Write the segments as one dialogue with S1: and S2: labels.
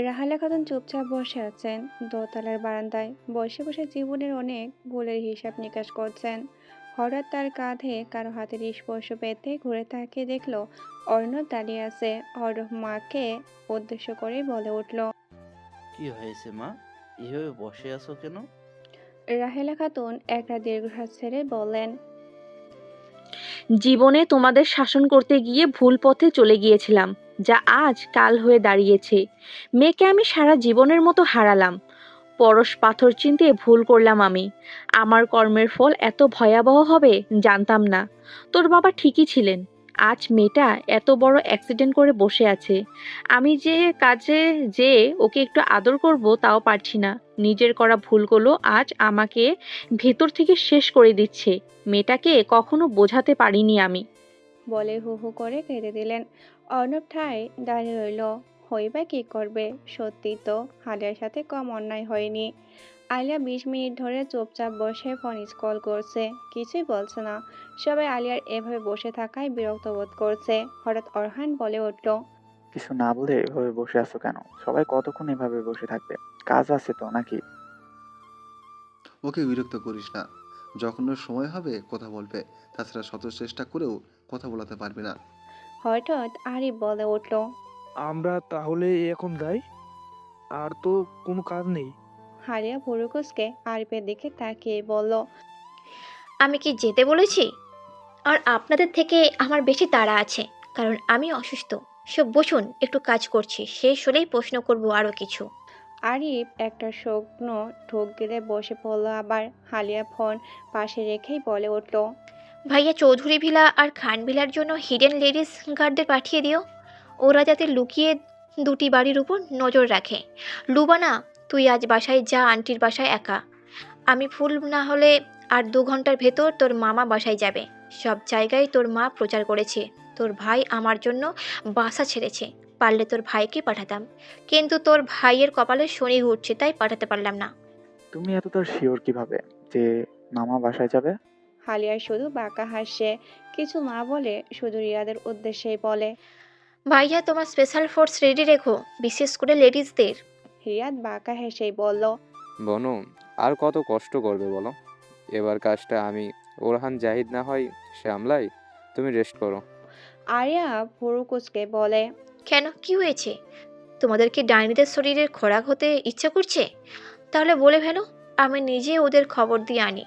S1: রাহালা খাতুন চুপচাপ বসে আছেন দোতলার বারান্দায়। বসে বসে জীবনের অনেক ভুলের হিসাব নিকাশ করছেন। হঠাৎ তার কাঁধে কারো হাতের স্পর্শ পেতে ঘুরে তাকিয়ে দেখলো অর্ণব দাঁড়িয়ে আছে। অর্ণব মাকে উদ্দেশ্য করে বলে উঠল।
S2: কি হয়েছে মা? এভাবে বসে আছো কেন?
S1: রাহেলা খাতুন একটা দীর্ঘশ্বাস ছেড়ে বললেন।
S3: জীবনে তোমাদের শাসন করতে গিয়ে ভুল পথে চলে গিয়েছিলাম, যা আজ কাল হয়ে দাঁড়িয়েছে। মেয়েকে আমি সারা জীবনের মতো হারালাম। পরশ পাথর চিনতে ভুল করলাম আমি। আমার কর্মের ফল এত ভয়াবহ হবে জানতাম না। তোর বাবা ঠিকই ছিলেন। আজ মেয়েটা এত বড় অ্যাক্সিডেন্ট করে বসে আছে। আমি যে কাজে যে ওকে একটু আদর করব তাও পারছি না। নিজের করা ভুলগুলো আজ আমাকে ভেতর থেকে শেষ করে দিচ্ছে। মেয়েটাকে কখনো বোঝাতে পারিনি আমি।
S1: বলে হু হু করে কেঁদে দিলেন। অর্ণব ঠায় দাঁড়িয়ে রইল। হইবা কি করবে? সত্যি তো হালিয়ার সাথে কম অন্যায় হয়নি। আলিয়া 20 মিনিট ধরে চুপচাপ বসে ফোন স্ক্রল করছে, কিছুই বলছে না। সবাই আলিয়ার এভাবে বসে থাকায় বিরক্ত বোধ করছে। হঠাৎ অরহান বলে উঠল।
S4: কিছু না বলে এভাবে বসে আছো কেন? সবাই কতক্ষণ এভাবে বসে থাকবে? কাজ আছে তো নাকি?
S5: ওকে বিরক্ত করিস না। যখন ওর সময় হবে কথা বলবে। তাছাড়া শত চেষ্টা করেও কথা বলাতে পারবি না।
S1: হঠাৎ আরিফ বলে উঠল।
S6: আমরা তাহলে এখন যাই, আর তো কোনো কাজ নেই।
S1: হালিয়া ভুরুকুসকে আরিফের দিকে তাকিয়ে বলল।
S7: আমি কি যেতে বলেছি? আর আপনাদের থেকে আমার বেশি তাড়া আছে, কারণ আমি অসুস্থ। সব বসুন, একটু কাজ করছি, শেষ হলেই প্রশ্ন করব আরও কিছু।
S1: আরিফ একটা শুকনো ঢোক গিলে বসে পড়ল আবার। হালিয়া ফোন পাশে রেখেই বলে উঠল।
S7: ভাইয়া চৌধুরী ভিলা আর খান ভিলার জন্য হিডেন লেডিস গার্ডদের পাঠিয়ে দিও। ওরা যাতে লুকিয়ে দুটি বাড়ির উপর নজর রাখে। লুবানা, তুই আজ বাসায় যা, আন্টির বাসায় একা। আমি ফুল না হলে আর 2 ঘন্টার ভেতর তোর মামা বাসায় যাবে। সব জায়গায় তোর মা প্রচার করেছে তোর ভাই আমার জন্য বাসা ছেড়েছে। পারলে তোর ভাইকে পাঠাতাম, কিন্তু তোর ভাইয়ের কপালে শনি ঘুরছে, তাই পাঠাতে পারলাম না।
S4: তুমি এতটা শিওর কিভাবে যে মামা বাসায় যাবে?
S1: হালিয়া শুধু বাঁকা হাসে, কিছু না বলে শুধু রিয়াদের উদ্দেশ্যেই বলে।
S7: ভাইয়া, তোমার স্পেশাল ফোর্স রেডি রেখো, বিশেষ করে লেডিসদের।
S1: রিয়াদ বাঁকা হেসেই বলল।
S8: বনু, আর কত কষ্ট করবে বলো? এবার কাজটা আমি, ওরহান জাহিদ না হয় সামলাই। তুমি রেস্ট করো।
S1: আরিয়া ভুরুকুসকে বলে।
S7: কেন, কি হয়েছে? তোমাদের কি ডাইনিদের শরীরের খোরাক হতে ইচ্ছা করছে? তাহলে বলে ফেলো, আমি নিজে ওদের খবর দিয়ে আনি।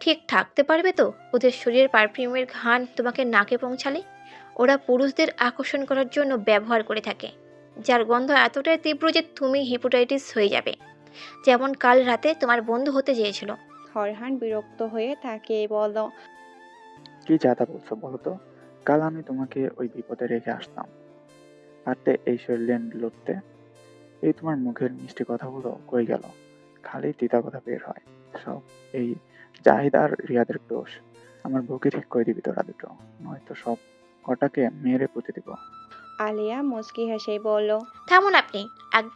S7: ঠিক থাকতে পারবে তো ওদের শরীরের পারফিউমের ঘ্রাণ তোমাকে নাকে পৌঁছালে? ওরা পুরুষদের আকর্ষণ করার জন্য ব্যবহার করে থাকে, যার গন্ধ এতটাই তীব্র যে তুমি হিপোটাইটিস হয়ে যাবে, যেমন কাল রাতে তোমার বন্ধু হতে চেয়েছিল।
S1: অরহান বিরক্ত হয়ে তাকিয়ে বলল।
S4: কি যাতা বলছো বলো তো? কাল আমি তোমাকে ওই বিপদে রেখে আসতাম, পারতে এই শরীর লড়তে। এই তোমার মুখের মিষ্টি কথাগুলো কই গেল? খালি তিতা কথা বের হয় সব। এই জাহিদ আর রিয়াদের দোষ। আমার বউকে ঠিক করে দিবি তোরা দুটো, নয়তো সব কটাকে মেরে পুঁতে দিব।
S1: আলিয়া মুচকি হেসেই বলল।
S7: থামুন আপনি,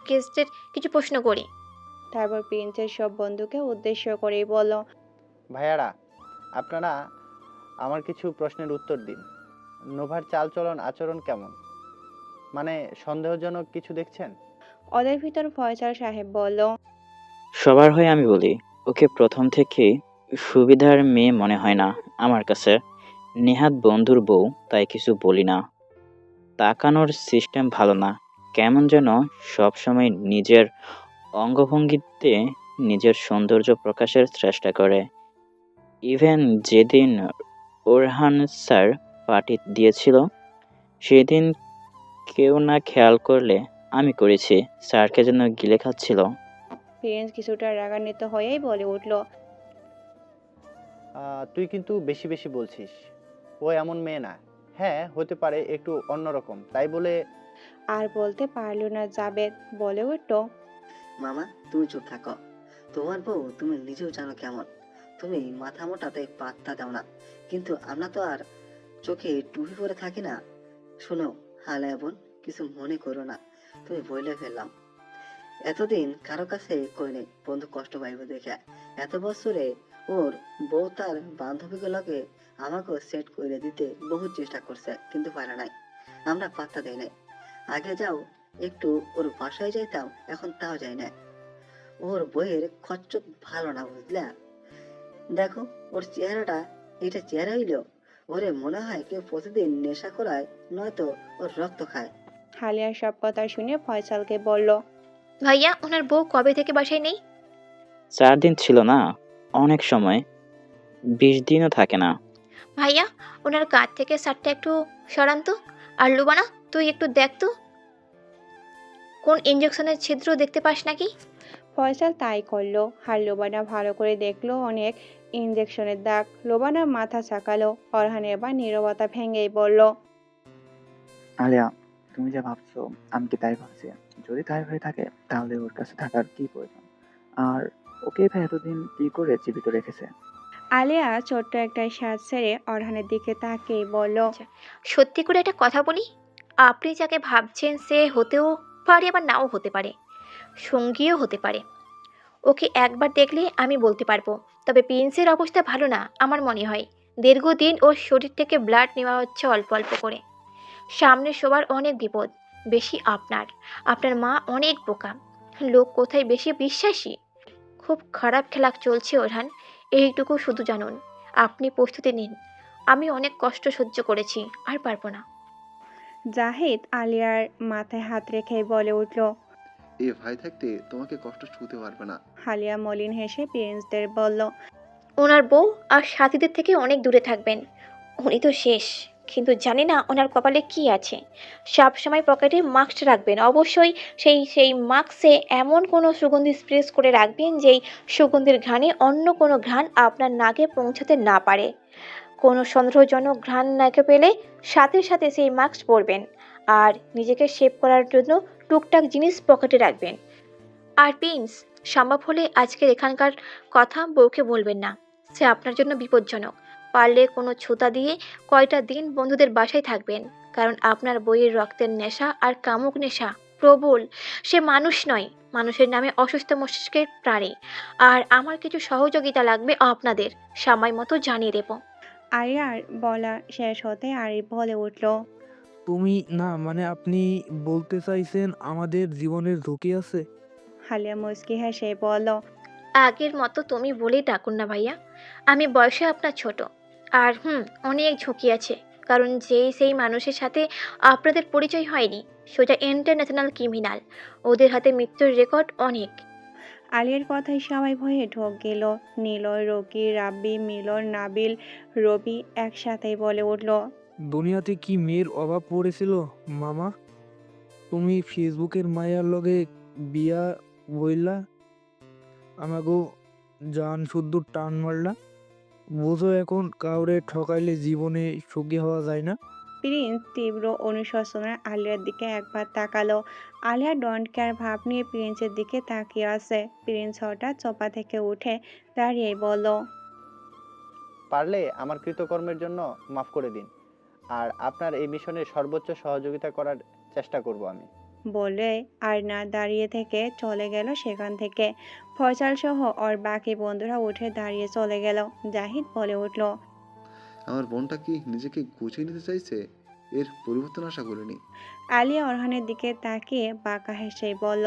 S7: গেস্টের কিছু প্রশ্ন করি।
S1: তারপর প্রিন্সের সব বন্ধুকে উদ্দেশ্য করেই বলল।
S9: ভাইয়ারা, আপনারা আমার কিছু প্রশ্নের উত্তর দিন। নোভার চালচলন আচরণ কেমন? মানে সন্দেহজনক কিছু দেখছেন?
S1: ওদের ভিতর ফয়সাল সাহেব বলল।
S10: সবার হয়ে আমি বলি, ওকে প্রথম থেকে সুবিধার মেয়ে মনে হয় না আমার কাছে। নেহাত বন্ধুর বউ, তাই কিছু বলি না। তাকানোর সিস্টেম ভালো না, কেমন যেন সবসময় নিজের অঙ্গভঙ্গিতে নিজের সৌন্দর্য প্রকাশের চেষ্টা করে। ইভেন যেদিন ওরহান স্যার পার্টি দিয়েছিল, সেদিন কেউ না খেয়াল করলে আমি করেছি। স্যারকে যেন গিলে খাচ্ছিল।
S1: প্রিন্স কিছুটা রাগান্বিত হয়েই বলে উঠল।
S9: তুই কিন্তু বেশি বেশি বলছিস। ও এমন মেয়ে না। হ্যাঁ, হতে পারে একটু অন্যরকম, তাই বলে।
S1: আর বলতে পারল না জাবেদ, বলে উঠল।
S11: মামা, তুমি চুপ থাকো। তোমার বউ তুমি নিজেও জানো কেমন। তুমি মাথা মোটাতে পাত্তা দাও না, কিন্তু আমরা তো আর চোখে টুপি পরে থাকি না। শোনো হালায়া বোন, কিছু মনে করো না, তুমি বলে ফেললাম। এতদিন কারো কাছে কইনি বন্ধু কষ্ট পাইব দেখে। এত বছরে ওর বউ তার বান্ধবীগুলোকে আমাকে সেট করে দিতে বহু চেষ্টা করছে, কিন্তু পারে নাই। আমরা পাত্তা দেই না। আগে যাও একটু ওর বাসায় যাইতাম, এখন তাও যাই না। ওর বইয়ের খচ্চক ভালো না, বুঝলা? দেখো ওর চেহারাটা, এটা চেহারা হইলো। ওরে মনে হয় কেউ প্রতিদিন নেশা করায়, নয়তো ওর রক্ত খায়।
S1: হালিয়ার সব কথা শুনে ফয়সালকে বলল,
S7: ভাইয়া ওনার বউ কবে থেকে বাসায় নেই?
S10: 4 দিন ছিল না, অনেক সময় 20 দিনও থাকে না।
S7: ভাইয়া ওনার কাঁধ থেকে শার্টটা একটু সরান তো। আর লুবানা তুই একটু দেখ তো কোন ইঞ্জেকশনের ছিদ্র দেখতে পাস নাকি।
S1: ফয়সাল তাই করলো। আর লোবানা ভালো করে দেখলো অনেক ইঞ্জেকশনের দাগ। লোবানা মাথা চাকালো। অরহান এবার নীরবতা ভেঙেই বলল,
S4: আলিয়া, তুমি যা ভাবছো আমি কি তাই ভাবছি? যদি তাই হয়ে থাকে তাহলে ওর কাছে থাকার কি প্রয়োজন? আর ওকে ভাই এতদিন কি করে জীবিত রেখেছে?
S1: আলিয়া ছোট্ট একটা শ্বাস ছেড়ে অরহানের দিকে তাকিয়ে বলল,
S7: সত্যি করে একটা কথা বলি, আপনি যাকে ভাবছেন সে হতেও পারে আবার নাও হতে পারে, সঙ্গীও হতে পারে। ওকে একবার দেখলে আমি বলতে পারবো। তবে প্রিন্সের অবস্থা ভালো না আমার মনে হয়। দীর্ঘদিন ওর শরীর থেকে ব্লাড নেওয়া হচ্ছে অল্প অল্প করে। সামনে সবার অনেক বিপদ, বেশি আপনার। আপনার মা অনেক বোকা, লোক কোথায় বেশি বিশ্বাসী। খুব খারাপ খেলা চলছে ওরহান, এইটুকু শুধু জানুন। আপনি প্রস্তুতি নিন, আমি অনেক কষ্ট সহ্য করেছি, আর পারবো না।
S1: জাহিদ আলিয়ার মাথায় হাত রেখে বলে উঠল।
S5: এ ভাই থাকতে তোমাকে কষ্ট ছুঁতে পারবে না।
S1: হালিয়া মলিন হেসে প্রিন্সদের বলল,
S7: ওনার বউ আর সাথীদের থেকে অনেক দূরে থাকবেন। উনি তো শেষ, কিন্তু জানি না ওনার কপালে কি আছে। সব সময় পকেটে মাস্ক রাখবেন, অবশ্যই সেই মাস্কে এমন কোনো সুগন্ধি স্প্রে করে রাখবেন যেই সুগন্ধির ঘ্রাণে অন্য কোনো ঘ্রাণ আপনার নাকে পৌঁছাতে না পারে। কোনো সন্দেহজনক ঘ্রাণ নাকে পেলে সাথে সাথে সেই মাস্ক পরবেন। আর নিজেকে সেভ করার জন্য টুকটাক জিনিস পকেটে রাখবেন। আর প্রিন্স, সম্ভব হলে আজকের এখানকার কথা বউকে বলবেন না, সে আপনার জন্য বিপজ্জনক। পারলে কোনো ছুতা দিয়ে কয়টা দিন বন্ধুদের বাসায় থাকবেন, কারণ আপনার বইয়ের রক্তের নেশা আর কামুক নেশা প্রবল। সে মানুষ নয়, মানুষের নামে অসুস্থ মস্তিষ্কের প্রাণী। আর আমার কিছু সহযোগিতা লাগবে আপনাদের, সময় মতো জানিয়ে দেব।
S1: আরিয়ার বলা শেষ হতে আরিফ বলে উঠল,
S6: তুমি না মানে আপনি বলতে চাইছেন আমাদের জীবনের ঝুঁকি আছে?
S1: হালিয়া মুচকি হেসে বলল,
S7: আগের মতো তুমি বলেই ডাকুন না ভাইয়া। আমি বয়সে আপনার ছোট। আর অনেক ঝুঁকি আছে, কারণ সেই মানুষের সাথে আপনাদের পরিচয় হয়নি, সোজা ইন্টারন্যাশনাল ক্রিমিনাল। ওদের হাতে মৃত্যুর রেকর্ড অনেক।
S1: আলিয়ার কথায় সবাই ভয়ে ঢোক গেল। নিলয়, রকি, রাব্বি, মিলন, নাবিল, রবি একসাথেই বলে উঠল,
S6: দুনিয়াতে কি মেয়ের অভাব পড়েছিল মামা? তুমি ফেসবুকের মায়ার লগে বিয়া বইলা আমাগো জান শুদ্ধ টান মারলা। বুঝো এখন কাউরে ঠকাইলে জীবনে সুখী হওয়া যায় না।
S1: প্রিন্স তীব্র অনুশোচনায় আলিয়ার দিকে একবার তাকালো। আলিয়া ডন্ট কেয়ার ভাব নিয়ে প্রিন্সের দিকে তাকিয়ে আছে। প্রিন্স হঠাৎ সোফা থেকে উঠে দাঁড়িয়ে বলল,
S9: পারলে আমার কৃতকর্মের জন্য মাফ করে দিন। আর আপনার এই মিশনে সর্বোচ্চ সহযোগিতা করার চেষ্টা করব আমি।
S1: বলে আর না দাঁড়িয়ে থেকে চলে গেল সেখান থেকে। ফয়সাল সহ ওর বাকি বন্ধুরা উঠে দাঁড়িয়ে চলে গেল। জাহিদ বলে উঠল,
S5: আমার বোনটা কি নিজেকে গুছিয়ে নিতে চাইছে? এর পরিবর্তন আশা করিনি।
S1: আলিয়া অরহানের দিকে তাকিয়ে বাঁকা হেসে বলল,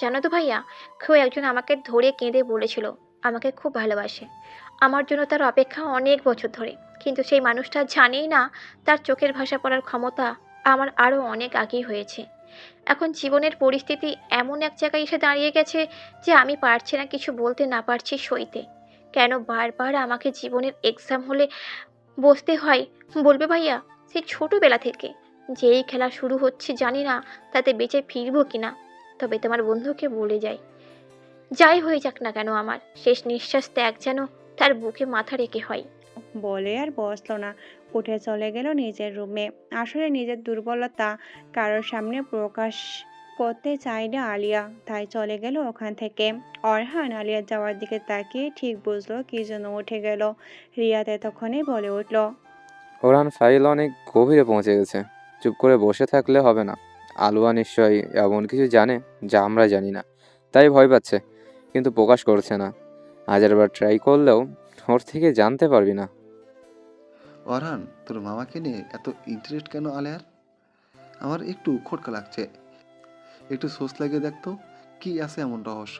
S7: জানো তো ভাইয়া, কেউ একজন আমাকে ধরে কেঁদে বলেছিল আমাকে খুব ভালোবাসে। আমার জন্য তার অপেক্ষা অনেক বছর ধরে, কিন্তু সেই মানুষটা জানেই না তার চোখের ভাষা পড়ার ক্ষমতা আমার আরও অনেক আগেই হয়েছে। এখন জীবনের পরিস্থিতি এমন এক জায়গায় এসে দাঁড়িয়ে গেছে যে আমি পারছি না কিছু বলতে, না পারছি সইতে। কেন বারবার আমাকে জীবনের এক্সাম হলে বসতে হয় বলবে ভাইয়া? সেই ছোটোবেলা থেকে যেই খেলা শুরু হচ্ছে জানি না তাতে বেঁচে ফিরবো কিনা। তবে তোমার বন্ধুকে বলে যাই, যাই হয়ে যাক না কেন আমার শেষ নিঃশ্বাস ত্যাগ যেন তার বুকে মাথা রেখে হয়।
S1: বলে আর বসলো না, উঠে চলে গেল নিজের রুমে। আসলে নিজের দুর্বলতা কারোর সামনে প্রকাশ করতে চায় না আলিয়া, তাই চলে গেল ওখান থেকে। অরহান আলিয়ার যাওয়ার দিকে তাকিয়ে ঠিক বুঝলো কি যেন উঠে গেল। রিয়াদ এতক্ষণে বলে উঠল,
S8: ওরহান ফাইল অনেক গভীরে পৌঁছে গেছে, চুপ করে বসে থাকলে হবে না। আলুয়া নিশ্চয়ই এমন কিছু জানে যা আমরা জানি না, তাই ভয় পাচ্ছে, কিন্তু প্রকাশ করছে না। 1000বার ট্রাই করলেও ওর থেকে জানতে পারবি না।
S5: অরহান, তোর মামাকে নিয়ে এত ইন্টারেস্ট কেন আলেয়ার? আমার একটু খটকা লাগছে। একটু সোস লাগিয়ে দেখতো কি আছে এমন রহস্য।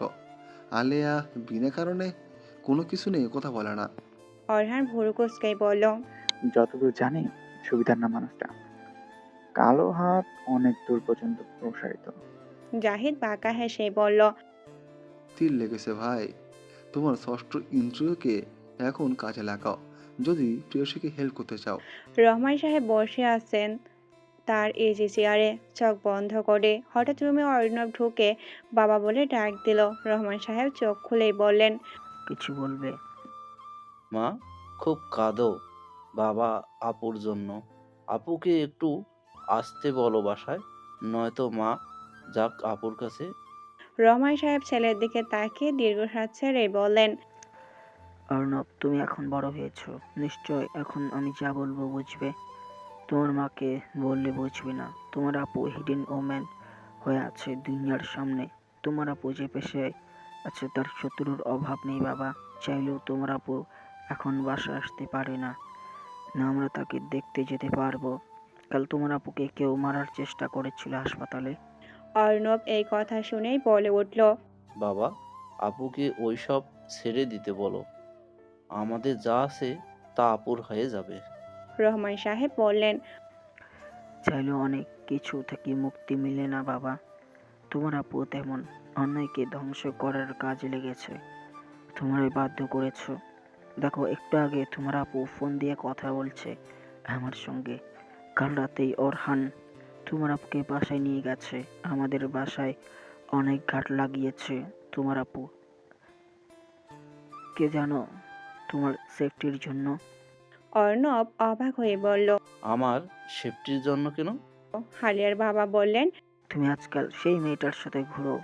S5: আলেয়া বিনা কারণে কোনো কিছু নিয়ে কথা বলে না।
S1: অরহান ভুরু কুঁচকাই বলল,
S4: যতদূর জানি সুবিধার না মানুষটা। কালো হাত অনেক দূর পর্যন্ত প্রসারিত।
S1: জাহিদ বাঁকা হেসে বলল,
S5: তীর লেগেছে ভাই। তোমার ষষ্ঠ ইন্দ্রিয়কে এখন কাজে লাগাও যদি প্রেয়সীকে হেল্প করতে চাও।
S1: রহমান সাহেব বসে আছেন তার এজি চেয়ারে, চোখ বন্ধ করে। হঠাৎ রুমে অর্ণব ঢুকে বাবা বলে ডাক দিল। রহমান সাহেব চোখ খুলেই বললেন,
S12: কিছু বলবে?
S2: মা, খুব কাঁদো বাবা আপুর জন্য। আপুকে একটু আসতে বলো বাসায়, নয়তো মা যাক আপুর কাছে।
S1: রহমান সাহেব ছেলের দিকে তাকিয়ে দীর্ঘশ্বাস ছেড়ে বললেন,
S12: অর্ণব, তুমি এখন বড় হয়েছো, নিশ্চয় এখন আমি যা বলবো বুঝবে। তোমার মাকে বললে বুঝবে না। তোমার আপু হিডেন ওম্যান হয়ে আছে দুনিয়ার সামনে। তোমার আপু যে পেশায় আছে তার শত্রুর অভাব নেই বাবা। চাইলেও তোমার আপু এখন বাসায় আসতে পারে না, না আমরা তাকে দেখতে যেতে পারবো। কাল তোমার আপুকে কেউ মারার চেষ্টা করেছিল হাসপাতালে।
S1: অর্ণব এই কথা শুনেই বলে উঠল,
S2: বাবা, আপুকে ওইসব ছেড়ে দিতে বলো। আমাদের যা আছে তা আপুর হয়ে যাবে।
S1: রহমান সাহেব বললেন,
S12: চাইলেও অনেক কিছু থেকে মুক্তি মিলে না বাবা। তোমার আপু তেমন অন্যায়কে ধ্বংস করার কাজে লেগেছে, তোমারই বাধ্য করেছো। দেখো, একটু আগে তোমার আপু ফোন দিয়ে কথা বলছে আমার সঙ্গে। কাল রাতেই অরহান তোমার আপুকে বাসায় নিয়ে গেছে। আমাদের বাসায় অনেক ঘাট লাগিয়েছে তোমার আপু, কে জানো, তোমার সেফটির জন্য।
S1: অর্ণব অবাক হয়ে বলল,
S2: আমার সেফটির জন্য কেন?
S1: হালিয়ার বাবা বললেন,
S12: তুমি আজকাল সেই মেয়েটার সাথে ঘুরো,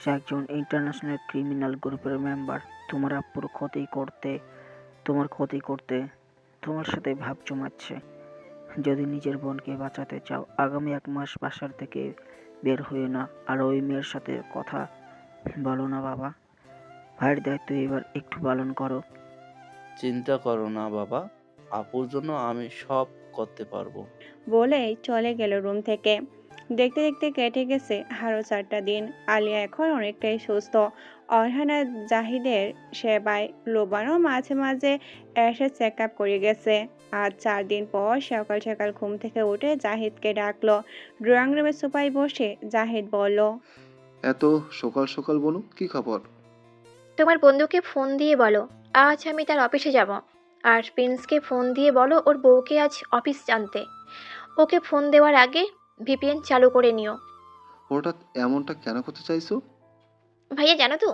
S12: সে একজন ইন্টারন্যাশনাল ক্রিমিনাল গ্রুপের মেম্বার। তোমার আপুর ক্ষতি করতে, তোমার ক্ষতি করতে তোমার সাথে ভাব জমাচ্ছে। যদি নিজের বোনকে বাঁচাতে চাও, আগামী 1 মাস বাসার থেকে বের হইও না, আর ওই মেয়ের সাথে কথা বলো না বাবা। ভাইয়ের দায়িত্ব এবার একটু পালন করো।
S2: চিন্তা করো না বাবা, আপুর জন্য আমি সব করতে পারবো।
S1: বলেই চলে গেল রুম থেকে। দেখতে দেখতে কেটে গেছে আরো 4টা দিন। আলিয়া এখন অনেকটাই সুস্থ। অরহান আর জাহিদের সেবায় লোবানও মাঝে মাঝে এসে চেক আপ করে গেছে। আজ 4 দিন পর সকাল সকাল ঘুম থেকে উঠে জাহিদকে ডাকলো। ড্রয়িং রুমে সোফায় বসে জাহিদ বলল,
S5: এত সকাল সকাল বনু, কি খবর?
S7: তোমার বন্ধুকে ফোন দিয়ে বলো আজ আমি তার অফিসে যাব। আর প্রিন্সকে ফোন দিয়ে বলো ওর বউকে আজ অফিস আনতে। ওকে ফোন দেওয়ার আগে ভিপিএন চালু করে নিও।
S5: হঠাৎ এমনটা কেন করতে চাইছো?
S7: ভাইয়া জানো তো,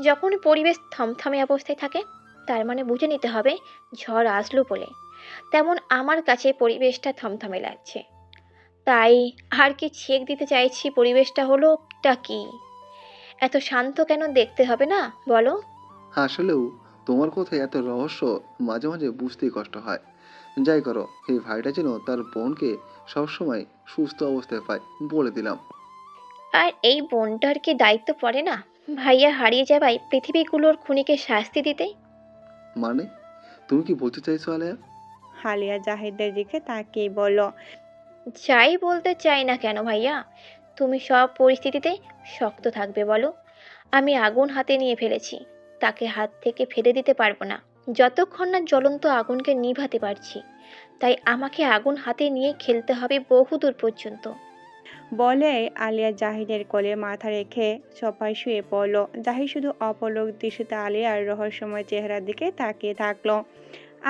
S7: যখন পরিবেশ থমথমে অবস্থায় থাকে তার মানে বুঝে নিতে হবে ঝড় আসলো বলে। তেমন আমার কাছে পরিবেশটা থমথমে লাগছে, তাই আর কি ছেক দিতে চাইছি পরিবেশটা হলোটা কি। এত শান্ত কেন দেখতে হবে না বলো?
S5: আসলেও তোমার কথায় এত রহস্য মাঝে মাঝে বুঝতেই কষ্ট হয়। যাই করো, এই ভাইটা যেন তার বোনকে সবসময় সুস্থ অবস্থায় পায়, বলে দিলাম।
S7: আর এই বোনটার কি দায়িত্ব পড়ে না ভাইয়া হারিয়ে যাওয়ায় পৃথিবীগুলোর খুনিকে শাস্তি দিতে?
S5: মানে, তুমি কি বলতে চাইছো আলেয়া?
S1: হালিয়া জাহিদের দিকে তাকিয়ে বলল,
S7: চাই বলতে চাই না কেন ভাইয়া, তুমি সব পরিস্থিতিতে শক্ত থাকবে বলো। আমি আগুন হাতে নিয়ে ফেলেছি, তাকে হাত থেকে ফেলে দিতে পারবো না যতক্ষণ না জ্বলন্ত আগুনকে নিভাতে পারছি। তাই আমাকে আগুন হাতে নিয়ে খেলতে হবে বহুদূর পর্যন্ত।
S1: বলে আলিয়া জাহিদের কোলে মাথা রেখে সোফায় শুয়ে পড়ল। জাহিদ শুধু অপলক দৃষ্টিতে আলিয়ার রহস্যময় চেহারার দিকে তাকিয়ে থাকলো।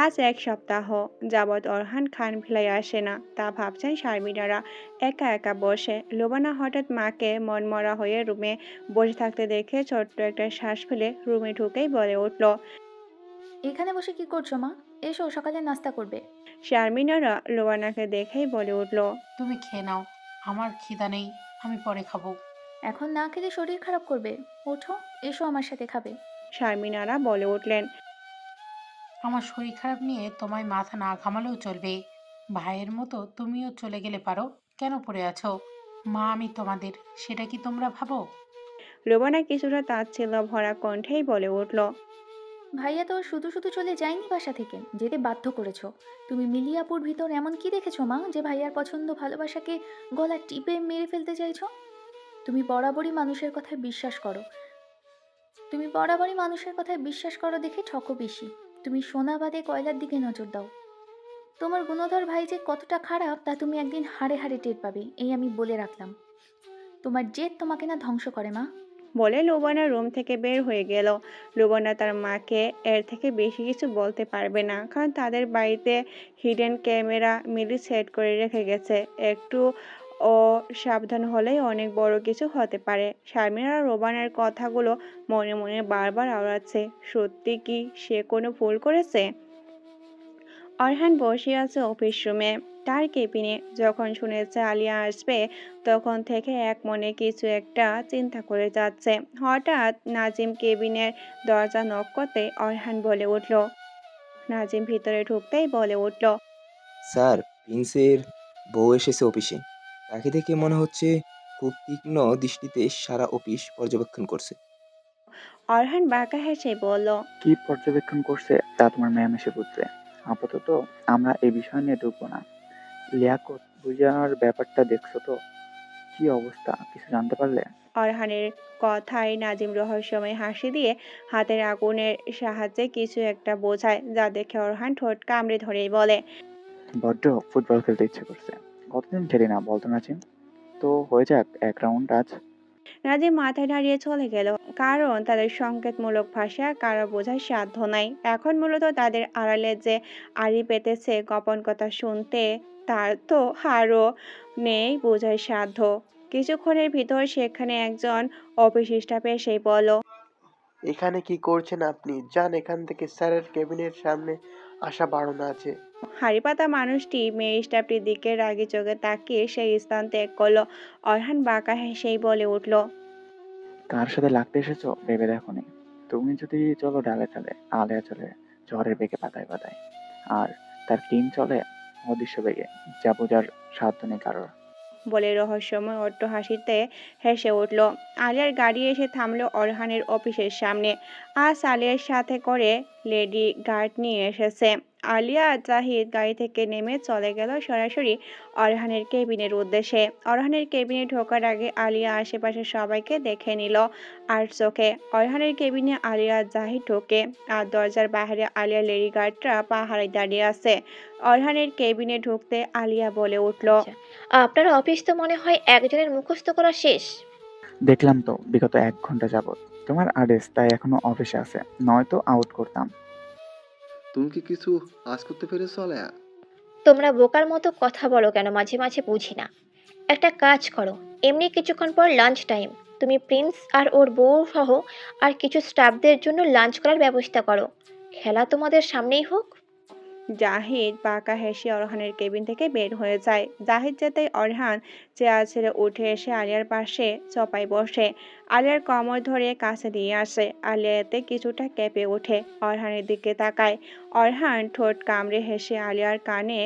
S1: আজ 1 সপ্তাহ যাবৎ অরহান খান ভিলায় আসে না, তা ভাবছেন শারমিনারা একা একা বসে। লোবানা হঠাৎ মাকে মনমরা হয়ে রুমে বসে থাকতে দেখে ছোট্ট একটা শ্বাস ফেলে রুমে ঢুকেই বলে উঠল,
S13: এখানে বসে কি করছো মা? এসো, সকালে নাস্তা করবে।
S1: শারমিনারা লোবানাকে দেখেই বলে উঠল,
S14: তুমি খেয়ে নাও, আমার খিদা নেই, আমি পরে খাবো।
S13: এখন না খেলে শরীর খারাপ করবে। ওঠো, এসো আমার সাথে খাবে।
S1: শারমিনারা বলে উঠলেন,
S14: আমার শরীর খারাপ নিয়ে তোমায় মাথা না ঘামালেও চলবে। ভাইয়ের মতো তুমিও চলে গেলে পারো, কেন পড়ে আছো? মা আমি তোমাদের, সেটা কি তোমরা ভাবো?
S1: লোবানা কিছুটা তাচ্ছিল্য ভরা কণ্ঠেই বলে উঠল,
S13: ভাইয়া তো শুধু শুধু চলে যায়নি বাসা থেকে, যেতে বাধ্য করেছো। তুমি মিলিয়াপুর ভিতর এমন কি দেখেছো মা, যে ভাইয়ার পছন্দ ভালোবাসাকে গলা টিপে মেরে ফেলতে চাইছো? তুমি বরাবরই মানুষের কথায় বিশ্বাস করো। তুমি বরাবরই মানুষের কথায় বিশ্বাস করো দেখে ঠকো বেশি। তুমি সোনা বাদে কয়লার দিকে নজর দাও। তোমার গুণধর ভাই যে কতটা খারাপ তা তুমি একদিন হাড়ে হাড়ে টের পাবে, এই আমি বলে রাখলাম। তোমার জেদ তোমাকে না ধ্বংস করে মা।
S1: বলে লুবানা রুম থেকে বের হয়ে গেল। লুবানা তার মাকে এর থেকে বেশি কিছু বলতে পারবে না, কারণ তাদের বাড়িতে হিডেন ক্যামেরা মিলি সেট করে রেখে গেছে। একটু ও সাবধান হলেই অনেক বড় কিছু হতে পারে। শারমিরা রোবানার কথাগুলো মনে মনে বারবার আওড়াচ্ছে। সত্যি কি সে কোনো ভুল করেছে? অরহান বসে আছে অফিস রুমে, তার কেবিনে। যখন শুনেছে আলিয়া আসবে তখন থেকে এক মনে কিছু একটা চিন্তা করে যাচ্ছে। হঠাৎ নাজিম কেবিনের দরজা নক করতে অরহান বলে উঠল। নাজিম ভিতরে ঢুকতেই বলে উঠল,
S15: স্যার, প্রিন্সের বউ এসেছে অফিসে। তাকে দেখে মনে হচ্ছে খুব তীক্ষ্ণ দৃষ্টিতে সারা অফিস পর্যবেক্ষণ করছে।
S1: অরহান বাঁকা হেসে বলল,
S4: কি পর্যবেক্ষণ করছে তা তোমার ম্যাম এসে বুঝবে। আপাতত আমরা এই বিষয় নিয়ে ঢুকবো না। লিয়াকত বুঝার ব্যাপারটা দেখছো তো, কি অবস্থা কিছু জানতে পারলে?
S1: অরহানের কথায় নাজিম রহস্যময় হাসি দিয়ে হাতের আগুনের সাহায্যে কিছু একটা বোঝায়, যা দেখে অরহান ঠোঁট কামড়ে ধরেই বলে,
S4: বড্ড ফুটবল খেলতে ইচ্ছে করছে। কতদিন খেলি না বলতো নাজিম? তো হয়ে যাক এক রাউন্ড আজ।
S1: নাজিম মাথায় নাড়িয়ে চলে গেল, কারণ তাদের সংকেতমূলক ভাষা কারো বোঝার সাধ্য নাই। এখন মূলত তাদের আড়ালে যে আড়ি পেতেছে গোপন কথা শুনতে, তার তো আরও নেই বোঝার সাধ্য। কিছুক্ষণের ভিতর সেখানে একজন অফিস স্টাফ এসেই বলল,
S16: এখানে কি করছেন আপনি? যান এখান থেকে, স্যারের কেবিনের সামনে আসা বারণ আছে।
S1: হাড়িপাতা মানুষটি মেয়ে স্টাফটির দিকে রাগী চোখে তাকিয়ে সেই স্থান ত্যাগ করলো। অরহান বাঁকা হেসেই বলে উঠল,
S4: কার সাথে লাগতে এসেছো ভেবে দেখোনি। তুমি যদি চলো ডালে ডালে, আলেয়া চলে ঝড়ের বেগে পাতায় পাতায়, আর তার টিম চলে অদৃশ্য বেগে, যা বোঝার সাধ্য নেই কারোর।
S1: বলে রহস্যময় অট্ট হাসিতে হেসে উঠল। আলিয়ার গাড়ি এসে থামলো অরহানের অফিসের সামনে। আজ আলিয়ার সাথে করে লেডি গার্ড নিয়ে এসেছে। আলিয়া জাহিদ গাড়ি থেকে নেমে চলে গেল সরাসরি অরহানের কেবিনের উদ্দেশ্যে। অরহানের কেবিনে ঢোকার আগে আলিয়া আশেপাশে সবাইকে দেখে নিল আর চোখে। অরহানের কেবিনে আলিয়া জাহিদ ঢোকে, আর দরজার বাইরে আলিয়া লেডি গার্ডরা পাহারায় দাঁড়িয়ে আছে। অরহানের কেবিনে ঢুকতে আলিয়া বলে উঠল,
S7: আপনার অফিস তো মনে হয় একজনের মুখস্থ করা শেষ।
S4: দেখলাম তো বিগত 1 ঘন্টা যাবত তোমার আদেশ, তাই এখনো অফিসে আছে, নয়তো আউট করতাম।
S5: তুমি কি কিছু আজ করতে পেরেছো আলেয়া?
S7: তোমরা বোকার মতো কথা বলো কেন মাঝে মাঝে বুঝি না। একটা কাজ করো, এমনি কিছুক্ষণ পর লাঞ্চ টাইম, তুমি প্রিন্স আর ওর বউ সহ আর কিছু স্টাফদের জন্য লাঞ্চ করার ব্যবস্থা করো। খেলা তোমাদের সামনেই হোক।
S1: জাহিদ বাঁকা হেসে অরহানের কেবিন থেকে বের হয়ে যায়। জাহিদ যেতেই অরহান চেয়ার ছেড়ে উঠে এসে আলিয়ার পাশে চপায় বসে। আলিয়ার কোমর ধরে কাছে দিয়ে আসে। আলিয়া এতে কিছুটা কেঁপে ওঠে, অরহানের দিকে তাকায়। অরহান ঠোঁট কামড়ে হেসে আলিয়ার কানে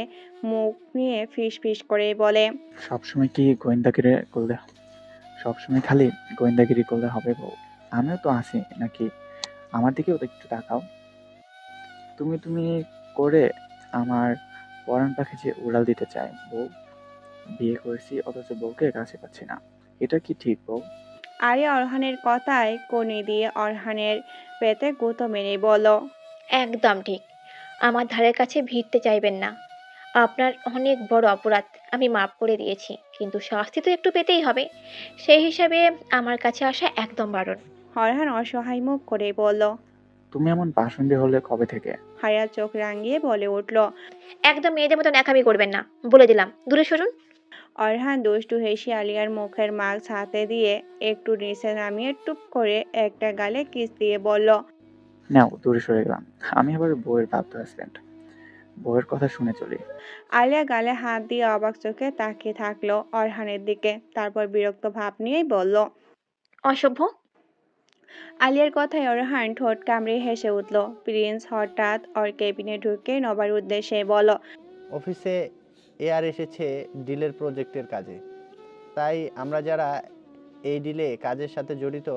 S1: মুখ নিয়ে ফিস ফিস করে বলে,
S4: সবসময় কি গোয়েন্দাগিরি করলে, সবসময় খালি গোয়েন্দাগিরি করলে হবে বউ? আমিও তো আছি নাকি? আমার দিকেও তো একটু তাকাও। তুমি তুমি করে আমার পরাণ পাখি যে উড়াল দিতে চায় বউ। বিয়ে করেছি অথচ বউকে কাছে পাচ্ছি না, এটা কি ঠিক বউ?
S1: আলিয়া অরহানের কথায় কনি দিয়ে অরহানের পেটে গুঁতো মেরে বলল,
S7: একদম ঠিক। আমার ধারের কাছে ভিড়তে চাইবেন না। আপনার অনেক বড় অপরাধ আমি মাফ করে দিয়েছি, কিন্তু শাস্তি তো একটু পেতেই হবে। সেই হিসাবে আমার কাছে আসা একদম বারণ।
S1: অরহান অসহায় মুখ করে বলল।
S4: তুমি এমন পাষণ্ডী হলে কবে থেকে?
S1: হায়া চোখ রাঙিয়ে বলে উঠল,
S7: একদম মেয়েদের মতো ন্যাকামি করবেন না, বলে দিলাম, দূরে সরুন।
S1: অরহান দুষ্টু হেসে আলিয়ার মুখের মাস্ক হাতে দিয়ে একটু নিচে নামিয়ে টুপ করে একটা গালে কিস দিয়ে বলল,
S4: নাও দূরে সরে গেলাম। আমি আবার বউয়ের বাধ্য হাজবেন্ড, বউয়ের কথা শুনে চলি।
S1: আলিয়া গালে হাত দিয়ে অবাক চোখে তাকিয়ে থাকলো অরহানের দিকে, তারপর বিরক্ত ভাব নিয়েই বলল,
S7: অসভ্য।
S1: আলিয়ার কথায় অরহান ঠোঁট কামড়ে হেসে উঠল। প্রিন্স হঠাৎ ওর কেবিনে ঢুকে নবার উদ্দেশ্যে বলল,
S9: অফিসে এআর এসেছে ডিলের প্রজেক্টের কাজে। তাই আমরা যারা এই ডিলে কাজের সাথে জড়িত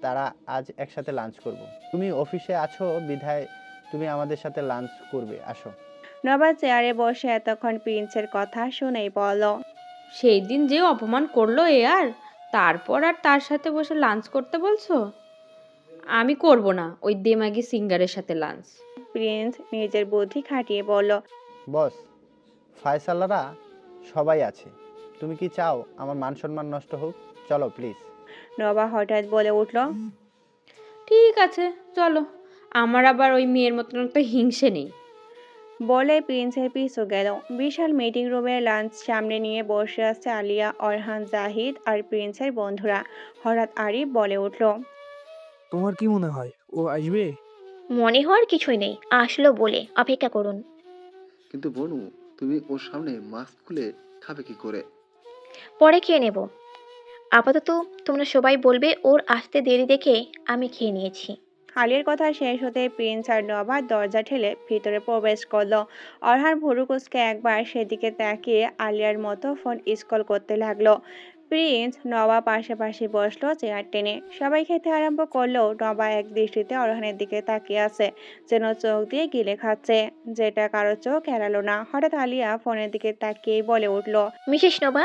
S9: তারা আজ একসাথে লাঞ্চ করব। তুমি অফিসে আছো বিধায় তুমি আমাদের সাথে লাঞ্চ করবে, আসো।
S1: নবা চেয়ারে বসে এতক্ষণ প্রিন্সের কথা শুনেই বলল,
S3: সেই দিন যে অপমান করলো আর তারপর আর তার সাথে বসে লাঞ্চ করতে বলছো? আমি করব না ওই দেমাগি সিঙ্গারের সাথে লাঞ্চ।
S1: প্রিন্স নিজের বুদ্ধি খাটিয়ে বলল,
S9: বস, ফায়সালারা সবাই আছে। তুমি কি চাও আমার মান সম্মান নষ্ট হোক? চলো প্লিজ।
S1: নবা হঠাৎ বলে উঠল,
S3: ঠিক আছে চলো, আমার আবার ওই মেয়ের মতন তো হিংসে নেই।
S1: বলে প্রিন্সের পিছু গেল। বিশাল মিটিং রুমে লাঞ্চ সামনে নিয়ে বসে আছে আলিয়া, অরহান, জাহিদ আর প্রিন্সের বন্ধুরা। হঠাৎ আরিফ বলে উঠল,
S6: তোমার কি মনে হয় ও আসবে?
S7: মনে হওয়ার কিছুই নেই, আসলো বলে অপেক্ষা করুন।
S5: কিন্তু বনু, তুমি ওর সামনে মাস্ক খুলে খাবে কি করে?
S7: পরে খেয়ে নেব। আপাতত তোমরা সবাই বলবে ওর আসতে দেরি দেখে আমি খেয়ে নিয়েছি।
S1: আলিয়ার কথা শেষ হতে প্রিন্স আর নবা দরজা ঠেলে ভিতরে প্রবেশ করলো। অরহান ভুরু কুঁচকে একবার সেদিকে তাকিয়ে আলিয়ার মতো ফোন স্ক্রল করতে লাগলো। প্রিন্স নবা পাশাপাশি বসলো চেয়ার টেনে। সবাই খেতে আরম্ভ করলো। নবা এক দৃষ্টিতে অরহানের দিকে তাকিয়ে আছে, যেন চোখ দিয়ে গিলে খাচ্ছে, যেটা কারো চোখ এড়ালো না। হঠাৎ আলিয়া ফোনের দিকে তাকিয়েই বলে উঠলো,
S7: মিসেস নবা,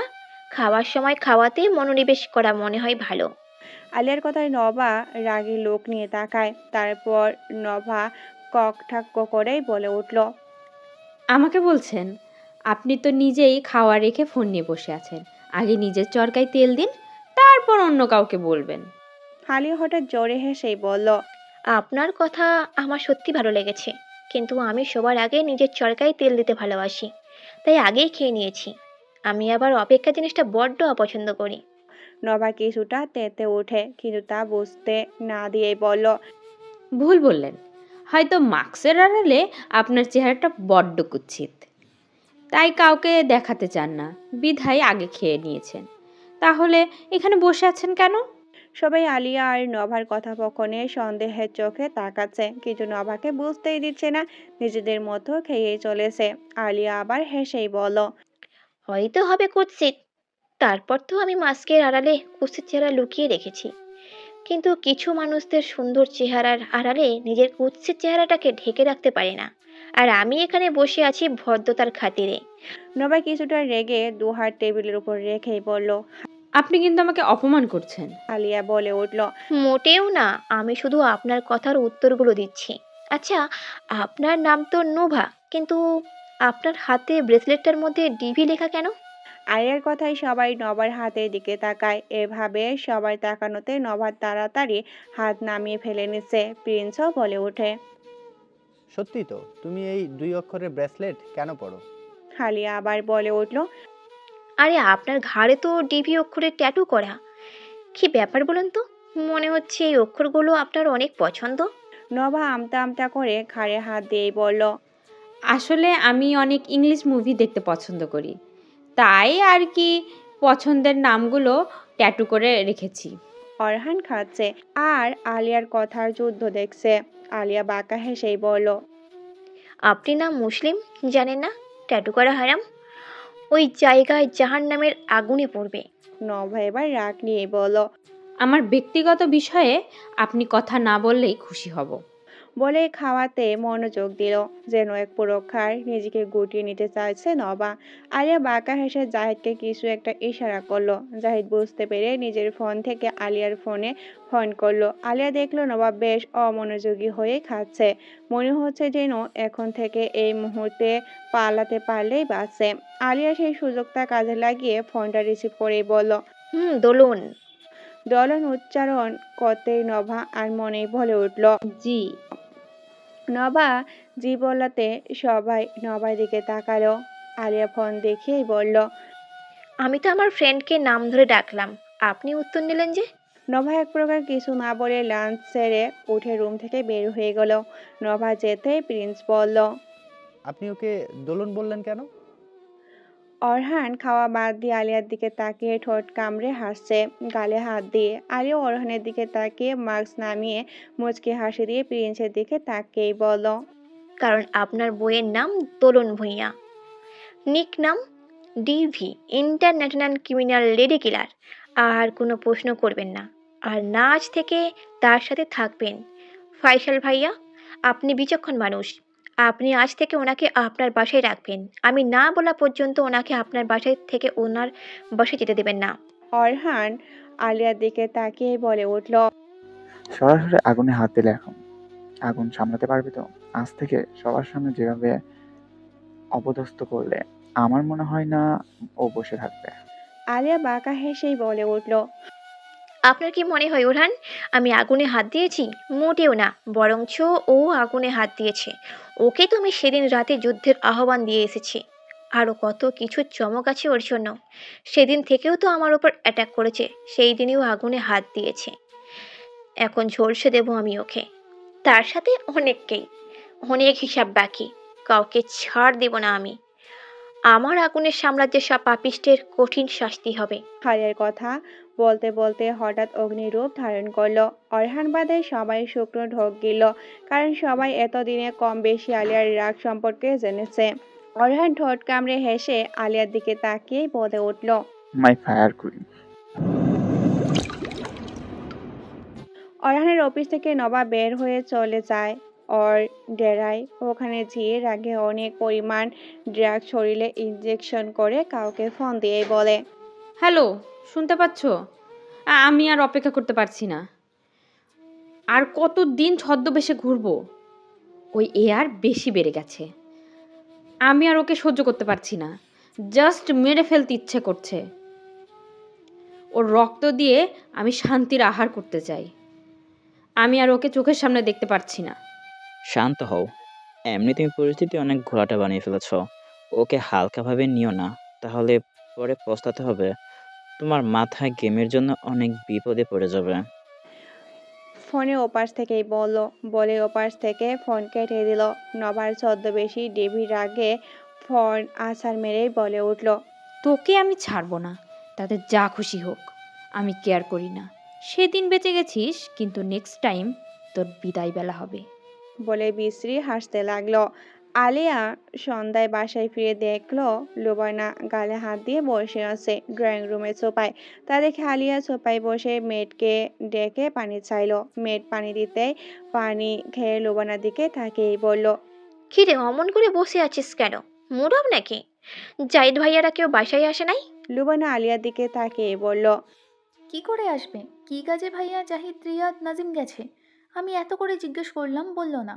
S7: খাওয়ার সময় খাওয়াতে মনোনিবেশ করা মনে হয় ভালো।
S1: আলিয়ার কথায় নবা রাগী লোক নিয়ে তাকায়। তারপর নভা ককঠাক্য করেই বলে উঠল,
S3: আমাকে বলছেন? আপনি তো নিজেই খাওয়া রেখে ফোন নিয়ে বসে আছেন। আগে নিজের চরকায় তেল দিন, তারপর অন্য কাউকে বলবেন।
S1: আলিয়া হঠাৎ জোরে হেসেই বলল,
S7: আপনার কথা আমার সত্যি ভালো লেগেছে, কিন্তু আমি সবার আগে নিজের চরকায় তেল দিতে ভালোবাসি, তাই আগেই খেয়ে নিয়েছি। আমি আবার অপেক্ষা জিনিসটা বড্ড অপছন্দ করি।
S1: নভা কিছুটা তেতে ওঠে, কিন্তু তা বুঝতে না দিয়েই বলল,
S3: ভুল বললেন, হয়তো মাস্কের আড়ালে আপনার চেহারাটা বড্ড কুৎসিত, তাই কাউকে দেখাতে চান না বিধায় আগে খেয়ে নিয়েছেন। তাহলে এখানে বসে আছেন কেন?
S1: সবাই আলিয়া আর নভার কথোপকথনে সন্দেহের চোখে তাকাচ্ছে, কিন্তু নভাকে বুঝতেই দিচ্ছে না, নিজেদের মতো খেয়েই চলেছে। আলিয়া আবার হেসেই বলল,
S7: হয়তো হবে কুৎসিত, তারপর তো আমি মাস্কের আড়ালে কুৎসিত চেহারা লুকিয়ে রেখেছি। কিন্তু কিছু মানুষদের সুন্দর চেহারার আড়ালে নিজের কুৎসিত চেহারাটাকে ঢেকে রাখতে পারে না, আর আমি এখানে বসে আছি ভদ্রতার খাতিরে।
S1: নভা কিছুটা রেগে দুহাত টেবিলের উপর রেখেই বলল,
S3: আপনি কিন্তু আমাকে অপমান করছেন।
S1: আলিয়া বলে উঠল,
S7: মোটেও না, আমি শুধু আপনার কথার উত্তরগুলো দিচ্ছি। আচ্ছা, আপনার নাম তো নোভা, কিন্তু আপনার হাতে ব্রেসলেটটার মধ্যে ডিভি লেখা কেন?
S1: আলিয়ার কথায় সবাই নভার হাতের দিকে তাকায়। এভাবে সবাই তাকানোতে নভা তাড়াতাড়ি হাত নামিয়ে ফেলে নিচ্ছে। প্রিন্সও বলে ওঠে,
S9: সত্যি তো, তুমি এই 2 অক্ষরের ব্রেসলেট কেন পরো?
S1: আলিয়া আবার বলে উঠল,
S7: আরে আপনার ঘাড়ে তো ডিভি অক্ষরে ট্যাটু করা, কি ব্যাপার বলুন তো? মনে হচ্ছে এই অক্ষরগুলো আপনার অনেক পছন্দ।
S1: নভা আমতা আমতা করে ঘাড়ে হাত দিয়েই বলল,
S3: আসলে আমি অনেক ইংলিশ মুভি দেখতে পছন্দ করি, তাই আর কি পছন্দের নামগুলো ট্যাটু করে রেখেছি।
S1: অরহান খাচ্ছে আর আলিয়ার কথার যুদ্ধ দেখছে। আলিয়া বাঁকা হেসেই বলল,
S7: আপনি না মুসলিম, জানেন না ট্যাটু করা হারাম? ওই জায়গায় জাহান্নামের আগুনে পড়বে।
S1: নভা এবার রাগ নিয়ে বলল,
S3: আমার ব্যক্তিগত বিষয়ে আপনি কথা না বললেই খুশি হব।
S1: বলে খাওয়াতে মনোযোগ দিল, যেন এক প্রকার নিজেকে গুটিয়ে নিতে চাইছে নভা। আলিয়া বাঁকা হেসে জাহিদকে কিছু একটা ইশারা করলো। জাহিদ বুঝতে পেরে নিজের ফোন থেকে আলিয়ার ফোনে ফোন করলো। আলিয়া দেখলো নভা বেশ অমনোযোগী হয়ে খাচ্ছে, মনে হচ্ছে যেন এখন থেকে এই মুহূর্তে পালাতে পারলেই বাঁচে। আলিয়া সেই সুযোগটা কাজে লাগিয়ে ফোনটা রিসিভ করেই বলল,
S7: দোলন।
S1: দলন উচ্চারণ করতেই নভা আর মনেই বলে উঠল,
S3: জি।
S1: নভা জি বলাতে সবাই নভার দিকে তাকালো। আলিয়া ফোন দেখেই বলল,
S7: আমি তো আমার ফ্রেন্ডকে নাম ধরে ডাকলাম, আপনি উত্তর নিলেন যে?
S1: নভা এক প্রকার কিছু না বলে লাঞ্চ সেরে উঠে রুম থেকে বের হয়ে গেল। নভা যেতেই প্রিন্স বলল,
S9: আপনি ওকে দোলন বললেন কেন?
S1: অরহান খাওয়া বাদ দিয়ে আলিয়ার দিকে তাকিয়ে ঠোঁট কামড়ে হাসছে, গালে হাত দিয়ে। আলিয়া অরহানের দিকে তাকিয়ে মাস্ক নামিয়ে মুচকি হাসি দিয়ে প্রিন্সের দিকে তাকিয়েই বলল,
S7: কারণ আপনার বইয়ের নাম দোলন ভূঁইয়া, নিক নাম DV, international criminal lady killer. আর কোনো প্রশ্ন করবেন না, আর না আজ থেকে তার সাথে থাকবেন। ফাইসাল ভাইয়া, আপনি বিচক্ষণ মানুষ। আপনি আজ থেকে ওনাকে আপনার বাসায় রাখবেন। আমি না বলা পর্যন্ত ওনাকে আপনার বাসায় থেকে ওনার বাসায় যেতে দেবেন না।
S1: অরহান আলিয়ার দিকে তাকিয়ে বলে উঠল,
S4: সরাসরি আগুনে হাত দিলে এখন আগুন সামলাতে পারবি তো? আজ থেকে সবার সামনে যেভাবে অপদস্থ করলে আমার মনে হয় না ও বসে থাকবে।
S1: আলিয়া বাঁকা হেসেই বলে উঠল,
S7: আপনার কি মনে হয় ওরহান আমি আগুনে হাত দিয়েছি? মোটেও না, বরঞ্চ ও আগুনে হাত দিয়েছে। ওকে তুমি সেদিন রাতে যুদ্ধের আহ্বান দিয়ে এসেছি। আরও কত কিছু চমক আছে ওর জন্য। সেদিন থেকেও তো আমার ওপর অ্যাটাক করেছে, সেই দিনেও আগুনে হাত দিয়েছে। এখন ঝলসে দেবো আমি ওকে, তার সাথে অনেককেই। অনেক হিসাব বাকি, কাউকে ছাড় দেব না আমি। আমার আগুনের সাম্রাজ্যের সব পাপিষ্টের কঠিন শাস্তি হবে।
S1: আলিয়ার কথা বলতে বলতে হঠাৎ অগ্নিরূপ ধারণ করলো। অরহান বাদে সবাই শুকনো ঢোক গিল, কারণ সবাই এতদিনে কম বেশি আলিয়ার রাগ সম্পর্কে জেনেছে। অরহান ঠোঁট কামড়ে হেসে আলিয়ার দিকে তাকিয়েই বলে উঠল,
S4: মাই ফায়ার কুইন।
S1: অরহানের অফিস থেকে নবা বের হয়ে চলে যায় ওর ডেরায়। ওখানে ঝির আগে অনেক পরিমাণ ড্রাগ শরীরে ইনজেকশন করে কাউকে ফোন দিয়ে বলে,
S17: হ্যালো, শুনতে পাচ্ছ? আমি আর অপেক্ষা করতে পারছি না। আর কতদিন ছদ্মবেশে ঘুরবো? ওই আর বেশি বেড়ে গেছে। আমি আর ওকে সহ্য করতে পারছি না। জাস্ট মেরে ফেলতে ইচ্ছে করছে। ওর রক্ত দিয়ে আমি শান্তির আহার করতে চাই। আমি আর ওকে চোখের সামনে দেখতে পারছি না।
S10: শান্ত হও। এমনি তুমি পরিস্থিতি অনেক ঘোলাটে বানিয়ে ফেলেছ। ওকে হালকাভাবে নিও না, তাহলে পরে পস্তাতে হবে। তোমার মাথায় গেমের জন্য অনেক বিপদে পড়ে যাবে।
S1: ফোনে ওপাশ থেকেই বলল, বলে ওপাশ থেকে ফোন কেটে দিল। নবার ছদ্মবেশী ডেভির আগে ফোন আছাড় মেরেই বলে উঠল,
S17: তোকে আমি ছাড়বো না, তাদের যা খুশি হোক। আমি কেয়ার করি না। সেদিন বেঁচে গেছিস, কিন্তু নেক্সট টাইম তোর বিদায় বেলা হবে।
S1: বলে বিশ্রী হাসতে লাগলো। আলিয়া সন্ধ্যায় বাসায় ফিরে দেখলো লুবানা গালে হাত দিয়ে বসে আছে ড্রয়িং রুমের সোফায়। তা দেখে আলিয়া সোফায় বসে মেয়েটকে ডেকে পানি চাইলো। মেয়েট পানি দিতে পানি খেয়ে লুবানার দিকে তাকিয়েই বলল,
S7: কিরে অমন করে বসে আছিস কেন? মুড অফ নাকি? জাহিদ ভাইয়ারা কেউ বাসায় আসে নাই?
S1: লুবানা আলিয়ার দিকে তাকিয়ে বলল,
S13: কি করে আসবে? কি কাজে ভাইয়া, জাহিদ, রিয়াদ, নাজিম গেছে? আমি এত করে জিজ্ঞেস করলাম, বলল না।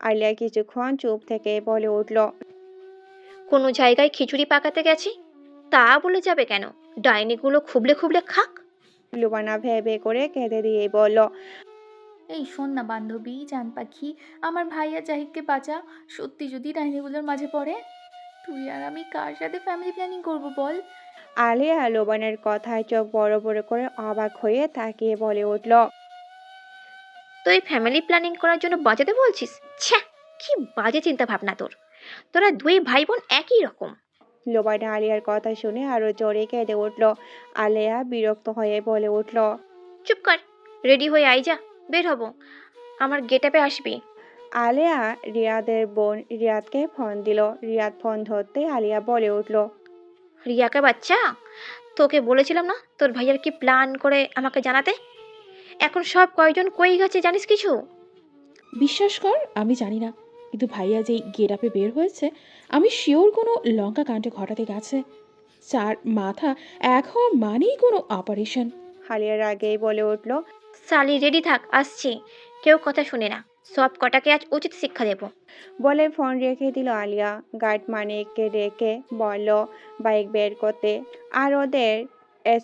S1: আলিয়া কিছুক্ষণ চুপ থেকে বলে উঠল,
S7: কোনো জায়গায় খিচুড়ি পাকাতে গেছে। তা বলে যাবে কেন? ডাইনিগুলো খুবলে খুবলে খাক।
S1: লুবানা ভেবে করে কেঁদে দিয়ে বলল,
S13: এই শোন না বান্ধবী, জান পাখি, আমার ভাইয়া জাহিদকে বাঁচা। সত্যি যদি ডাইনিগুলোর মাঝে পড়ে, তুই আর আমি কার সাথে ফ্যামিলি প্ল্যানিং করবো বল?
S1: আলিয়া লুবানার কথায় চোখ বড় বড় করে অবাক হয়ে তাকিয়ে বলে উঠল,
S7: তুই ফ্যামিলি প্ল্যানিং করার জন্য বাঁচাতে বলছিস? ছ্যা, কি বাজে চিন্তা ভাবনা তোর। তোরা দুই ভাই বোন একই রকম।
S1: লুবানা আলিয়ার কথা শুনে আরো জোরে কেঁদে উঠল। আলিয়া বিরক্ত হয়ে বলে উঠল,
S7: চুপ কর, রেডি হয়ে আই যা, বের হব। আমার গেটআপে আসবি।
S1: আলিয়া রিয়াদের বোন রিয়াদকে ফোন দিল। রিয়াদ ফোন ধরতে আলিয়া বলে উঠল,
S7: রিয়াকে বাচ্চা, তোকে বলেছিলাম না তোর ভাইয়ার কি প্ল্যান করে আমাকে জানাতে? এখন সব কয়জন কই গেছে জানিস কিছু?
S18: বিশ্বাস কর, আমি জানি না। কিন্তু ভাইয়া যেই গেট আপে বের হয়েছে, আমি শিওর কোনো লঙ্কা কাণ্ড ঘটাতে গেছে। চার মাথা এক হওয়া মানেই কোনো অপারেশন।
S1: আলিয়ার আগেই বলে উঠল,
S7: সালি রেডি থাক, আসছি। কেউ কথা শুনে না, সব কটাকে আজ উচিত শিক্ষা দেব।
S1: বলে ফোন রেখে দিল আলিয়া। গার্ড মানিককে রেখে বলল বাইক বের করতে, আর ওদের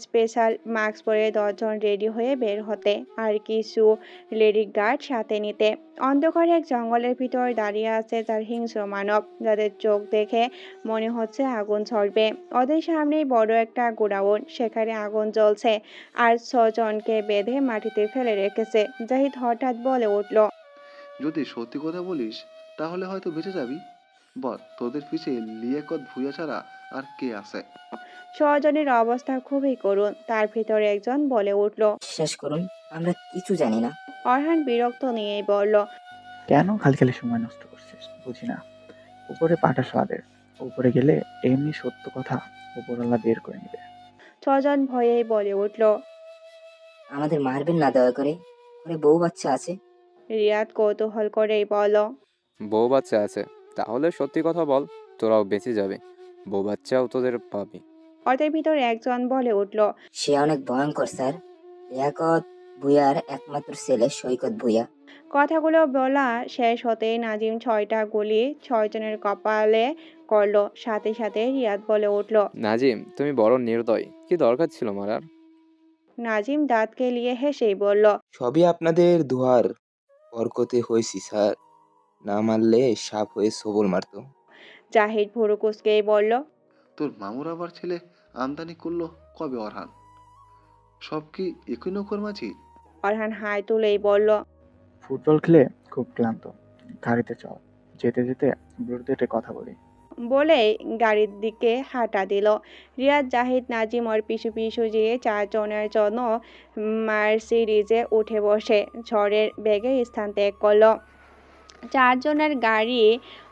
S1: স্পেশাল মাস্ক পরে 10 জন রেডি হয়ে বের হতে, আর কিছু লেডি গার্ড সাথে নিতে। অন্ধকারে এক জঙ্গলের ভিতর দাঁড়িয়ে আছে তার হিংস্র মানব, যাদের চোখ দেখে মনে হচ্ছে আগুন ঝরবে। ওদের সামনেই বড় একটা গোডাউন, সেখানে আগুন জ্বলছে, আর 6 জনকে বেঁধে মাটিতে ফেলে রেখেছে। জাহিদ হঠাৎ বলে উঠল,
S5: যদি সত্যি কথা বলিস তাহলে হয়তো বেঁচে যাবি। বল, তোদের পিছে লিয়াকত ভুঁইয়া ছাড়া আর কে আছে?
S1: 6 জনের অবস্থা খুবই করুণ। তার ভিতরে একজন বলে উঠল,
S19: বিশ্বাস করুন, আমরা কিছু জানি না।
S1: অরহান বিরক্ত নিয়েই বলল,
S4: কেন খালি খালি সময় নষ্ট করছিস? বুঝি না। উপরে পাটা স্বাদের, উপরে গেলে এমনি সত্য কথা উপরওয়ালা বের করে নিবে।
S1: 6 জন ভয়েই বলে উঠল,
S19: আমাদের মারবেন না দয়া করে, ঘরে বউ বাচ্চা আছে।
S1: রিয়াদ কৌতূহল করেই বলল।
S8: বউ বাচ্চা আছে, তাহলে সত্যি কথা বল, তোরাও বেঁচে যাবে, বউ বাচ্চাও তোদের পাবি।
S1: ওদের ভিতর একজন বলে উঠল।
S19: সে অনেক ভয়ঙ্কর স্যার, লিয়াকত ভুইয়ার একমাত্র ছেলে সৈকত ভুইয়া।
S1: কথাগুলো বলা শেষ হতেই নাজিম 6টা গুলি 6 জনের কপালে করলো। সাথে সাথে রিয়াদ বলে উঠল।
S8: নাজিম, তুমি বড় নির্দয়, কি দরকার ছিল মারার?
S1: নাজিম দাঁত কেলিয়ে হেসেই বলল।
S15: সবই আপনাদের দুয়ার বরকতে হয়েছি স্যার, না মারলে সাপ হয়ে সবল মারতো।
S1: জাহিদ ভুরু কুঁচকেই বলল।
S5: তোর মামুর আবার ছেলে আমদানি করলো কবে অরহান? সব কি একই নৌকর মাঝি?
S1: অরহান হাই তুলেই বলল।
S4: ফুটবল খেলে খুব ক্লান্ত, গাড়িতে চল, যেতে যেতে ব্লুটুথে কথা বলি।
S1: বলেই গাড়ির দিকে হাঁটা দিল। রিয়াদ, জাহিদ, নাজিম ওর পিছু পিছু যেয়ে 4 জনের জন্য মার্সিডিজে উঠে বসে ঝড়ের বেগে স্থান ত্যাগ করলো। 4 জনের গাড়ি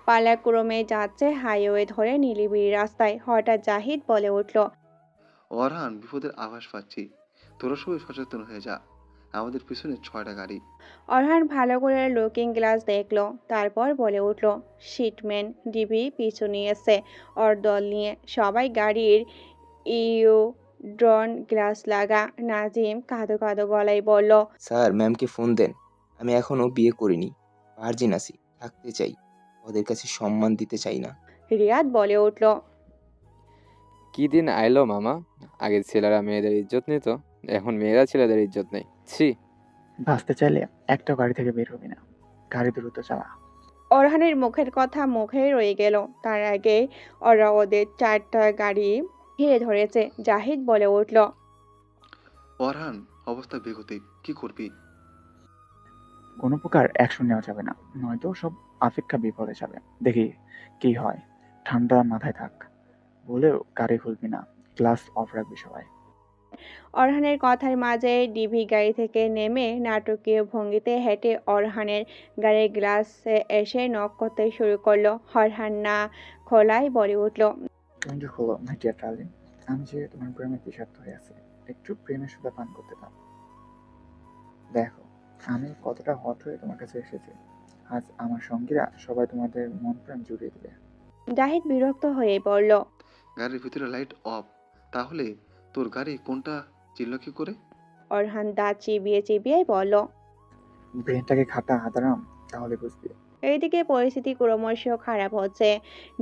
S1: পালাক্রমে যাচ্ছে হাইওয়ে ধরে নিরিবিলি রাস্তায়। হঠাৎ জাহিদ বলে উঠল।
S5: অরহান, বিপদের আভাস পাচ্ছি, তোরা সবাই সচেতন হয়ে যা, আমাদের পিছনে 6টা গাড়ি।
S1: অরহান ভালো করে লুকিং গ্লাস দেখলো, তারপর বলে উঠল। শিটম্যান, ডিবি পিছু নিয়েছে ওর দল নিয়ে, সবাই গাড়ির ইউ ড্রন গ্লাস লাগা। নাজিম কাঁদো কাঁদো গলায় বলল।
S15: স্যার, ম্যামকে ফোন দেন, আমি এখনো বিয়ে করিনি, ভার্জিন আছি, থাকতে চাই, ওদের কাছে সম্মান দিতে চাই না।
S1: রিয়াদ বলে উঠল।
S8: কি দিন আইলো মামা, আগে ছেলেরা মেয়েদের ইজ্জত নিত, এখন মেয়েরা ছেলেদের ইজ্জত নেই। ছি।
S4: বাঁচতে চাইলে একটা গাড়ি থেকে বের হবি না, গাড়ি দ্রুত চালা।
S1: অরহানের মুখের কথা মুখেই রয়ে গেল। তার আগে ওরা ওদের 4টা গাড়ি ঘিরে ধরেছে। জাহিদ বলে উঠল।
S5: অরহান, অবস্থা বেগতিক, কি করবি?
S4: কোনো প্রকার অ্যাকশন নেওয়া যাবে না, নয়তো সব আপেক্ষা বিফলে যাবে। দেখি কি হয়, ঠান্ডা মাথায় থাক, বলেও গাড়ি খুলবি না, গ্লাস অফ রাখবি সবাই।
S1: অরহানের কথার মাঝে ডিবি গাড়ি থেকে নেমে নাটকীয় ভঙ্গিতে হেঁটে অরহানের গাড়ির গ্লাসে এসে নক করতে শুরু করলো। অরহান না খোলায় বলে উঠল।
S4: তুমি কি হলো মাই ডিয়ার ডার্লিং, আমি যে তোমার প্রেমে বিষাক্ত হয়ে আছি, একটু প্রেমের সুধা পান করতে দাও। দেখো আমি কতটা হট হয়ে তোমার কাছে এসেছি, আজ আমার সঙ্গীরা সবাই তোমাদের মন প্রেম জুড়িয়ে দিবে।
S1: জাহিদ বিরক্ত হয়ে বলল।
S5: গাড়ির ভিতরে লাইট অফ, তাহলে তোর গাড়ি কোনটা চিনল কি করে?
S1: অরহান দাঁত চিবিয়ে চিবিয়ে বলল।
S4: ব্রেনটাকে খাটা হাতারাম, তাহলে বুঝবি।
S1: এইদিকে পরিস্থিতি ক্রমশ খারাপ হচ্ছে।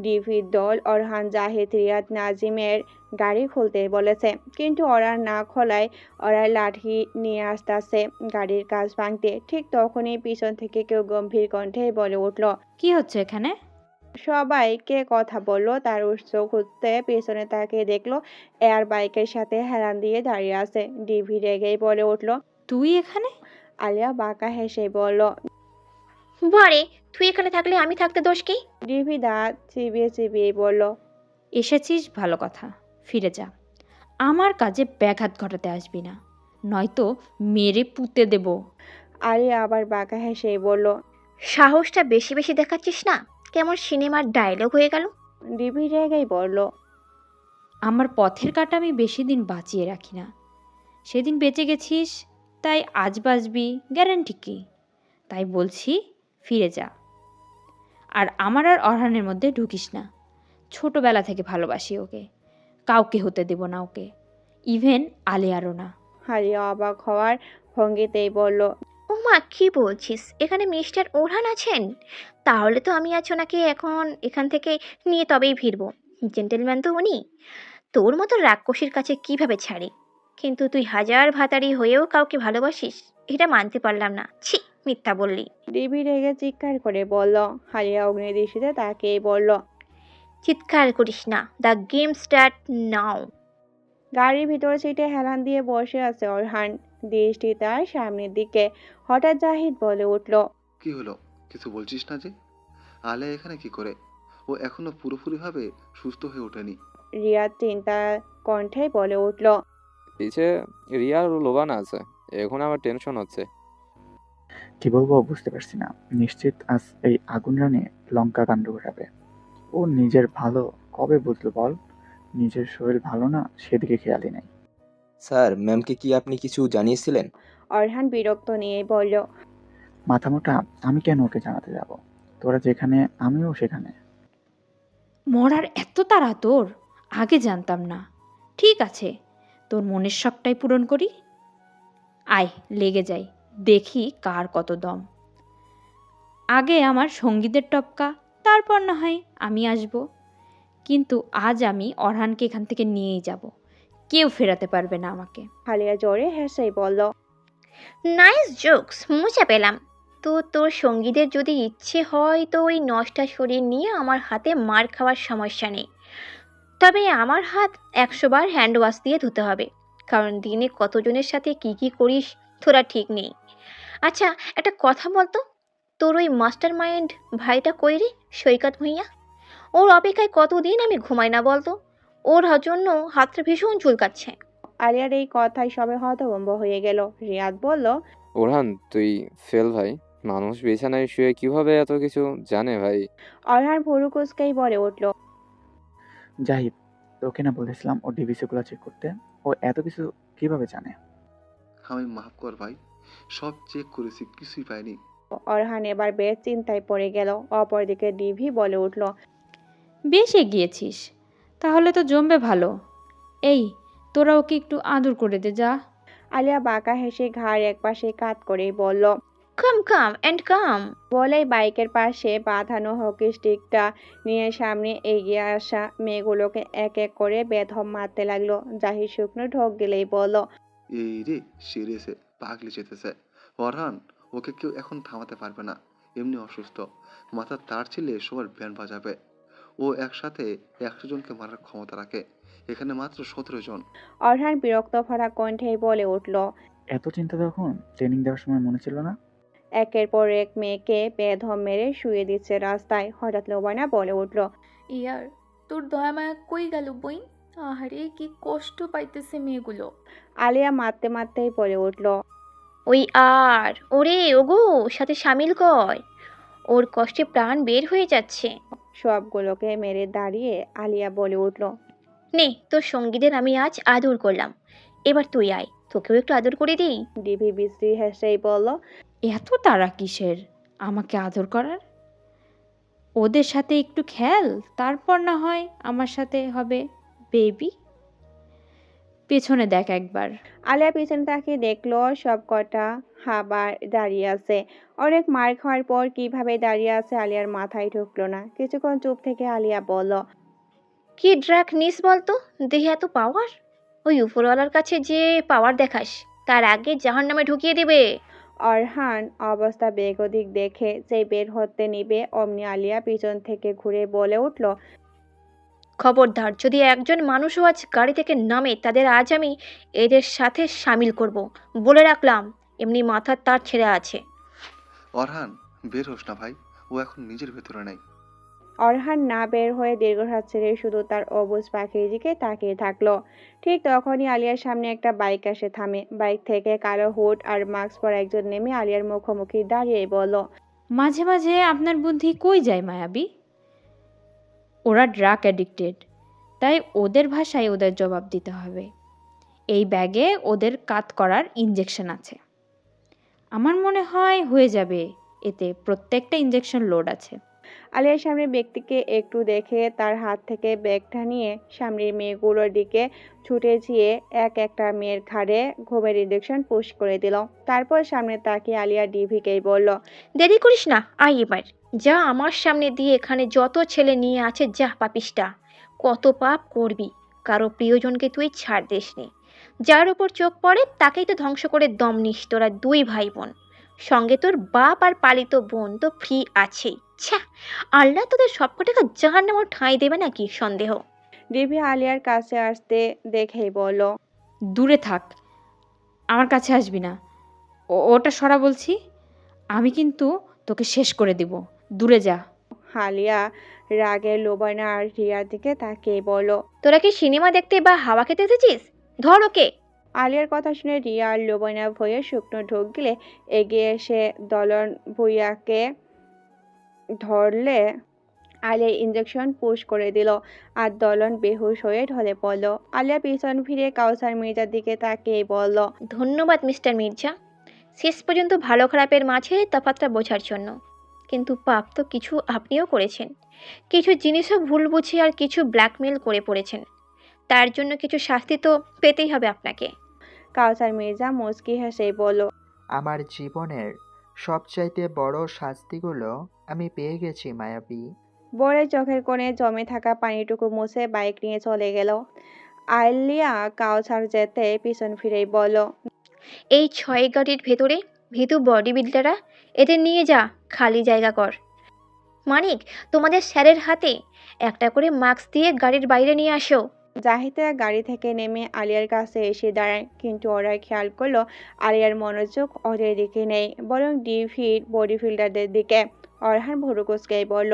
S1: ডিভির দল অরহান, জাহিদ, রিয়াদ, নাজিমের গাড়ি খুলতে বলেছে, কিন্তু ওরা না খোলায় ওরা লাঠি নিয়ে আসতেছে গাড়ির কাজ ভাঙতে। ঠিক তখনই পিছন থেকে কেউ গম্ভীর কণ্ঠে বলে উঠল।
S17: কি হচ্ছে এখানে?
S1: সবাই কে কথা বললো তার উৎস খুঁজতে পেছনে তাকিয়ে দেখলো এয়ার বাইকের সাথে হেলান দিয়ে দাঁড়িয়ে আছে। ডিভি রেগেই বলে উঠল।
S17: তুই এখানে?
S1: আলিয়া বাঁকা হেসে বলল।
S7: বারে, তুই এখানে থাকলে আমি থাকতে দোষ কি?
S1: ডিভি দাঁত চিবিয়ে চিবিয়ে বলল।
S17: এসেছিস ভালো কথা, ফিরে যা, আমার কাজে ব্যাঘাত ঘটাতে আসবি না, নয়তো মেরে পুঁতে দেব।
S1: আলিয়া আবার বাঁকা হেসে বলল।
S7: সাহসটা বেশি বেশি দেখাচ্ছিস না, কেমন সিনেমার ডায়লগ হয়ে গেল।
S1: ডিভি রেগেই বলল।
S17: আমার পথের কাটা আমি বেশি দিন বাঁচিয়ে রাখি না, সেদিন বেঁচে গেছিস তাই আজ বাঁচবি গ্যারান্টি কি? তাই বলছি ফিরে যা, আর আমার আর অরহানের মধ্যে ঢুকিস না। ছোটবেলা থেকে ভালোবাসি ওকে, কাউকে হতে দেব না ওকে, ইভেন আলিয়ারও না।
S1: আলিয়া অবাক হওয়ার ভঙ্গিতেই বলল।
S7: ও মা, কি বলছিস? এখানে মিস্টার ওরহান আছেন? তাহলে তো আমি আজ ওনাকে এখান থেকে নিয়ে তবেই ফিরবো। জেন্টেলম্যান তো উনি। তোর মতো রাক্ষসীর কাছে কিভাবে ছাড়ি? কিন্তু তুই হাজার ভাতারি হয়েও কাউকে ভালোবাসিস, এটা মানতে পারলাম না। ছি, মিথ্যা বললি।
S1: ডিবি রেগে চিৎকার করে বলল। আলিয়া অগ্নিদৃষ্টিতে তাকিয়ে বলল।
S7: চিৎকার করিস না, দ্য গেম স্টার্ট নাও।
S1: গাড়ির ভিতর সিটে হেলান দিয়ে বসে আছে অরহান, দৃষ্টি তার সামনের দিকে। হঠাৎ জাহিদ বলে উঠল।
S5: কি হলো, কিছু বলছিস না যে? আলিয়া এখানে কি করে? ও এখনো পুরোপুরিভাবে সুস্থ হয়ে ওঠেনি।
S1: রিয়াদ চিন্তা কণ্ঠে বলে উঠল।
S8: পিছে রিয়া আর লোবানা আছে, এখন আমার টেনশন হচ্ছে।
S4: কি বলবো বুঝতে পারছি না, নিশ্চিত আজ এই আগুন রানে লঙ্কা কাণ্ড ঘটাবে। ও নিজের ভালো কবে বুঝলো বল? নিজের শরীর ভালো না সেদিকে খেয়ালই নাই।
S15: স্যার, ম্যামকে কি আপনি কিছু জানিয়েছিলেন?
S1: অরহান বিরক্ত নিয়ে বলল,
S4: মাথামোটা, আমি কেন ওকে জানাতে যাব? তোরা যেখানে আমিও সেখানে।
S17: মরার এত তাড়া তোর? আগে জানতাম না। ঠিক আছে, তোর মনের শখটাই পূরণ করি। আয় লেগে যাই, দেখি কার কত দম। আগে আমার সঙ্গীদের টপকা, তারপর না হয় আমি আসব। কিন্তু আজ আমি অরহানকে এখান থেকে নিয়েই যাব। কেউ ফেরাতে পারবে না আমাকে।
S1: আলিয়া জোরে হেসেই বলল,
S7: নাইস জোকস, মজা পেলাম। তো তোর সঙ্গীদের যদি ইচ্ছে হয় তো ওই নষ্টা শরীর নিয়ে আমার হাতে মার খাওয়ার সমস্যা নেই। তবে আমার হাত 100 বার হ্যান্ড ওয়াশ দিয়ে ধুতে হবে, কারণ দিনে কতজনের সাথে কি কি করিস তোরা ঠিক নেই। আচ্ছা, একটা কথা বলতো, তোর ওই মাস্টার মাইন্ড ভাইটা কই রে, সৈকত ভুঁইয়া? ওর অপেক্ষায় কতদিন আমি ঘুমাই না বলতো? ওর জন্য হাতটা ভীষণ চুলকাচ্ছে।
S1: আলিয়ার এই কথায় সবে হতভম্ব হয়ে গেল। রিয়াদ বলল,
S8: ওরহান, তুই ফেল ভাই। মানুষ বিছানায় শুয়ে কিভাবে এত কিছু জানে ভাই?
S1: অরহান ভুরু কুঁচকেই বলে উঠল,
S4: জাহিদ, তোকে না বলেছিলাম ও ডিভিসিগুলো চেক করতে? ও এত কিছু কিভাবে জানে?
S5: আমি মাফ কর ভাই, সব চেক করেছি, কিছুই পাইনি।
S1: অরহান এবার বেশ চিন্তায় পড়ে গেল। অপরদিকে ডিভি বলে উঠল,
S17: বেশ এগিয়েছিস, তাহলে তো জমবে ভালো। এই, তোরা ওকে একটু আদর করে দে যা।
S1: আলিয়া বাঁকা হেসে ঘাড় একপাশে কাত করেই বলল,
S7: কাম কাম অ্যান্ড কাম।
S1: বলেই বাইকের পাশে বাঁধানো হকি স্টিকটা নিয়ে সামনে এগিয়ে আসা মেয়েগুলোকে এক এক করে বেধম মারতে লাগলো। জাহিদ শুকনো ঢোক গেলেই বলল,
S5: এই রে, সেরেছে, পাগলি যেতেছে। ফরহান, ওকে কেউ এখন থামাতে পারবে না, এমনি অসুস্থ। মাথার তার ছিলে সবার ব্যান্ড বাজাবে। ও একসাথে 100 জনকে মারার ক্ষমতা রাখে, এখানে মাত্র 17 জন।
S1: অরহান বিরক্ত ভরা কণ্ঠেই বলে উঠল,
S4: এত চিন্তা তখন ট্রেনিং দেওয়ার সময় মনে ছিল না?
S1: একের পর এক মেয়েকে বেধম মেরে শুয়ে দিচ্ছে রাস্তায়। হঠাৎ লোবানা বলে উঠল,
S13: ইয়ার, তোর দয়া মায়া কই গেল বইন? আহারে কি কষ্ট পাইতেছে মেয়েগুলো।
S1: আলিয়া মারতে মারতেই বলে উঠল,
S7: ওই আর ওরে ওগো, সাথে সামিল কর, ওর কষ্টে প্রাণ বের হয়ে যাচ্ছে।
S1: সবগুলোকে মেরে দাঁড়িয়ে আলিয়া বলে উঠল,
S7: নে, তোর সঙ্গীদের আমি আজ আদর করলাম, এবার তুই আয়, তোকেও একটু আদর করে দিই।
S1: ডিভি বিশ্রী হেসেই বলল,
S17: এত তাড়া কিসের আমাকে আদর করার? ওদের সাথে একটু খেল, তারপর না হয় আমার সাথে হবে বেবি। পেছনে দেখ একবার।
S1: আলিয়া পিছনে তাকিয়ে দেখলো সব কটা হাবার দাঁড়িয়ে আছে। অনেক মার খাওয়ার পর কিভাবে দাঁড়িয়ে আছে আলিয়ার মাথায় ঢুকলো না। কিছুক্ষণ চুপ থেকে আলিয়া বলল,
S7: কি ড্রাগ নিস বলতো, দেহে এত পাওয়ার? ওই উপরওয়ালার কাছে যে পাওয়ার দেখাস, তার আগে জাহান্নামে ঢুকিয়ে দেবে।
S1: অরহান অবস্থা বেগতিক দেখে যেই বের হতে নিবে অমনি আলিয়া পিছন থেকে ঘুরে বলে উঠল,
S7: খবরদার, যদি একজন মানুষও আজ গাড়ি থেকে নামে, তাদের আজ আমি এদের সাথে সামিল করব, বলে রাখলাম। এমনি মাথার তার ছেড়ে আছে।
S5: অরহান, বের হোস না ভাই, ও এখন নিজের ভেতরে নেই।
S1: অরহান না বের হয়ে দীর্ঘশ্বাস ছেড়ে শুধু তার অবুঝ পাখির দিকে তাকিয়ে থাকলো। ঠিক তখনই আলিয়ার সামনে একটা বাইক এসে থামে। বাইক থেকে কালো হুড আর মাস্ক পরা একজন নেমে আলিয়ার মুখোমুখি দাঁড়িয়ে বলল,
S17: মাঝে মাঝে আপনার বুদ্ধি কই যায় মায়াবী? ওরা ড্রাগ অ্যাডিক্টেড, তাই ওদের ভাষায় ওদের জবাব দিতে হবে। এই ব্যাগে ওদের কাত করার ইঞ্জেকশন আছে। আমার মনে হয় হয়ে যাবে, এতে প্রত্যেকটা ইঞ্জেকশন লোড আছে।
S1: আলিয়ার সামনে ব্যক্তিকে একটু দেখে তার হাত থেকে ব্যাগটা নিয়ে সামনের মেয়েগুলোর দিকে ছুটে গিয়ে এক একটা মেয়ের ঘাড়ে ঘুমের ইঞ্জেকশন পুশ করে দিল। তারপর সামনে তাকিয়ে আলিয়া ডিভিকেই বলল,
S7: দেরি করিস না, আয় এবার। যা আমার সামনে দিয়ে, এখানে যত ছেলে নিয়ে আছে, যা পাপিষ্টা। কত পাপ করবি, কারো প্রিয়জনকে তুই ছাড় দিসনি। যার উপর চোখ পড়ে তাকেই তো ধ্বংস করে দম নিস তোরা দুই ভাই বোন। সঙ্গে তোর বাপ আর পালিত বোন তো ফ্রি আছেই। ছ্যা, আল্লাহ তোদের সবকটাকে জাহান্নামে ঠাঁই দেবে নাকি সন্দেহ।
S1: ডিভি আলিয়ার কাছে আসতে দেখেই বলল,
S17: দূরে থাক, আমার কাছে আসবি না। ওটা সরা বলছি, আমি কিন্তু তোকে শেষ করে দিব, দূরে যা।
S1: আলিয়া রাগে লোবানা আর রিয়ার দিকে তাকিয়ে বলল,
S7: তোরা কি সিনেমা দেখতে বা হাওয়া খেতে এসেছিস? ধর ওকে।
S1: আলিয়ার কথা শুনে রিয়া আর লোবানা ভয়ে শুকনো ঢোক গিলে এগিয়ে এসে দলন ভুইয়াকে ধরলে আলিয়া ইঞ্জেকশন পুশ করে দিল আর দলন বেহুশ হয়ে ঢলে পড়ল। আলিয়া পিছন ফিরে কাউসার মির্জার দিকে তাকিয়ে বলল,
S7: ধন্যবাদ মিস্টার মির্জা, শেষ পর্যন্ত ভালো খারাপের মাঝে তফাৎটা বোঝার জন্য। কিন্তু পাপ তো কিছু আপনিও করেছেন, কিছু জিনিসও ভুল বুঝে আর কিছু ব্ল্যাকমেল করে পড়েছেন, তার জন্য কিছু শাস্তি তো পেতেই হবে আপনাকে।
S1: কাউসার মির্জা মুচকি হেসে বলল,
S20: আমার জীবনের সবচাইতে বড় শাস্তিগুলো আমি পেয়ে গেছি মায়াবী।
S1: বরে চোখের কোণে জমে থাকা পানিটুকু মুছে বাইক নিয়ে চলে গেল। আলিয়া কাউসার যেতে পিছন ফিরেই বলল,
S7: এই 6 গাড়ির ভেতরে ভীতু বডি বিল্ডাররা, এদের নিয়ে যা, খালি জায়গা কর। মানিক, তোমাদের স্যারের হাতে একটা করে মাস্ক দিয়ে গাড়ির বাইরে নিয়ে আসো।
S1: জাহিদা গাড়ি থেকে নেমে আলিয়ার কাছে এসে দাঁড়ায়, কিন্তু ওরা খেয়াল করলো আলিয়ার মনোযোগ ওদের দিকে নেই, বরং ডিভিড বডি ফিল্ডারদের দিকে। অরহান ভুরু কুচকেই বলল,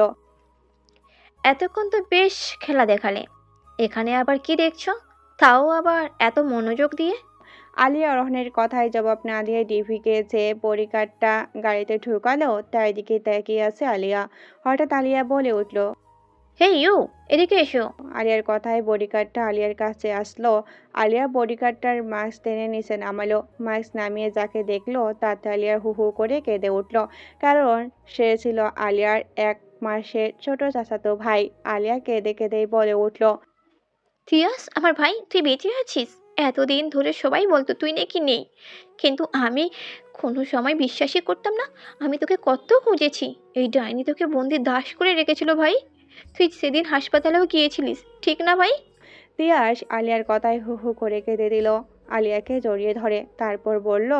S7: এতক্ষণ তো বেশ খেলা দেখালে, এখানে আবার কি দেখছো, তাও আবার এত মনোযোগ দিয়ে?
S1: আলিয়া অরহানের কথায় জবাব না দিয়ে ডিভিকে যে বডিগার্ডটা গাড়িতে ঢুকালো তার দিকে তাকিয়ে আছে আলিয়া। হঠাৎ আলিয়া বলে উঠল,
S7: হে ইউ, এদিকে এসো।
S1: আলিয়ার কথায় বডিগার্ডটা আলিয়ার কাছে আসলো। আলিয়া বডিগার্ডটার মাস্ক টেনে নিচে নামালো। মাস্ক নামিয়ে যাকে দেখলো তাতে আলিয়া হু হু করে কেঁদে উঠল, কারণ সে ছিল আলিয়ার 1 মাসের ছোট চাচাতো ভাই। আলিয়া কেঁদে কেঁদেই বলে উঠল,
S7: তিয়াস, আমার ভাই, তুই বেঁচে আছিস? এতদিন ধরে সবাই বলতো তুই নাকি নেই, কিন্তু আমি কোনো সময় বিশ্বাসই করতাম না। আমি তোকে কত খুঁজেছি, এই ডাইনি তোকে বন্দি দাস করে রেখেছিল ভাই। তুই সেদিন হাসপাতালেও গিয়েছিলিস, ঠিক না ভাই?
S1: তিয়াস আলিয়ার কথায় হু হু করে কেঁদে দিল। আলিয়াকে জড়িয়ে ধরে, তারপর বলল,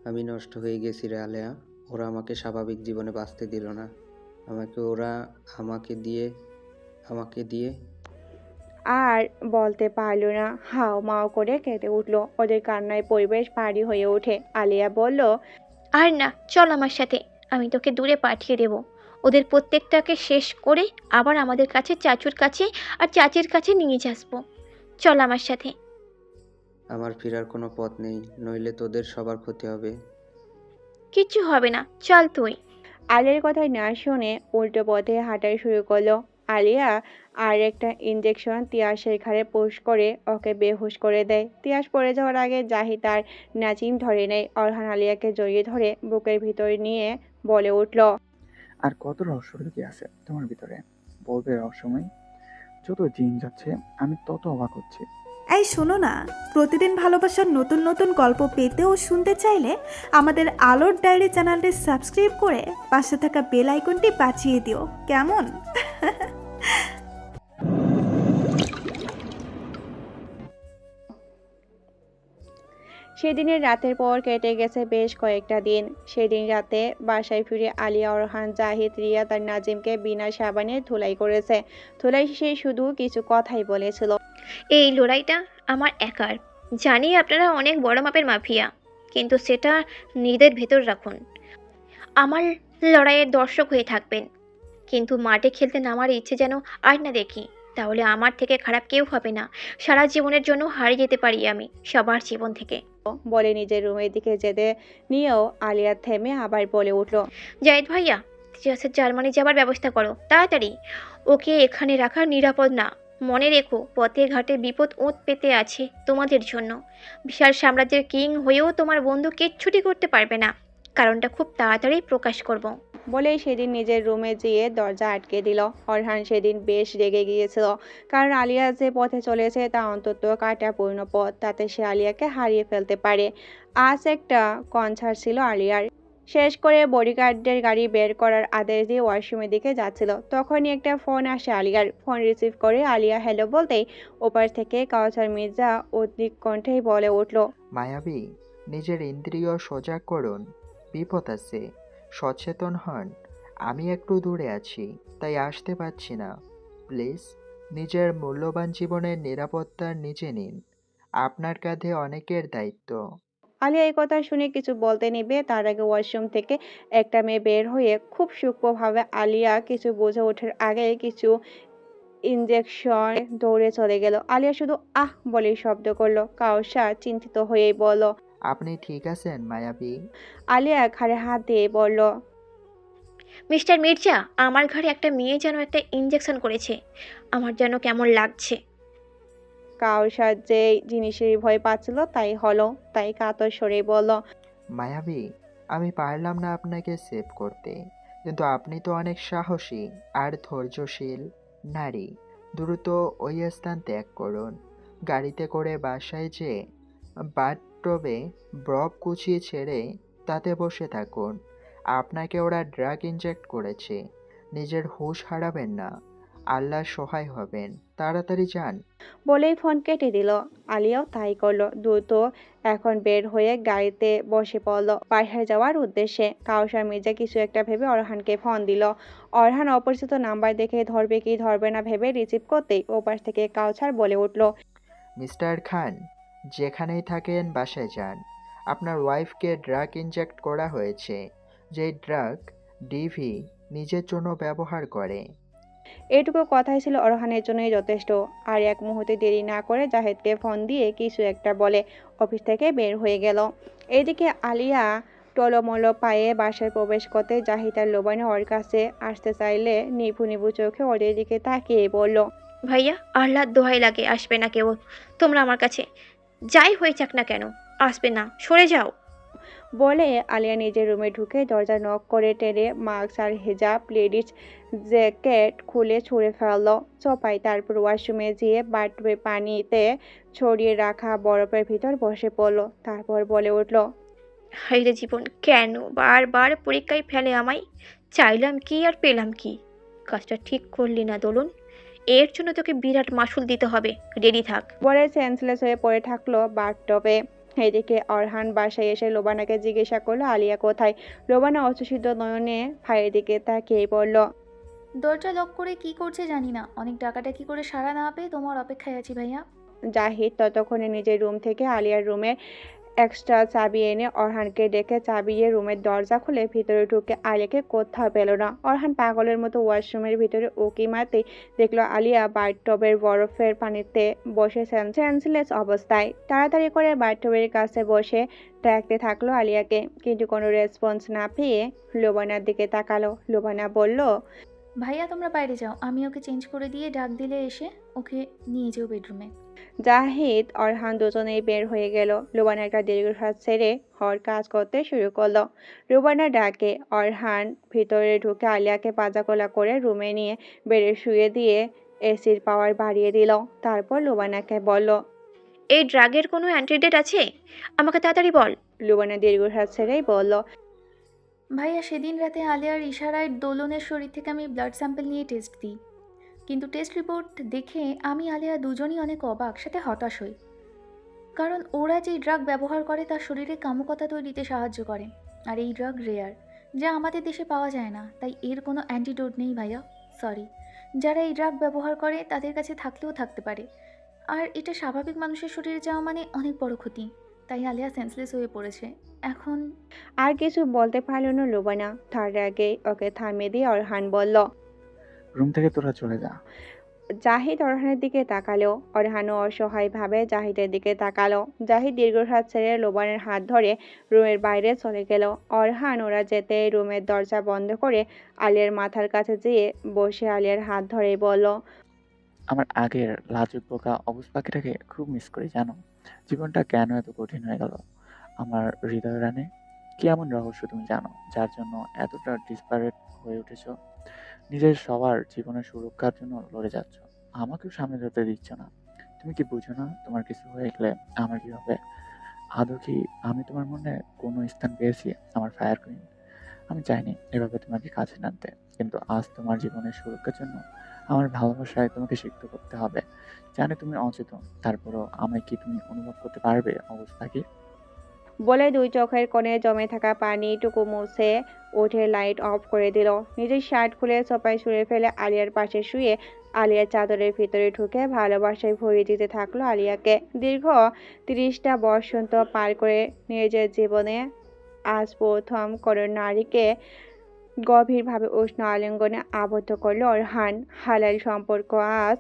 S21: আমি নষ্ট হয়ে গেছি রে আলেয়া। ওরা আমাকে স্বাভাবিক জীবনে বাঁচতে দিল না। ওরা আমাকে দিয়ে
S1: আর বলতে পারল না, হাও মাও করে কেঁদে উঠল। ওদের কান্নায় পরিবেশ ভারী হয়ে ওঠে। আলিয়া বলল,
S7: আর না, চল আমার সাথে, আমি তোকে দূরে পাঠিয়ে দেব। ওদের প্রত্যেকটাকে শেষ করে আবার আমাদের কাছে, চাচুর কাছে আর চাচির কাছে নিয়ে আসবো। চল আমার সাথে।
S21: আমার ফেরার কোনো পথ নেই, নইলে তোদের সবার ক্ষতি হবে।
S7: কিচ্ছু হবে না, চল তুই।
S1: আলিয়ার কথায় না শুনে উল্টো পথে হাঁটা শুরু করলো। আলিয়া আর একটা ইঞ্জেকশন তিয়াসের ঘাড়ে পুশ করে ওকে বেহুশ করে দেয়। তিয়াস পড়ে যাওয়ার আগে জাহিদ আর নাজিম ধরে নেয়। অরহান আলিয়াকে জড়িয়ে ধরে বুকের ভিতরে নিয়ে বলে উঠল,
S4: আর কত রহস্য লুকিয়ে আছে তোমার ভিতরে, বলবে রহস্যময়। যত দিন যাচ্ছে আমি তত অবাক হচ্ছি।
S22: এই শোনো না, প্রতিদিন ভালোবাসার নতুন নতুন গল্প পেতে ও শুনতে চাইলে আমাদের আলোর ডায়েরি চ্যানেলটি সাবস্ক্রাইব করে পাশে থাকা বেল আইকনটি বাজিয়ে দিও, কেমন?
S1: সেদিনের রাতের পর কেটে গেছে বেশ কয়েকটা দিন। সেদিন রাতে বাসায় ফিরে আলিয়া, অরহান, জাহিদ, রিয়াদ আর নাজিমকে বিনা সাবানে ধুলাই করেছে। ধুলাই শেষে শুধু কিছু কথাই বলেছিল,
S7: এই লড়াইটা আমার একার। জানি আপনারা অনেক বড় মাপের মাফিয়া, কিন্তু সেটা নিজেদের ভেতর রাখুন। আমার লড়াইয়ের দর্শক হয়ে থাকবেন, কিন্তু মাঠে খেলতে নামার ইচ্ছে যেন আর না দেখি, তাহলে আমার থেকে খারাপ কেউ হবে না। সারা জীবনের জন্য হারিয়ে যেতে পারি আমি সবার জীবন থেকে।
S1: বলে নিজের রুমের দিকে যেতে নিয়েও আলিয়া থেমে আবার বলে উঠল,
S7: জাহিদ ভাইয়া, তিয়াসের জার্মানি যাবার ব্যবস্থা করো তাড়াতাড়ি। ওকে এখানে রাখা নিরাপদ না। মনে রেখো, পথে ঘাটে বিপদ ওঁত পেতে আছে তোমাদের জন্য। বিশাল সাম্রাজ্যের কিং হয়েও তোমার বন্ধু কিচ্ছুটি করতে পারবে না। কারণটা খুব তাড়াতাড়ি প্রকাশ করব।
S1: বলেই সেদিন নিজের রুমে যেয়ে দরজা আটকে দিল। অরহান সেদিন বেশ রেগে গিয়েছিল, কারণ আলিয়া যে পথে চলেছে তা অন্তত কাঁটাপূর্ণ পথ, তাতে সে আলিয়াকে হারিয়ে ফেলতে পারে। আজ একটা কনসার্ট ছিল আলিয়ার। শেষ করে বডিগার্ডদের গাড়ি বের করার আদেশ দিয়ে ওয়াশরুমের দিকে যাচ্ছিল, তখনই একটা ফোন আসে আলিয়ার। ফোন রিসিভ করে আলিয়া হ্যালো বলতেই ওপার থেকে কাউসার মির্জা উদ্বিগ্ন কণ্ঠেই বলে উঠল,
S20: মায়াবী, নিজের ইন্দ্রিয় সোজা করুন, বিপদ আছে, সচেতন হন। আমি একটু দূরে আছি, তাই আসতে পারছি না। প্লিজ নিজের মূল্যবান জীবনের নিরাপত্তা নিজে নিন। আপনার কাঁধে অনেকের দায়িত্ব।
S1: আলিয়া এই কথা শুনে কিছু বলতে নিবে, তার আগে ওয়াশরুম থেকে একটা মেয়ে বের হয়ে খুব সূক্ষ্মভাবে আলিয়া কিছু বুঝে ওঠার আগে কিছু ইঞ্জেকশন দৌড়ে চলে গেল। আলিয়া শুধু আহ বলে শব্দ করলো। কাউসার চিন্তিত হয়েই বলল,
S20: আপনি ঠিক আছেন মায়াবী?
S1: আলিয়া ঘাড়ে হাত দিয়ে বলল,
S7: মিস্টার মির্জা, আমার ঘরে একটা মেয়ে যেন একটা ইঞ্জেকশন করেছে। আমার যেন কেমন লাগছে।
S1: কাউসার যে জিনিসের ভয় পাচ্ছিল তাই হলো, তাই কাতর স্বরে বলল,
S20: মায়াবী, আমি পারলাম না আপনাকে সেভ করতে, কিন্তু আপনি তো অনেক সাহসী আর ধৈর্যশীল নারী। দ্রুত ওই স্থান ত্যাগ করুন। গাড়িতে করে বাসায় যেয়ে বাথটবে বরফ কুচিয়ে ছেড়ে তাতে বসে থাকুন। আপনাকে ওরা ড্রাগ ইনজেক্ট করেছে। নিজের হুঁশ হারাবেন না, আল্লাহ সহায় হবেন। তাড়াতাড়ি যান।
S1: বলেই ফোন কেটে দিল। আলিয়াও তাই করলো। দ্রুত এখন বের হয়ে গাড়িতে বসে পড়লো বাসায় যাওয়ার উদ্দেশ্যে। কাউসার মির্জা কিছু একটা ভেবে অরহানকে ফোন দিল। অরহান অপরিচিত নাম্বার দেখে ধরবে কি ধরবে না ভেবে রিসিভ করতেই ওপাশ থেকে কাউসার বলে উঠল,
S20: মিস্টার খান, যেখানেই থাকেন বাসায় যান। আপনার ওয়াইফকে ড্রাগ ইনজেক্ট করা হয়েছে, যেই ড্রাগ ডিভি নিজের জন্য ব্যবহার করে।
S1: এইটুকু কথাই ছিল অরহানের জন্যই যথেষ্ট। আর এক মুহূর্তে দেরি না করে জাহিদকে ফোন দিয়ে কিছু একটা বলে অফিস থেকে বের হয়ে গেল। এদিকে আলিয়া টলমল পায়ে বাসায় প্রবেশ করতে জাহিদ আর লোবানা ওর কাছে আসতে চাইলে নিভু নিভু চোখে ওদের দিকে তাকিয়ে বলল,
S7: ভাইয়া, আল্লাহর দোহাই লাগে, আসবে না কেউ তোমরা আমার কাছে। যাই হয়ে যাক না কেন, আসবে না, সরে যাও।
S1: বলে আলিয়া নিজের রুমে ঢুকে দরজা নক করে টেনে মাস্ক আর হিজাব লেডিস জ্যাকেট খুলে ছুঁড়ে ফেললো সোফায়। তারপর ওয়াশরুমে যেয়ে বাথটবে পানিতে ছড়িয়ে রাখা বরফের ভিতর বসে পড়লো। তারপর বলে উঠল,
S7: হাইরে জীবন, কেন বারবার পরীক্ষায় ফেলে আমায়? চাইলাম কি আর পেলাম কি? কাজটা ঠিক করলি না দোলন, এর জন্য তোকে বিরাট মাসুল দিতে হবে। রেডি থাক।
S1: বলে সেন্সলেস হয়ে পড়ে থাকলো বাথটবে। এদিকে অরহান বাসায় এসে লোবানাকে জিজ্ঞাসা করলো আলিয়া কোথায়। লোবানা অচুষিত নয়নে ভাইয়ের দিকে তাকিয়ে পড়ল।
S13: দরজা লক করে কি করছে জানি না, অনেক ডাকাডাকি করে সাড়া না পেয়ে তোমার অপেক্ষায় আছি ভাইয়া।
S1: জাহিদ ততক্ষণে নিজের রুম থেকে আলিয়ার রুমের এক্সট্রা চাবি এনে অরহানকে ডেকে চাবি দিয়ে রুমের দরজা খুলে ভিতরে ঢুকে আলিয়াকে কোথাও পেল না। অরহান পাগলের মতো ওয়াশরুমের ভিতরে উকি মারতেই দেখলো আলিয়া বাথটবের বরফের পানিতে বসে সেন্সলেস অবস্থায়। তাড়াতাড়ি করে বাথটবের কাছে বসে ডাকতে থাকলো আলিয়াকে, কিন্তু কোনো রেসপন্স না পেয়ে লোবানার দিকে তাকালো। লোবানা বলল,
S13: ভাইয়া তোমরা বাইরে যাও, আমি ওকে চেঞ্জ করে দিয়ে ডাক দিলে এসে ওকে নিয়ে যেও বেডরুমে।
S1: জাহিদ অরহান দুজনেই বের হয়ে গেল। লোবানা একটা দীর্ঘশ্বাস ছেড়ে হর কাজ করতে শুরু করলো। লোবানা ডাকে অরহান ভিতরে ঢুকে আলিয়াকে পাজাকোলা করে রুমে নিয়ে বেডে শুয়ে দিয়ে এসির পাওয়ার বাড়িয়ে দিল। তারপর লোবানাকে বলল,
S7: এই ড্রাগের কোনো অ্যান্টিডেট আছে? আমাকে তাড়াতাড়ি বল।
S1: লোবানা দীর্ঘশ্বাস ছেড়েই বলল,
S13: ভাইয়া সেদিন রাতে আলিয়ার ইশারায় দোলনের শরীর থেকে আমি ব্লাড স্যাম্পল নিয়ে টেস্ট দিই, কিন্তু টেস্ট রিপোর্ট দেখে আমি আলিয়া দুজনই অনেক অবাক, সাথে হতাশ হই। কারণ ওরা যেই ড্রাগ ব্যবহার করে তার শরীরে কামুকতা তৈরিতে সাহায্য করে, আর এই ড্রাগ রেয়ার, যা আমাদের দেশে পাওয়া যায় না, তাই এর কোনো অ্যান্টিডোট নেই ভাইয়া। সরি, যারা এই ড্রাগ ব্যবহার করে তাদের কাছে থাকলেও থাকতে পারে, আর এটা স্বাভাবিক মানুষের শরীরে যাওয়া মানে অনেক বড় ক্ষতি। তাই আলিয়া সেন্সলেস হয়ে পড়েছে এখন।
S1: আর কিছু বলতে পারল না লোবানা। তার আগে ওকে থামিয়ে দিয়ে অরহান বলল,
S4: রুম থেকে তোরা চলে যা।
S1: জাহিদ অরহানের দিকে তাকালো। অরহানও অসহায়ভাবে জাহিদের দিকে তাকালো। জাহিদ দীর্ঘশ্বাস ছেড়ে লোবানের হাত ধরে রুমের বাইরে চলে গেল। অরহান ওরা যেতে রুমের দরজা বন্ধ করে আলিয়ার মাথার কাছে যেয়ে বসে আলিয়ার হাত ধরে বলল,
S4: আমার আগের লাজুক বোকা অবুজ পাখিটাকে খুব মিস করি জানো। জীবনটা কেন এত কঠিন হয়ে গেল আমার হৃদয় রানে। কি এমন রহস্য তুমি জানো যার জন্য এতটা ডিসপারেট হয়ে উঠেছো? নিজের সবার জীবনের সুরক্ষার জন্য লড়ে যাচ্ছ, আমাকেও সামনে যেতে দিচ্ছ না। তুমি কি বুঝো না তোমার কিছু হয়ে গেলে আমার কি হবে? আদৌ কি আমি তোমার মনে কোনো স্থান পেয়েছি আমার ফায়ার কুইন? আমি চাইনি এভাবে তোমাকে কাছে টানতে, কিন্তু আজ তোমার জীবনের সুরক্ষার জন্য আমার ভালোবাসায় তোমাকে সিক্ত করতে হবে। জানি তুমি অচেতন, তারপরও আমায় কি তুমি অনুভব করতে পারবে অবস্থাকে?
S1: বলে দুই চোখের কোণে জমে থাকা পানিটুকু মুছে উঠে লাইট অফ করে দিল। নিজের শার্ট খুলে সোফায় শুয়ে ফেলে আলিয়ার পাশে শুয়ে আলিয়ার চাদরের ভিতরে ঢুকে ভালোবাসায় ভরিয়ে দিতে থাকলো আলিয়াকে। দীর্ঘ 30টা বসন্ত পার করে নিজের জীবনে আজ প্রথম কোনো নারীকে গভীরভাবে উষ্ণ আলিঙ্গনে আবদ্ধ করলো অরহান। হালাল সম্পর্ক আজ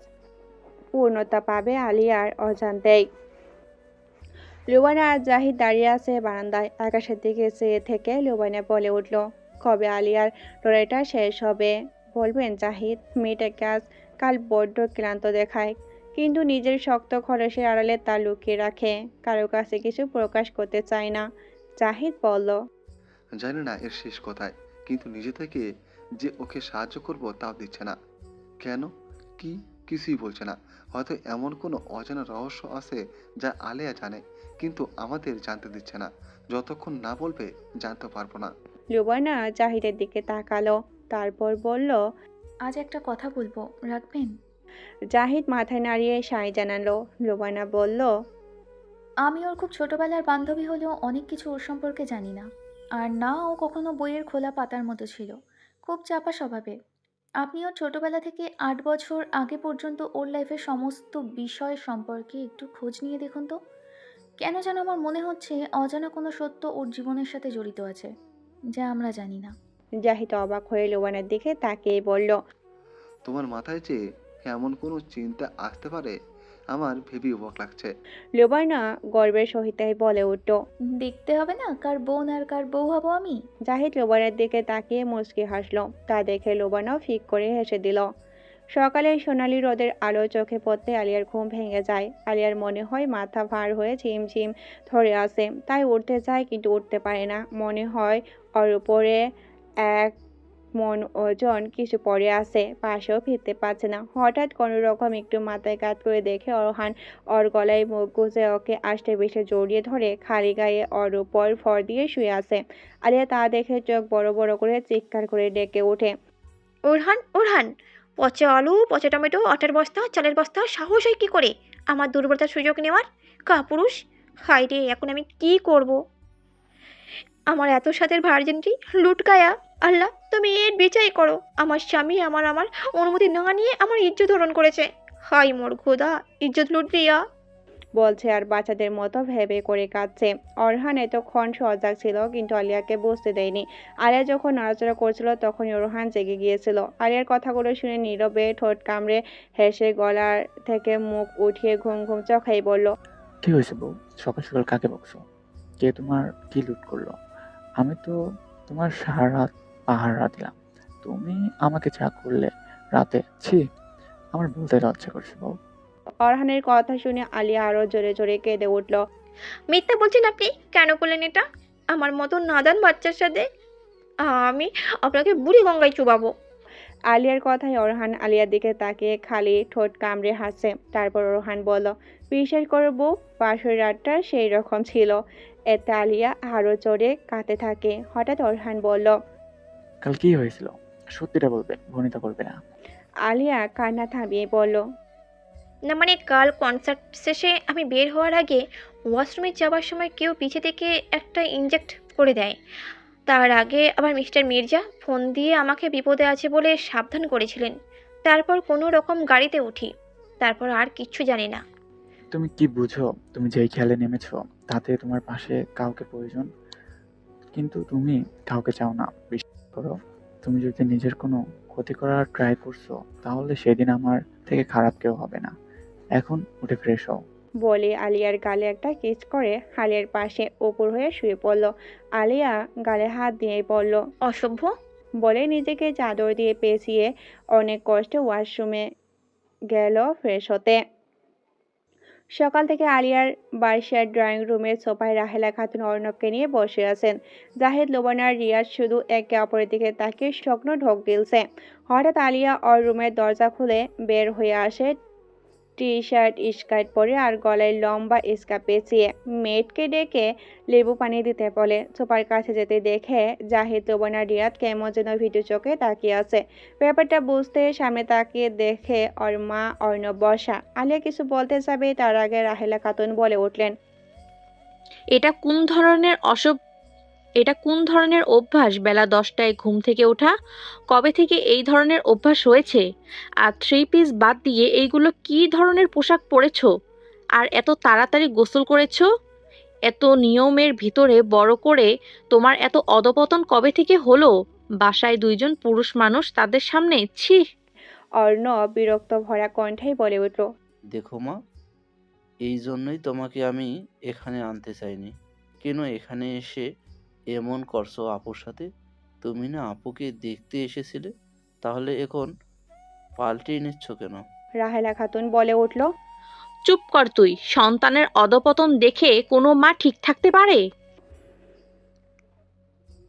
S1: পূর্ণতা পাবে আলিয়ার অজান্তেই। লোবানা আর জাহিদ দাঁড়িয়ে আছে বারান্দায়। আকাশের দিকে চেয়ে থেকে লোবানা বলে উঠল, কবে আলিয়ার লড়াইটা শেষ হবে। বলবেন জাহিদ মেয়েটাকে আজ কাল বড্ড ক্লান্ত দেখায়, কিন্তু নিজের শক্ত খরচের আড়ালে তা লুকিয়ে রাখে, কারো কাছে কিছু প্রকাশ করতে চায় না। জাহিদ বলল,
S5: জানি না এর শেষ কোথায়, কিন্তু নিজে থেকে যে ওকে সাহায্য করব তাও দিচ্ছে না। কেন? কি? কিছুই বলছে না। হয়তো এমন কোনো অজানা রহস্য আছে যা আলেয়া জানে, কিন্তু আমাদের জানতে দিচ্ছে না। যতক্ষণ না বলবে জানতে পারবো না।
S1: লুবানা জাহিদের দিকে তাকালো, তারপর বলল,
S13: আজ একটা কথা বলবো, রাখবেন?
S1: জাহিদ মাথায় নাড়িয়ে সায় জানালো। লুবানা বলল,
S13: আমি ওর খুব ছোটবেলার বান্ধবী হলেও অনেক কিছু ওর সম্পর্কে জানি না। আর না ও কখনো বইয়ের খোলা পাতার মতো ছিল, খুব চাপা স্বভাবের। আপনি ওর ছোটবেলা থেকে 8 বছর আগে পর্যন্ত ওর লাইফের সমস্ত বিষয় সম্পর্কে একটু খোঁজ নিয়ে দেখুন তো। কেন যেন আমার মনে হচ্ছে অজানা কোনো সত্য ওর জীবনের সাথে জড়িত আছে, যা আমরা জানি না।
S1: জাহিদ অবাক হয়ে লুবানার দিকে তাকিয়ে বলল,
S5: তোমার মাথায় যে এমন কোনো চিন্তা আসতে পারে আমার ভেবেই অবাক লাগছে।
S1: লুবানা গর্বের সহিত বলে উঠল।
S13: দেখতে হবে না কার বোন আর কার বউ হব আমি।
S1: জাহিদ লুবানার দিকে তাকিয়ে মুচকি হাসলো, তা দেখে লুবানাও ফিক করে হেসে দিল। সকালে সোনালি রোদের আলো চোখে পড়তে আলিয়ার ঘুম ভেঙে যায়। আলিয়ার মনে হয় মাথা ভার হয়ে ঝিমঝিম ধরে আসে, তাই উঠতে চায় কিন্তু উঠতে পারে না। মনে হয় ওর উপরে এক মন ওজন কিছু পড়ে আছে, পাশেও ফিরতে পারছে না। হঠাৎ কোনো রকম একটু মাথায় কাত করে দেখে অরহান ওর গলায় মুখ গুজে ওকে আষ্টে পিষ্টে জড়িয়ে ধরে খালি গায়ে ওর উপর ফর দিয়ে শুয়ে আছে। আলিয়া তা দেখে চোখ বড় বড় করে চিৎকার করে ডেকে ওঠে,
S7: ওরহান, ওরহান! পচা আলু, পচা টমেটো, আটার বস্তা, চালের বস্তা, সাহস হয় কি করে আমার দুর্বলতার সুযোগ নেওয়ার? কাপুরুষ! হায় রে, এখন আমি কি করব? আমার এত স্বাদের ভার্জিনটি লুটকায়া! আল্লাহ, তুমি এর বিচারই করো। আমার স্বামী আমার আমার অনুমতি না নিয়ে আমার ইজ্জত হরণ করেছে। হাই মোর খোদা, ইজ্জত লুট দিয়া!
S1: বলছে আর বাচ্চাদের মতো ভেবে করে কাঁদছে। অরহান এতক্ষণ সজাগ ছিল, কিন্তু আলিয়াকে বুঝতে দেয়নি। আলিয়া যখন নড়াচড়া করছিল তখনই অরহান জেগে গিয়েছিল। আলিয়ার কথাগুলো শুনে নীরবে ঠোঁট কামড়ে হেসে গলার থেকে মুখ উঠিয়ে ঘুম ঘুম চোখেই বলল,
S4: কি হয়েছে বউ? সকাল সকাল কাকে বকছো? কে তোমার কি লুট করলো? আমি তো তোমার সারা রাত পাহারা দিলাম, তুমি আমাকে যা করলে রাতে, ছি! আমার বলতে লজ্জা করছে বউ।
S1: অরহানের কথা শুনে আলিয়া আরো জোরে জোরে কেঁদে উঠল।
S7: মিথ্যা বলছেন আপনি, কেন করলেন এটা আমার মতো নাদান বাচ্চার সাথে? আমি আপনাকে বুড়ি গঙ্গায় চুবাবো।
S1: আলিয়ার কথায় অরহান আলিয়ার দিকে তাকিয়ে খালি ঠোঁট কামড়ে হাসে। তারপর অরহান বলল, বিশ্বাস করো বউ, পাশের রাতটা সেই রকম ছিল। এতে আলিয়া আরো জোরে কাঁদতে থাকে। হঠাৎ অরহান বলল,
S4: কাল কি হয়েছিল? সত্যিটা বলবে, ভনিতা করবে না।
S1: আলিয়া কান্না থামিয়ে বলল,
S7: না মানে কাল কনসার্ট শেষে আমি বের হওয়ার আগে ওয়াশরুমে যাওয়ার সময় কেউ পিছে থেকে একটা ইনজেক্ট করে দেয়। তার আগে আবার মিস্টার মির্জা ফোন দিয়ে আমাকে বিপদে আছে বলে সাবধান করেছিলেন। তারপর কোনো রকম গাড়িতে উঠি, তারপর আর কিচ্ছু জানি না।
S4: তুমি কি বুঝো? তুমি যেই খেয়ালে নেমেছো তাতে তোমার পাশে কাউকে প্রয়োজন, কিন্তু তুমি কাউকে চাও না। বিশ্বাস করো, তুমি যদি নিজের কোনো ক্ষতি করার ট্রাই করছো তাহলে সেদিন আমার থেকে খারাপ কেউ হবে না। এখন উঠে ফ্রেশ হও।
S1: বলে আলিয়ার গালে একটা কিস করে আলিয়ার পাশে উপর হয়ে শুয়ে পড়ল। আলিয়া গালে হাত দিয়ে বলল,
S7: অসভ্য!
S1: বলে নিজেকে চাদর দিয়ে পেঁচিয়ে অনেক কষ্টে ওয়াশরুমে গেল ফ্রেশ হতে। সকাল থেকে আলিয়ার বাসার ড্রয়িং রুমের সোফায় রাহেলা খাতুন অর্ণবকে নিয়ে বসে আছেন। জাহিদ, লোবানার রিয়াজ শুধু একে অপরের দিকে তাকিয়ে স্বপ্ন ঢোক গিলছে। হঠাৎ আলিয়া ওর রুমের দরজা খুলে বের হয়ে আসে, টি শার্ট স্কার্ট পরে আর গলায় লম্বা স্কার্ফ পেঁচিয়ে। মেয়েটকে ডেকে লেবু পানি দিতে বলে। সোফার কাছে যেতে দেখে জাহিদ, লোবানা, রিয়াদ কেমন যেন ভীতু চোখে তাকিয়ে আছে। ব্যাপারটা বুঝতে সামনে তাকিয়ে দেখে ওর মা অর্ণব বসা। আলিয়া কিছু বলতে যাবে তার আগে রাহেলা খাতুন বলে উঠলেন,
S3: এটা কোন ধরনের অভ্যাস বেলা 10টায় ঘুম থেকে ওঠা? কবে থেকে এই ধরনের অভ্যাস হয়েছে? আর 3 পিস বাদ দিয়ে এইগুলো কি ধরনের পোশাক পরেছো? আর এত তাড়াতাড়ি গোসল করেছো? এত নিয়মের ভিতরে বড় করে তোমার এত অধপতন কবে থেকে হলো? বাসায় 2জন পুরুষ মানুষ, তাদের সামনে, ছি!
S1: অর্ণব বিরক্ত ভরা কণ্ঠেই বলে উঠল,
S2: দেখো মা, এই জন্যই তোমাকে আমি এখানে আনতে চাইনি। কেন এখানে এসে এমন করছো আপুর সাথে? তুমি না আপুকে দেখতে এসেছিলে, তাহলে এখন পাল্টে নিচ্ছ কেন?
S1: রাহেলা খাতুন বলে উঠল।
S3: চুপ কর তুই। সন্তানের অধপতন দেখে কোনো মা ঠিক থাকতে পারে?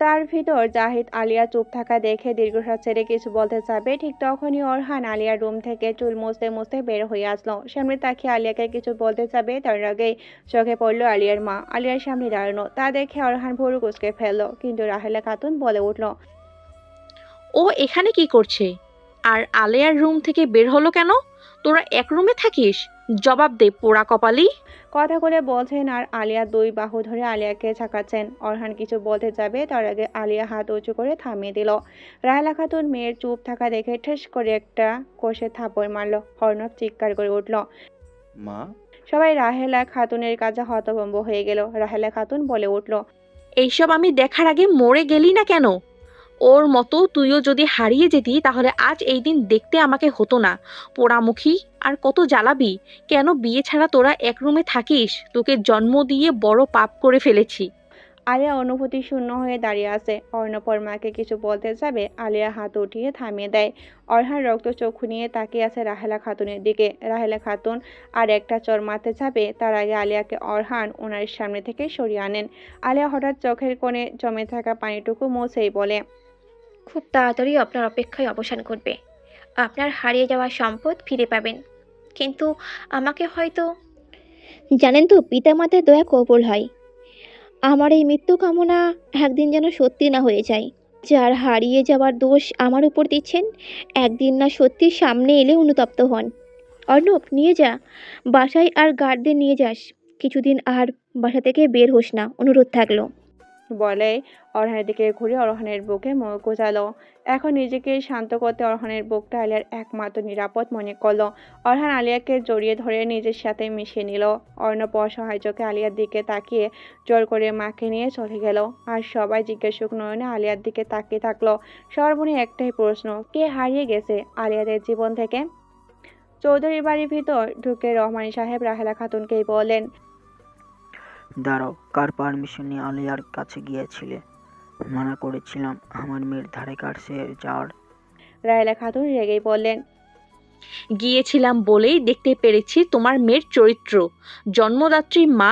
S1: তার ভিতর জাহিদ আলিয়া চুপ থাকা দেখে দীর্ঘশ্বাস ছেড়ে কিছু বলতে যাবে, ঠিক তখনই অরহান আলিয়ার রুম থেকে চুল মুছতে মুছতে বের হয়ে আসলো। সামনে তাকিয়ে আলিয়াকে কিছু বলতে যাবে, তার আগেই চোখে পড়লো আলিয়ার মা আলিয়ার সামনে দাঁড়ানো। তা দেখে অরহান ভুরু কুঁচকে ফেললো, কিন্তু রাহেলা খাতুন বলে উঠল।
S3: ও এখানে কি করছে? আর আলেয়ার রুম থেকে বের হলো কেন? তোরা এক রুমে থাকিস? জবাব দে পোড়া কপালি।
S1: কথা বলে বলছেন আর আলিয়া দুই বাহু ধরে আলিয়াকে ঝাঁকাচ্ছেন। অরহান কিছু বলতে যাবে, তার আগে আলিয়া হাত উঁচু করে থামিয়ে দিল। রাহেলা খাতুন মেয়ের চুপ থাকা দেখে ঠেস করে একটা কষে থাপড় মারল। অর্ণব চিৎকার করে উঠল।
S2: মা,
S1: সবাই রাহেলা খাতুনের কাছে হতভম্ব হয়ে গেল। রাহেলা খাতুন বলে উঠল।
S3: এইসব আমি দেখার আগে মরে গেলি না কেন? ওর মতো তুইও যদি হারিয়ে যেতি তাহলে আজ এই দিন দেখতে আমাকে হতো না। পোড়ামুখী, আর কত জ্বালাবি? কেন বিয়ে ছাড়া তোরা এক রুমে থাকিস? তোকে জন্ম দিয়ে বড় পাপ করে ফেলেছি।
S1: আলিয়া অনুভূতি শূন্য হয়ে দাঁড়িয়ে আছে। অর্ণবর মাকে কিছু বলতে যাবে, আলিয়া হাত উঠিয়ে থামিয়ে দেয়। অরহান রক্ত চক্ষু নিয়ে তাকিয়ে আছে রাহেলা খাতুনের দিকে। রাহেলা খাতুন আর একটা চর মারতে যাবে, তার আগে আলিয়াকে অরহান ওনার সামনে থেকে সরিয়ে আনেন। আলিয়া হঠাৎ চোখের কোণে জমে থাকা পানিটুকু মুছেই বলে।
S7: খুব তাড়াতাড়ি আপনার অপেক্ষায় অবসান ঘটবে। আপনার হারিয়ে যাওয়া সম্পদ ফিরে পাবেন। কিন্তু আমাকে হয়তো জানেন তো, পিতামাতার দয়া কবুল হয়। আমার এই মৃত্যু কামনা একদিন যেন সত্যি না হয়ে যায়। যার হারিয়ে যাওয়ার দোষ আমার উপর দিচ্ছেন, একদিন না সত্যি সামনে এলে অনুতপ্ত হন। অর্ণব, নিয়ে যা বাসায়, আর গার্ডদের নিয়ে যাস। কিছুদিন আর বাসা থেকে বের হোস না, অনুরোধ থাকলো।
S1: বলে অরহানের দিকে ঘুরে অরহানের বুকে মুখ গোজালো। এখন নিজেকে শান্ত করতে অরহানের বুকটা আলিয়ার একমাত্র নিরাপদ মনে করলো। অরহান আলিয়াকে জড়িয়ে ধরে নিজের সাথে মিশিয়ে নিল। অর্ণব অসহায় চোখে আলিয়ার দিকে তাকিয়ে জোর করে মাকে নিয়ে চলে গেল। আর সবাই জিজ্ঞাসুক নয়নে আলিয়ার দিকে তাকিয়ে থাকলো। সবার মনে একটাই প্রশ্ন, কে হারিয়ে গেছে আলিয়াদের জীবন থেকে? চৌধুরী বাড়ির ভিতর ঢুকে রহমান সাহেব রাহেলা খাতুনকেই বললেন।
S11: দাঁড়াও, কার পারমিশন নিয়ে আলিয়ার কাছে গিয়েছিলে? মানা করেছিলাম আমার মেয়ের ধারে কাছে যাওয়ার।
S1: রাহেলা খাতুন রেগেই বললেন।
S3: গিয়েছিলাম বলেই দেখতে পেরেছি তোমার মেয়ের চরিত্র। জন্মদাত্রী মা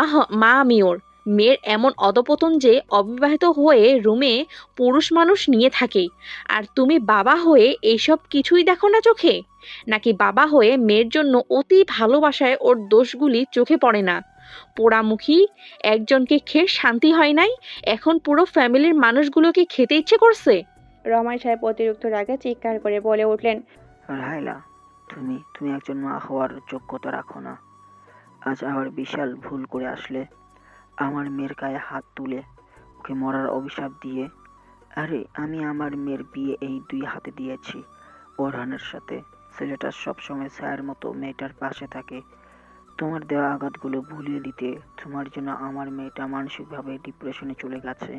S3: আমি ওর। মেয়ের এমন অধপতন যে অবিবাহিত হয়ে রুমে পুরুষ মানুষ নিয়ে থাকে, আর তুমি বাবা হয়ে এইসব কিছুই দেখো না চোখে? নাকি বাবা হয়ে মেয়ের জন্য অতি ভালোবাসায় ওর দোষগুলি চোখে পড়ে না? পোড়ামুখী, একজনকে খেয়ে শান্তি হয় নাই, এখন পুরো ফ্যামিলির মানুষগুলোকে খেতে ইচ্ছে করছে।
S1: রহমান সাহেব অতিরিক্ত রাগে চিৎকার করে বলে উঠলেন।
S11: রাহেলা, তুমি একজন মা হওয়ার যোগ্যতা রাখো না। আজ আবার বিশাল ভুল করে আসলে। আমার মেয়ের গায়ে হাত তুলে ওকে মরার অভিশাপ দিয়ে। আরে আমি আমার মেয়ের বিয়ে এই দুই হাতে দিয়েছি ওরহানের সাথে। ছেলেটা সবসময় ছায়ার মতো মেয়েটার পাশে থাকে। তোমার দেওয়া আঘাতগুলো ভুলিয়ে দিতে তোমার জন্য আমার মেয়েটা মানসিকভাবে ডিপ্রেশনে চলে গেছে।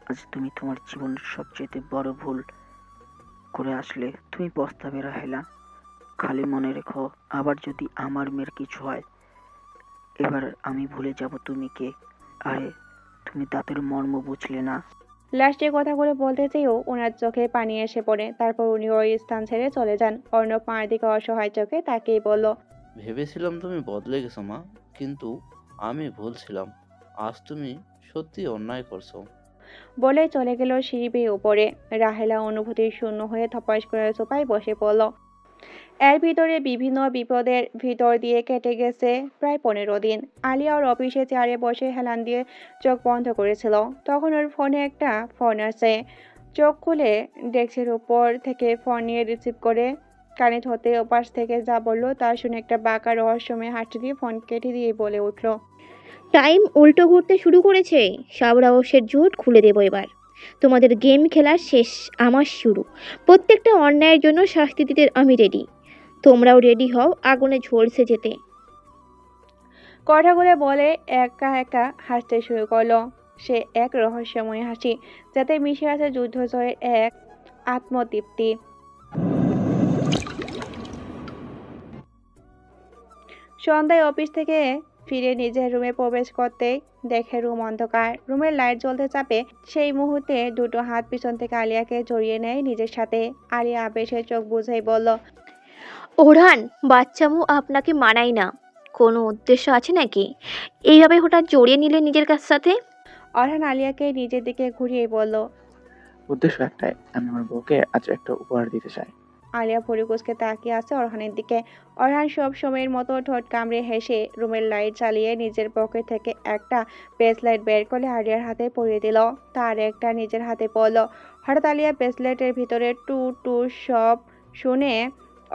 S11: আজ তুমি তোমার জীবনের সবচেয়ে বড় ভুল করে আসলে। তুমি পস্তাবে রাহেলা। খালি মনে রেখো, আবার যদি আমার মেয়ের কিছু হয়, এবার আমি ভুলে যাব তুমি কে। আরে তুমি দাঁতের মর্ম বুঝলে না।
S1: লাস্টের কথাগুলো বলতে চেয়েও ওনার চোখে পানি এসে পড়ে। তারপর উনি ওই স্থান ছেড়ে চলে যান। অর্ণব মায়ের দিকে অসহায় চোখে তাকেই বলল।
S2: ভেবেছিলাম তুমি বদলে গেছো মা, কিন্তু আমি ভুল ছিলাম। আজ তুমি সত্যি অন্যায় করছো।
S1: বলে চলে গেল সিঁড়ি বেয়ে উপরে। রাহেলা অনুভূতির শূন্য হয়ে ধপাস করে সোফায় বসে পড়ল। এর ভিতরে বিভিন্ন বিপদের ভিতর দিয়ে কেটে গেছে প্রায় 15 দিন। আলিয়া ওর অফিসে চেয়ারে বসে হেলান দিয়ে চোখ বন্ধ করেছিল। তখন ওর ফোনে একটা ফোন আসে। চোখ খুলে ডেস্কের উপর থেকে ফোন নিয়ে রিসিভ করে কানে ধরতে ওপাশ থেকে যা বললো তা শুনে একটা বাঁকা রহস্যময় হাঁটি দিয়ে ফোন কেটে দিয়ে বলে উঠল।
S7: টাইম উল্টো ঘুরতে শুরু করেছে। সব রহস্যের জুট খুলে দেবো এবার। তোমাদের গেম খেলার শেষ, আমার শুরু। প্রত্যেকটা অন্যায়ের জন্য শাস্তি দিতে আমি রেডি। তোমরাও রেডি হও আগুনে ঝলসে যেতে।
S1: কথাগুলো বলে একা একা হাসতে শুরু করলো। সে এক রহস্যময় হাসি, যাতে মিশে আছে যুদ্ধ জয়ের এক আত্মতৃপ্তি। সন্ধ্যায় অফিস থেকে ফিরে নিজের রুমে প্রবেশ করতেই দেখে রুম অন্ধকার। রুমের লাইট জ্বলতে চাপে সেই মুহূর্তে দুটো হাত পিছন থেকে আলিয়াকে জড়িয়ে নেয় নিজের সাথে। আলিয়া আবেশে চোখ বুঝেই বলল,
S7: ওরহান, বাচ্চামু আপনাকে মানায় না। কোনো উদ্দেশ্য আছে নাকি এইভাবে হঠাৎ জড়িয়ে নিলে নিজের কাছ সাথে?
S1: অরহান আলিয়াকে নিজের দিকে ঘুরিয়ে বলল,
S4: উদ্দেশ্য একটাই, আমি আমার বউকে আজ একটা উপহার দিতে চাই।
S1: আলিয়া পরিকুচকে তাকিয়ে আছে অরহানের দিকে। অরহান সব সময়ের মতো ঠোঁট কামড়ে হেসে রুমের লাইট চালিয়ে নিজের পকেট থেকে একটা ব্রেসলেট বের করে আলিয়ার হাতে পরিয়ে দিল। তার একটা নিজের হাতে পড়ল। হঠাৎ আলিয়া ব্রেসলেটের ভিতরে টু টু সব শুনে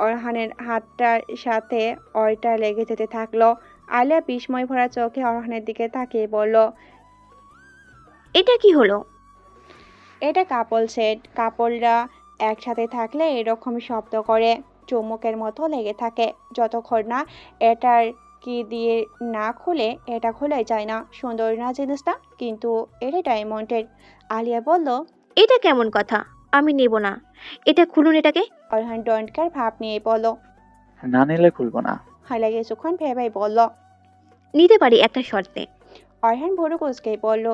S1: অরহানের হাতটার সাথে ওইটা লেগে যেতে থাকলো। আলিয়া বিস্ময় ভরা চোখে অরহানের দিকে তাকিয়ে বলল,
S7: এটা কি হলো?
S1: এটা কাপল সেট। কাপড়রা একসাথে থাকলে এরকম শব্দ করে, চুম্বকের মতো লেগে থাকে। যতক্ষণ না এটার কি দিয়ে না খুলে এটা খোলাই যায় না। সুন্দর না জিনিসটা? কিন্তু এটা ডায়মন্ডের। আলিয়া বলল,
S7: এটা কেমন কথা? আমি নেব না। এটা খুলুন এটাকে।
S1: অরহান ডন্টকার ভাব নিয়ে বলল।
S4: না নিলে খুলবো না।
S1: আলিয়া কিছুক্ষণ ভেবেই বলল,
S7: নিতে পারি একটা শর্তে।
S1: অরহান ভরু কুচকেই বলল।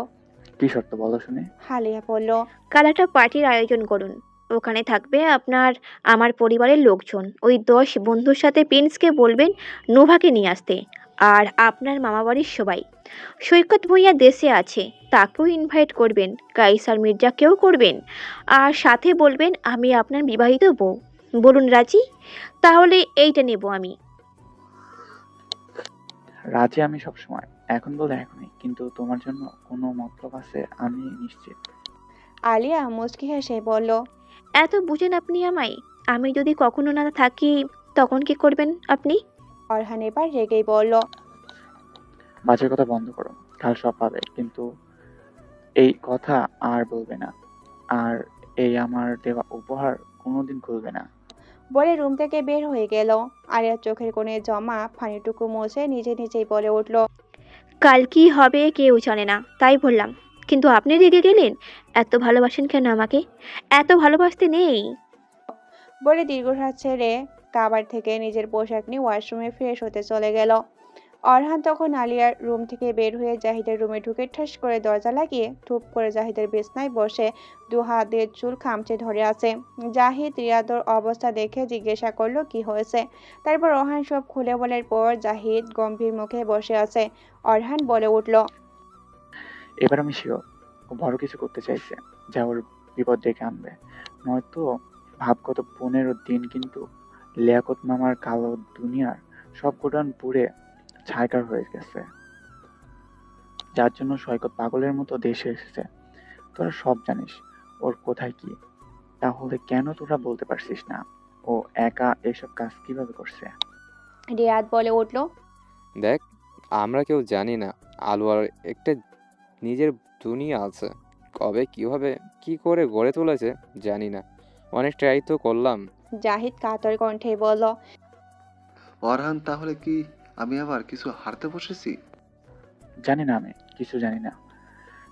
S4: কি শর্ত বলো শুনি।
S1: আলিয়া বলল,
S7: কাল একটা পার্টির আয়োজন করুন। ওখানে থাকবে আমার পরিবারের লোকজন। ওই 10 বন্ধুর সাথে প্রিন্সকে বলবেন নোভাকে নিয়ে আসতে। আর আপনার মামাবাড়ির সবাই। সৈকত ভূঁইয়া দেশে আছে, তাকেও ইনভাইট করবেন। কাইসার মির্জাকেও করবেন। আর সাথে বলবেন আমি আপনার বিবাহিত বউ। বলুন রাজি? তাহলে এইটা নেব আমি।
S4: রাজি আমি সবসময়, এখন বলে এখনই, কিন্তু তোমার জন্য কোনো মতলব আছে আমি নিশ্চিত।
S1: আলিয়া মুচকি হেসে বলল,
S7: এত বুঝেন আপনি আমায়? আমি যদি কখনো না থাকি তখন কি করবেন আপনি?
S1: অরহান এবার রেগেই বলল,
S4: বাজে কথা বন্ধ করো, কাল সব পাবে, কিন্তু এই কথা আর বলবে না। আর এই আমার দেওয়া উপহার কোনোদিন খুলবে না।
S1: বলে রুম থেকে বের হয়ে গেল। আলিয়ার চোখের কোণে জমা পানিটুকু মুছে নিজেই বলে উঠল,
S7: কাল কি হবে কেউ জানে না, তাই বললাম। কিন্তু আপনি রেগে গেলেন? এত ভালোবাসেন কেন আমাকে? এত ভালোবাসতে নেই।
S1: বলে দীর্ঘশ্বাস ছেড়ে কাবার থেকে নিজের পোশাক নিয়ে ওয়াশরুমে ফ্রেশ হতে চলে গেল। অরহান তখন আলিয়ার রুম থেকে বের হয়ে জাহিদের রুমে ঢুকে ঠাস করে দরজা লাগিয়ে টুপ করে জাহিদের বিছনায় বসে দু হাত দিয়ে চুল খামচে ধরে আছে। জাহিদ রিয়াদর অবস্থা দেখে জিজ্ঞাসা করলো কি হয়েছে। তারপর অরহান সব খুলে বলার পর জাহিদ গম্ভীর মুখে বসে আছে। অরহান বলে উঠল,
S4: এবার আমি শিওর ও বড় কিছু করতে চাইছে, যা ওর বিপদ ডেকে আনবে। নয়তো ভাবগত 15 দিন কিন্তু লিয়াকত মামার কালো দুনিয়ার সব গোডাউন পুড়ে ছাইকার হয়ে গেছে, যার জন্য সৈকত পাগলের মতো দেশে এসেছে। তোরা সব জানিস ওর কোথায় কি, তাহলে কেন তোরা বলতে পারছিস না ও একা এসব কাজ কিভাবে করছে?
S1: রিয়াদ বলে উঠল,
S8: দেখ, আমরা কেউ জানি না আলুয়ার একটা নিজের দুনিয়া আছে। কবে কিভাবে কি করে গড়ে তুলেছে জানি না। অনেক ট্রাই তো করলাম।
S1: জাহিদ কাতর কণ্ঠে বলল,
S5: অরহান, তাহলে কি আমি আবার কিছু হারতে বসেছি?
S4: জানি না, আমি কিছু জানি না।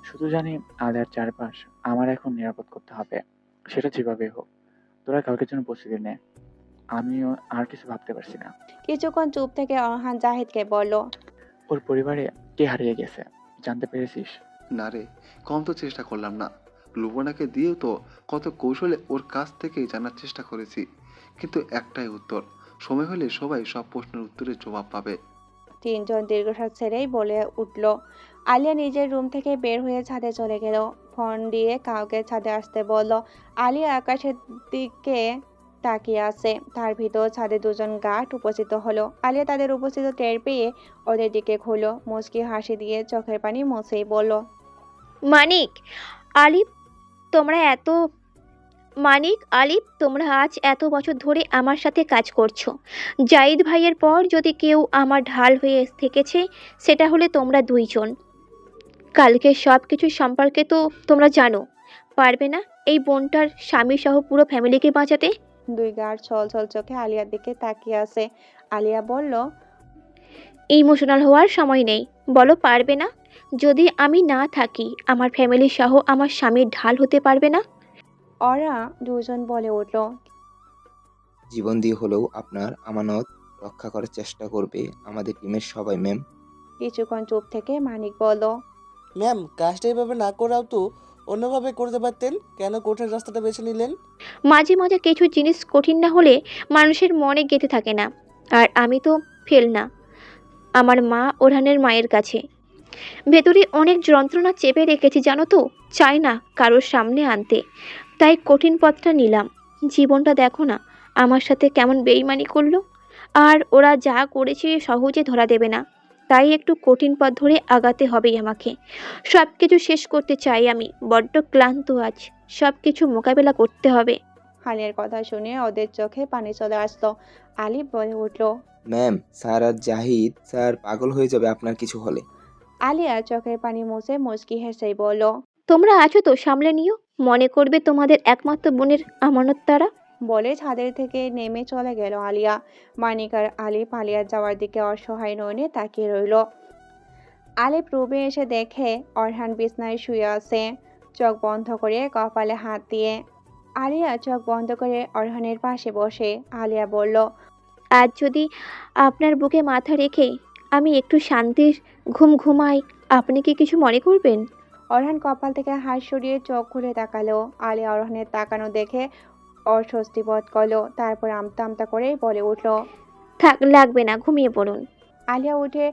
S4: শুধু জানি আলিয়ার চারপাশ আমার এখন নিরাপদ করতে হবে, সেটা যেভাবে হোক। তোরা কালকের জন্য প্রস্তুতি নে, আমিও আর কিছু ভাবতে পারছি না।
S1: কিছুক্ষণ চুপ থেকে অরহান জাহিদকে বলল,
S4: ওর পরিবারে কে হারিয়ে গেছে জানতে পেরেছিস?
S5: না রে, কম তো চেষ্টা করলাম না। লুবনাকে দিয়েও তো কত কৌশলে ওর কাছ থেকে জানার চেষ্টা করেছি, কিন্তু একটাই উত্তর। সময় হলে সবাই সব প্রশ্নের উত্তরের জবাব পাবে।
S1: তিনজন দীর্ঘশ্বাস ছেড়েই বলে উঠল। আলিয়া নিজের রুম থেকে বের হয়ে ছাদে চলে গেল। ফোন দিয়ে কাউকে ছাদে আসতে বলল। আলিয়া আকাশের দিকে তাকিয়ে আছে। তার ভিতর ছাদে দুজন গার্ড উপস্থিত হলো। আলিয়া তাদের উপস্থিত টের পেয়ে ওদের দিকে ঘুরল, মুচকি হাসি দিয়ে চোখের পানি মুছেই বলল,
S7: মানিক, আলিফ, তোমরা আজ এত বছর ধরে আমার সাথে কাজ করছো। জাহিদ ভাইয়ের পর যদি কেউ আমার ঢাল হয়ে থেকেছে সেটা হলে তোমরা দুইজন। কালকে সব কিছু সম্পর্কে তো তোমরা জানো। পারবে না এই বোনটার স্বামী সহ পুরো ফ্যামিলিকে বাঁচাতে?
S1: দুই গার্ড ছল ছল চোখে আলিয়ার দিকে তাকিয়ে আছে। আলিয়া বলল,
S7: ইমোশনাল হওয়ার সময় নেই। বলো পারবে না? যদি আমি না থাকি আমার ফ্যামিলি সহ আমার স্বামীর ঢাল হতে পারবে না?
S1: ওরা দুজন বলে উঠল,
S15: জীবন দিয়ে হলেও আপনার আমানত রক্ষা করার চেষ্টা করবে আমাদের টিমের সবাই, ম্যাম।
S1: কিছুক্ষণ চুপ থেকে মানিক বলল,
S12: ম্যাম, কাজটা এভাবে না করাও তো অন্যভাবে করতে পারতেন। কেন কঠিন রাস্তাটা বেছে নিলেন?
S7: মাঝে মাঝে কিছু জিনিস কঠিন না হলে মানুষের মনে গেঁথে থাকে না। আর আমি তো ফেল না আমার মা ওরহানের মায়ের কাছে। ভেতরে অনেক যন্ত্রণা চেপে রেখেছি জানো তো, চাই না কারোর সামনে আনতে। তাই কঠিন পথটা নিলাম। জীবনটা দেখো না আমার সাথে কেমন বেইমানি করলো। আর ওরা যা করেছে সহজে ধরা দেবে না। তাই একটু কঠিন পথ ধরে আগাতে হবেই আমাকে। সব কিছু শেষ করতে চাই আমি, বড্ড ক্লান্ত আজ। সব কিছু মোকাবেলা করতে হবে।
S1: আলিয়ার কথা শুনে ওদের চোখে পানি চলে আসলো। আলি বলে উঠল,
S15: ম্যাম, স্যার আর জাহিদ স্যার পাগল হয়ে যাবে আপনার কিছু হলে।
S1: আলিয়া চোখের পানি মুছে মুচকি হেসেই বলল,
S7: তোমরা আছো তো, সামলে নিও। মনে করবে তোমাদের একমাত্র বোনের আমানত তারা।
S1: বলে ছাদের থেকে নেমে চলে গেল আলিয়া। মানিক আর আলি পালিয়ে যাওয়ার দিকে অসহায় নয়নে তাকিয়ে রইল। আলিফ রুমে এসে দেখে অরহান বিছনায় শুয়ে আছে, চোখ বন্ধ করে কপালে হাত দিয়ে। আলিয়া চোখ বন্ধ করে অরহানের পাশে বসে। আলিয়া বলল,
S7: আজ যদি আপনার বুকে মাথা রেখে আমি একটু শান্তির ঘুম ঘুমাই, আপনি কি কিছু মনে করবেন?
S1: অরহান কপাল থেকে হাত সরিয়ে চোখ খুলে তাকালো। আলিয়া অরহানের তাকানো দেখে অস্বস্তি বোধ করলো। তারপর আমতা আমতা করে বলে উঠল,
S7: থাক, লাগবে না, ঘুমিয়ে পড়ুন।
S1: আলিয়া উঠে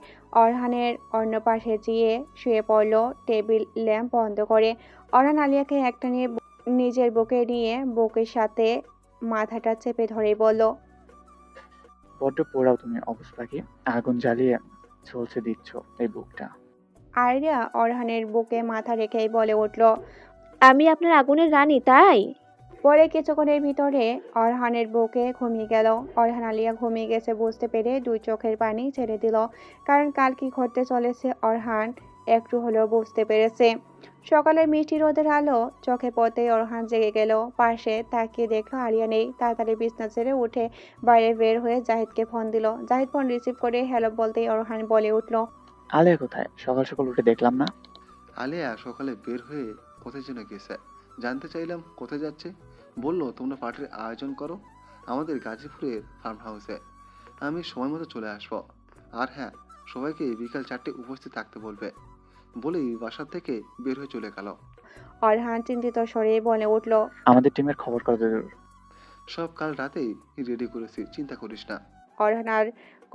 S1: অরহানের অন্য পাশে যেয়ে শুয়ে পড়ল, টেবিল ল্যাম্প বন্ধ করে। অরহান আলিয়াকে একটা নিয়ে নিজের বুকে নিয়ে বুকের সাথে মাথাটা চেপে ধরে বলল,
S4: বড্ড পোড়াও তুমি অবুঝ পাখি। আগুন জ্বালিয়ে ঝলসে দিচ্ছ এই বুকটা।
S1: আলিয়া অরহানের বুকে মাথা রেখেই বলে উঠল,
S7: আমি আপনার আগুনের রানী, তাই?
S1: পরে কিছুক্ষণের ভিতরে অরহানের বুকে ঘুমিয়ে গেল। অরহান আলিয়া ঘুমিয়ে গেছে বুঝতে পেরে দুই চোখের পানি ছেড়ে দিল। কারণ কাল কি ঘটতে চলেছে অরহান একটু হলেও বুঝতে পেরেছে। সকালের মিষ্টি রোদের আলো চোখে পড়তেই অরহান জেগে গেল। পাশে তাকিয়ে দেখলো আলিয়া নেই। তাড়াতাড়ি বিছনা ছেড়ে উঠে বাইরে বের হয়ে জাহিদকে ফোন দিল। জাহিদ ফোন রিসিভ করে হ্যালো বলতেই অরহান বলে উঠল,
S4: আলিয়া কোথায়? সকাল সকাল উঠে দেখলাম না।
S5: আলিয়া সকালে বের হয়ে কোথায় যেন গেছে। জানতে চাইলাম কোথায় যাচ্ছে। বললো তোমরা পার্টির আয়োজন করো আমাদের গাজীপুরের ফার্ম হাউসে। আমি সময় মতো চলে আসবো। আর হ্যাঁ, সবাইকে বিকাল 4টে উপস্থিত থাকতে বলবে। বলেই বাসা থেকে বের হয়ে চলে গেল।
S1: অরহান চিন্তিত স্বরে বলে উঠল,
S4: আমাদের টিমের খবর কত দূর?
S5: সব কাল রাতেই রেডি করেছি, চিন্তা করিস না।
S1: অরহান আর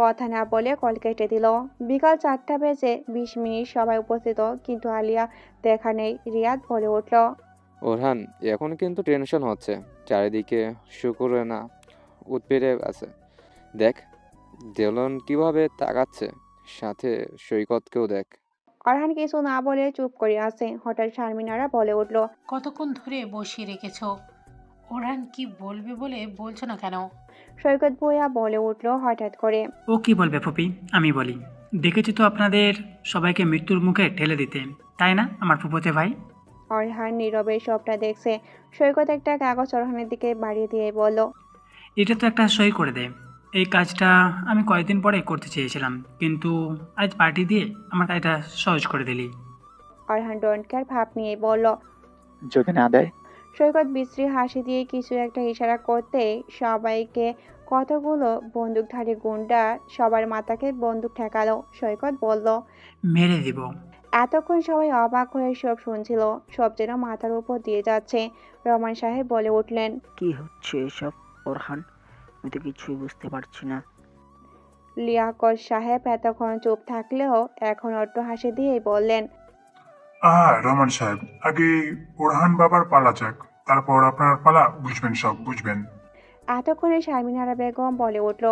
S1: কথা না বলে কল কেটে দিল। বিকাল 4টা বেজে 20 মিনিট সবাই উপস্থিত, কিন্তু আলিয়া দেখা নেই। রিয়াদ বলে উঠল,
S8: ওরহান, এখন কিন্তু টেনশন হচ্ছে। চারিদিকে শুকুরে না উৎপেড়ে আছে। দেখ দেলন কিভাবে তাকাচ্ছে, সাথে সৈকতকেও দেখ।
S1: অরহান কিছু না বলে চুপ করে আছে। হঠাৎ শারমিনারা বলে উঠল,
S14: কতক্ষণ ধরে বসিয়ে রেখেছো? ওরান কি বলবে বলে বলছো না কেন?
S1: সৈকত ভূঁইয়া বলে উঠল হঠাৎ করে,
S23: ও কি বলবে ফুপি, আমি বলি। দেখেছি তো আপনাদের সবাইকে মৃত্যুর মুখে ঠেলে দিতে, তাই না আমার ফুপোতে ভাই?
S1: অরহান নীরবে সবটা দেখছে। সৈকত একটা কাগজ অরহানের দিকে বাড়িয়ে দিয়ে বলল,
S23: এটা তো একটা সই করে দে। এই কাজটা আমি কয়েকদিন পরে করতে চেয়েছিলাম, কিন্তু আজ পার্টি দিয়ে আমার কাজটা সহজ করে দিলি।
S1: অরহান ডোন্ট কেয়ার ভাব নিয়ে বলল।
S4: যদি না দেয়?
S1: সৈকত বিশ্রী হাসি দিয়ে কিছু একটা ইশারা করতে সবাইকে কতগুলো বন্দুকধারী গুন্ডা সবার মাথাকে বন্দুক ঠেকালো। সৈকত বলল,
S23: মেরে দিব।
S1: এতক্ষণ সবাই অবাক হয়ে সব শুনছিল। সব যেন মাথার উপর দিয়ে যাচ্ছে। রহমান সাহেব বলে উঠলেন,
S11: কি হচ্ছে এসব ওরহান? আমি তো কিছুই বুঝতে পারছি না।
S1: লিয়াকত সাহেব এতক্ষণ চুপ থাকলেও এখন অট্ট হাসি দিয়েই বললেন,
S24: রহমান সাহেব, আগে ওরহান বাবার পালা যাক, তারপর আপনার পালা, বুঝবেন, সব বুঝবেন।
S1: এতক্ষণে শারমিনারা বেগম বলে উঠল,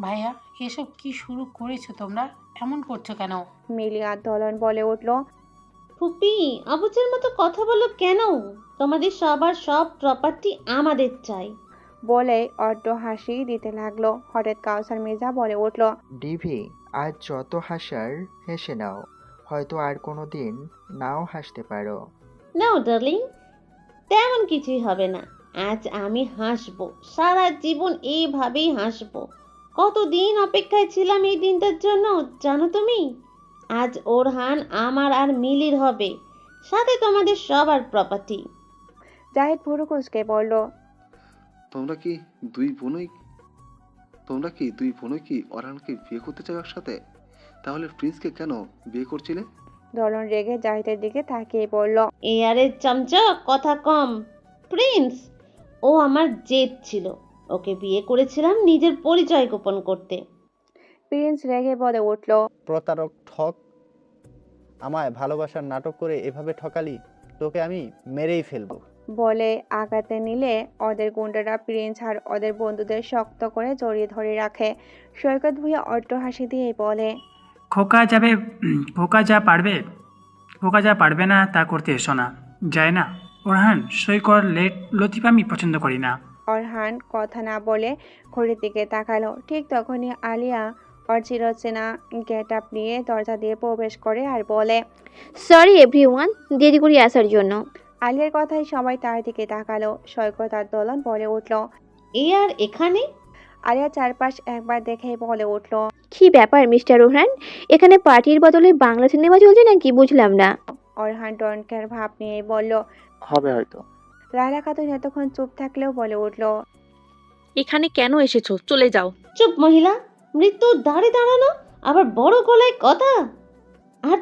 S14: ভাইয়া, এসব কি শুরু করেছো তোমরা? এমন করছো কেন?
S1: মিলিয়া দলন বলে উঠল,
S25: ফুপি, অবুঝের মতো কথা বলো কেন? তোমাদের সবার সব প্রপার্টি আমাদের চাই।
S1: বলে অট্ট হাসি দিতে লাগলো। হঠাৎ কাউসার মির্জা বলে উঠল,
S20: ডিভি, আজ যত হাসার হেসে নাও, হয়তো আর কোনো দিন নাও হাসতে পারো।
S25: নাও ডার্লিং, তেমন কিছুই হবে না। আজ আমি হাসবো, সারা জীবন এইভাবেই হাসবো। কতদিন অপেক্ষায় ছিলাম এই দিনটার জন্য, জানো তুমি? আজ ওরহান আমার আর মিলির হবে, সাথে তোমাদের সবার প্রপার্টি।
S1: জাহিদ ভুরু কুঁচকে বলল,
S5: তোমরা কি দুই বোনই কি অরহানকে বিয়ে করতে চাও একসাথে? তাহলে প্রিন্সকে কেন বিয়ে করছিলে?
S1: দলন রেগে জাহিদের দিকে তাকিয়ে বলল,
S25: এয়ারের চামচা, কথা কম। প্রিন্স, ও আমার জেদ ছিল। ওকে বিয়ে করেছিলাম নিজের পরিচয় গোপন করতে।
S1: প্রিন্স রেগে বলে উঠল,
S6: প্রতারক, ঠক! আমায় ভালোবাসার নাটক করে এভাবে ঠকালি, তোকে আমি মেরেই ফেলবো।
S1: বলে আগাতে নিলে ওদের গুন্ডারা প্রিন্স আর ওদের বন্ধুদের শক্ত করে জড়িয়ে ধরে রাখে। সৈকত ভুঁইয়া অট্ট হাসি দিয়ে বলে,
S23: খোকা যা পারবে না তা করতে এসো না। যায় না ওরহান, সৈকত লতিফ আমি পছন্দ করি না।
S1: অরহান কথা না বলে ঘড়ির দিকে তাকালো। ঠিক তখনই আলিয়া ওর চিরচেনা গেট আপ নিয়ে দরজা দিয়ে প্রবেশ করে আর বলে,
S7: সরি এভরিওয়ান, দেরি করে আসার জন্য।
S1: আলিয়ার কথায় সবাই তার দিকে তাকালো। সৈকত আর দোলন বলে উঠল,
S25: এয়ার এখানে?
S1: আলিয়া চারপাশ একবার দেখেই বলে উঠল,
S7: কি ব্যাপার মিস্টার ওরহান, এখানে পার্টির বদলে বাংলা সিনেমা চলছে নাকি বুঝলাম না।
S1: অরহান ডনকের ভাব নিয়ে বলল,
S4: হবে হয়তো।
S1: রায়লা খাতুন এতক্ষণ চুপ থাকলেও বলে উঠল,
S3: এখানে কেন এসেছো? চলে যাও।
S25: চুপ মহিলা, মৃত্যু দাঁড়ে দাঁড়ানো, আবার বড় গলায় কথা। আর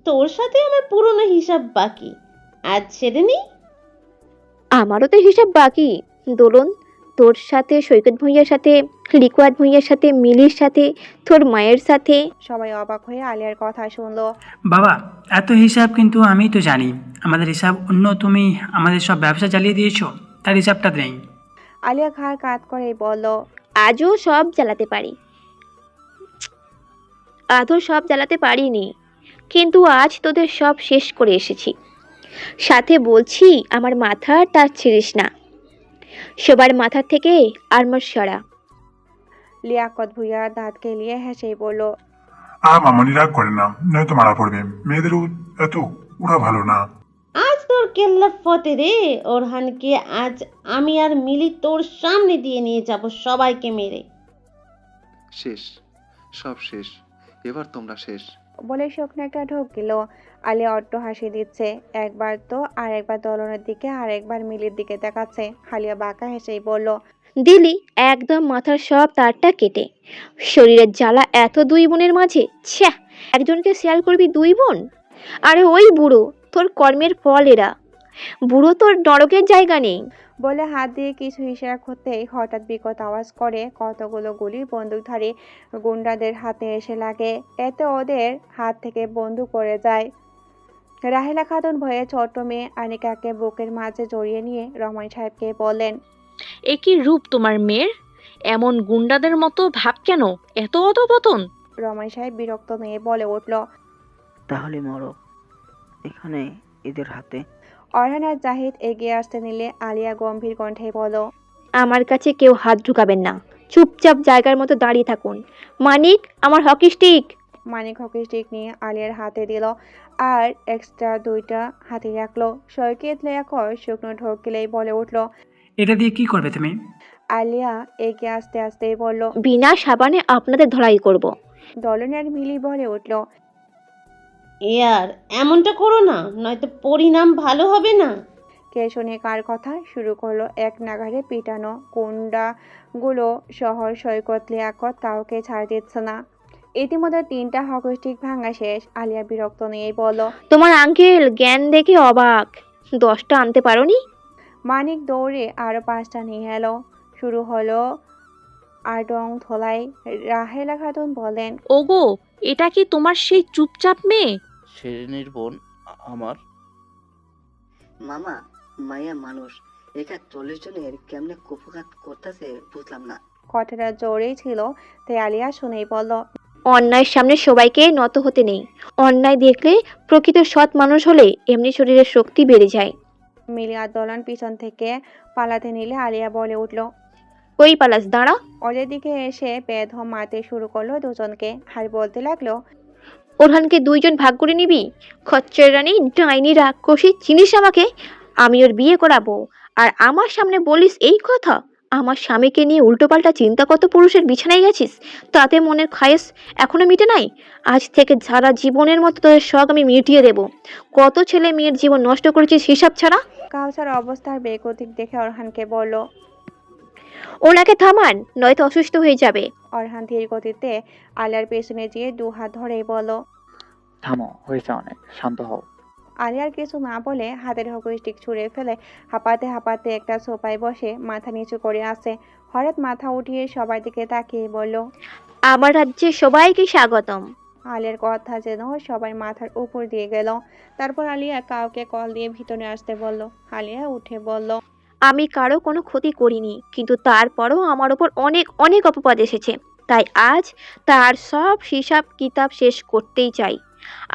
S25: তোর সাথে আমার পুরনো হিসাব বাকি, আজ সেরে নি।
S7: আমারও তো হিসাব বাকি। দোলন, তোর সাথে, সৈকত ভুঁইয়ার সাথে, লিকুয়াদ ভুঁইয়ার সাথে, মিলির সাথে, তোর মায়ের সাথে।
S1: সবাই অবাক হয়ে আলিয়ার কথা শুনলো।
S23: বাবা, এত হিসাব কিন্তু আমি তো জানি। আমাদের হিসাব অন্য, তুমি আমাদের সব ব্যবসা চালিয়ে দিয়েছো, তার হিসাবটা নেই।
S1: আলিয়া ঘাড় কাত করে বলল,
S7: আজও সব জ্বালাতে পারিনি, কিন্তু আজ তোদের সব শেষ করে এসেছি। সাথে বলছি, আমার মাথার তার ছিঁড়িস না। সবার মাথা থেকে আরমার সরা।
S1: লিয়াকত ভুইয়া দাঁত কেলিয়ে হেসেই বলল,
S24: মামনি রাগ করে না, নয়তো মারা পড়বে। মেয়েদের এত ওরা ভালো না।
S25: আজ তোর কেল্লা ফতে রে ওরহানকে। আজ আমি আর মিলি তোর সামনে দিয়ে নিয়ে যাব সবাইকে মেরে।
S5: শেষ, সব শেষ, এবার তোমরা শেষ।
S1: বলে শুকনো একটা ঢোক গেল। আলিয়া অট্ট হাসি দিচ্ছে, একবার তো আর একবার দলনের দিকে আর একবার মিলির দিকে দেখাচ্ছে। হালিয়া বাঁকা হেসেই বলল,
S7: দিলি একদম মাথার সব তারটা কেটে। শরীরের জ্বালা এত দুই বোনের মাঝে, ছ্যা! একজনকে শেয়ার করবি দুই বোন? আরে ওই বুড়ো, তোর কর্মের ফল এরা। বুড়ো, তোর নরকের জায়গা নেই।
S1: বলে হাত দিয়ে কিছু ইশারা করতেই হঠাৎ বিকট আওয়াজ করে কতগুলো গুলি বন্দুকধারী গুন্ডাদের হাতে এসে লাগে। এতে ওদের হাত থেকে বন্দুক পড়ে যায়। রাহেলা খাতুন ভয়ে ছোট্ট মেয়ে আনিকাকে বুকের মাঝে জড়িয়ে নিয়ে রহমান সাহেবকে বললেন,
S3: এ কি রূপ তোমার মেয়ের? এমন গুন্ডাদের মতো ভাব কেন? এত অধপতন!
S1: রহমান সাহেব বিরক্ত মেয়ে বলে উঠল,
S11: তাহলে মরো এখানে এদের হাতে।
S1: অরহান আর জাহিদ এগিয়ে আসতে নিলে আলিয়া গম্ভীর কণ্ঠে বলল,
S7: আমার কাছে কেউ হাত ঢুকাবেন না। চুপচাপ জায়গার মতো দাঁড়িয়ে থাকুন। মানিক, আমার হকি স্টিক।
S1: মানিক হকি স্টিক নিয়ে আলিয়ার হাতে দিল আর এক্সট্রা দুইটা হাতে রাখলো। সৈকত লিয়াকত শুকনো ঢোক গেলেই বলে উঠল,
S23: এটা দিয়ে কি করবে তুমি?
S1: আলিয়া এগিয়ে আসতে আসতেই বলল,
S7: বিনা সাবানে আপনাদের ধরাই করব।
S1: দলনের মিলি বলে উঠল,
S25: এয়ার এমনটা করো না, নয়তো পরিণাম ভালো হবে না।
S1: কে শুনে কার কথা শুরু করলো এক নাগারে পিটানো। গুন্ডাগুলো শহর সৈকত লিয়াকত কাউকে ছাড় দিচ্ছে না। ইতিমধ্যে 3টা হকি স্টিক ভাঙা শেষ। আলিয়া বিরক্ত নিয়েই বলল,
S7: তোমার আঙ্কেল জ্ঞান দেখে অবাক। 10টা আনতে পারোনি?
S1: মানিক দৌড়ে আরো 5টা নিয়ে এলো। শুরু হলো আডং ধোলাই। রাহেলা খাতুন বলেন,
S3: ওগো, এটা কি তোমার সেই চুপচাপ মেয়ে?
S2: শেরিনীর বোন আমার।
S9: মামা, মায়া মানুষ একা 40 জনের কেমনে কুপঘাত করতেছে বুঝলাম না।
S1: কথাটা জোরেই ছিল, তাই আলিয়া শুনেই বলল,
S7: অন্যায়ের সামনে সবাইকে নত হতে নেই। অন্যায় দেখলে প্রকৃত সৎ মানুষ হলে এমনি শরীরের শক্তি বেড়ে যায়।
S1: মিলি আর দলন পিছন থেকে পালাতে নিলে আলিয়া বলে উঠল,
S7: ওই পালাস, দাঁড়া।
S1: ওদের দিকে এসে বেদম মারতে শুরু করলো দুজনকে। আর বলতে লাগলো,
S7: ওরহানকে 2 জন ভাগ করে নিবি? খচ্চর রানী, ডাইনি, রাক্ষসী, চিনিস আমাকে? আমি ওর বিয়ে করাবো, আর আমার সামনে বলিস এই কথা? আমার স্বামীকে নিয়ে উল্টোপাল্টা চিন্তা কত পুরুষের বিছানায় গেছিস, তাতে মনের খায়েশ এখনো মিটে নাই? আজ থেকে সারা জীবনের মতো তোদের শখ আমি মিটিয়ে দেব। কত ছেলে মেয়ের জীবন নষ্ট করেছিস হিসাব ছাড়া।
S1: কাউসার অবস্থার বেগতিক দেখে অরহানকে বলল,
S7: ওনাকে থামান, নয়তো অসুস্থ হয়ে যাবে।
S1: অরহান ধীর গতিতে আলিয়ার পেছনে গিয়ে দু হাত ধরেই বলল,
S4: থামো, হয়েছে অনেক, শান্ত হও।
S1: আলিয়ার কিছু না বলে হাতের হকি স্টিক ছুঁড়ে ফেলে হাঁপাতে হাঁপাতে একটা সোফায় বসে মাথা নিচু করে আছে। হঠাৎ মাথা উঠিয়ে সবার দিকে তাকিয়ে বলল,
S7: আমার রাজ্যে সবাইকে স্বাগতম।
S1: আলিয়ার কথা যেন সবার মাথার উপর দিয়ে গেল। তারপর আলিয়া কাউকে কল দিয়ে ভিতরে আসতে বলল। আলিয়া উঠে বলল,
S7: আমি কারো কোনো ক্ষতি করিনি, কিন্তু তারপরও আমার ওপর অনেক অনেক অপবাদ এসেছে। তাই আজ তার সব হিসাব কিতাব শেষ করতেই চাই।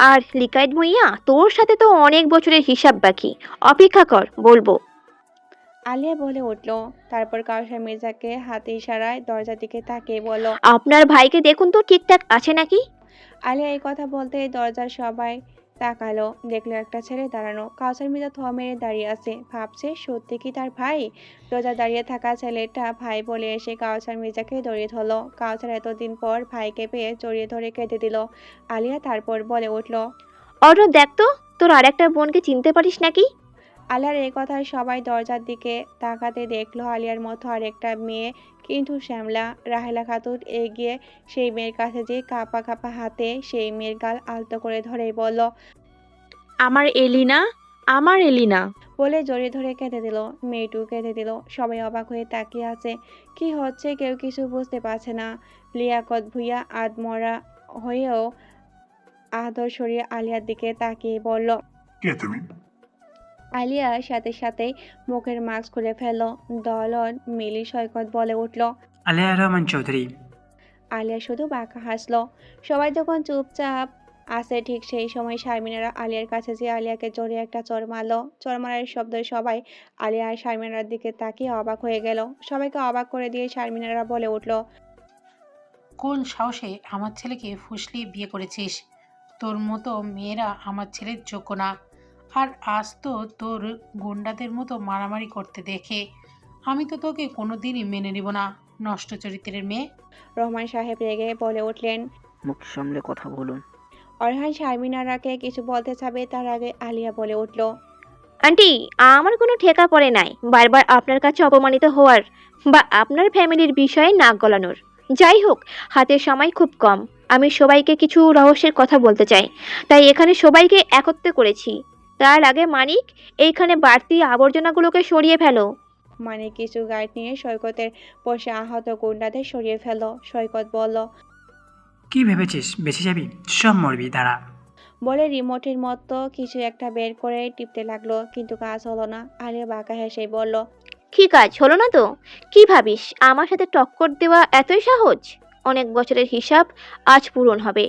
S7: আর লিকায়েত ভুঁইয়া, তোর সাথে তো অনেক বছরের হিসাব বাকি, অপেক্ষা কর, বলবো।
S1: আলিয়া বলে উঠল। তারপর কাউসার মির্জাকে হাতে ইশারায় দরজার দিকে তাকিয়ে বলল,
S7: আপনার ভাইকে দেখুন তো ঠিকঠাক আছে নাকি।
S1: আলিয়া এই কথা বলতে দরজার সবাই তাকালো, দেখলো একটা ছেলে দাঁড়ানো। কাউসার মির্জা থ মেরে দাঁড়িয়ে আছে, ভাবছে সত্যি কি তার ভাই। দরজা দাঁড়িয়ে থাকা ছেলেটা ভাই বলে এসে কাউসার মির্জাকে জড়িয়ে ধরলো। কাউসার এতদিন পর ভাইকে পেয়ে জড়িয়ে ধরে কেঁদে দিল। আলিয়া তারপর বলে উঠল,
S7: অর দেখ তো, তোর আরেকটা বোনকে চিনতে পারিস নাকি।
S1: আলিয়ার এই কথায় সবাই দরজার দিকে তাকাতে দেখলো আলিয়ার মতো আরেকটা মেয়ে, কিন্তু শ্যামলা। রাহেলা খাতুন এগিয়ে সেই মেয়ের কাছে যেয়ে কাঁপা কাঁপা হাতে সেই মেয়ের গাল আলতো করে ধরেই বলল,
S3: আমার এলিনা, আমার এলিনা।
S1: বলে জড়িয়ে ধরে কেঁদে দিল। মেয়েটু কেঁদে দিল। সবাই অবাক হয়ে তাকিয়ে আছে, কি হচ্ছে কেউ কিছু বুঝতে পারছে না। লিয়াকত ভুইয়া আধমরা হয়েও আদর সরিয়ে আলিয়ার দিকে তাকিয়ে বলল,
S24: কে তুমি?
S1: আলিয়ার সাথে সাথেই মুখের মাস্ক খুলে ফেলল। দলন মিলি সৈকত বলে উঠল,
S23: আলিয়া রহমান চৌধুরী।
S1: আলিয়া শুধু বাঁকা হাসলো। সবাই যখন চুপচাপ আছে ঠিক সেই সময় শারমিনারা আলিয়ার কাছে যেয়ে আলিয়াকে জোরে একটা চড় মারলো। চড় মারার শব্দে সবাই আলিয়া আর শারমিনার দিকে তাকিয়ে অবাক হয়ে গেল। সবাইকে অবাক করে দিয়ে শারমিনারা বলে উঠল,
S14: কোন সাহসে আমার ছেলেকে ফুসলিয়ে বিয়ে করেছিস? তোর মতো মেয়েরা আমার ছেলের যোগ্য না। আর আজ তো তোর গুন্ডাদের মতো মারামারি করতে দেখে আমি তো তোকে কোনোদিনই মেনে নিব না, নষ্ট চরিত্রের মেয়ে।
S1: রহমান সাহেব রেগে বলে উঠলেন,
S11: মুখ সামলে কথা বলুন।
S1: অরহান শারমিনারাকে কিছু বলতে যাবে তার আগে আলিয়া বলে উঠল,
S7: আন্টি, আমার কোনো ঠেকা পড়ে নাই বারবার আপনার কাছে অপমানিত হওয়ার বা আপনার ফ্যামিলির বিষয়ে নাক গলানোর। যাই হোক, হাতের সময় খুব কম। আমি সবাইকে কিছু রহস্যের কথা বলতে চাই, তাই এখানে সবাইকে একত্রে করেছি। তার আগে মানিক, এইখানে বাড়তি আবর্জনাগুলোকে সরিয়ে ফেলো।
S1: মানে কিছু গাইড নিয়ে সৈকতের বসে আহত গুন্ডাদের সরিয়ে ফেলল। সৈকত বলল,
S23: কি ভেবেছিস বেঁচে যাবি? সব মরবি, দাঁড়া।
S1: বলে রিমোটের মতো কিছু একটা বের করে টিপতে লাগলো, কিন্তু কাজ হলো না। আলিয়া বাঁকা হেসে বলল,
S7: কি কাজ হলো না তো? কি ভাবিস আমার সাথে টক্কর দেওয়া এতই সহজ? অনেক বছরের হিসাব আজ পূরণ হবে।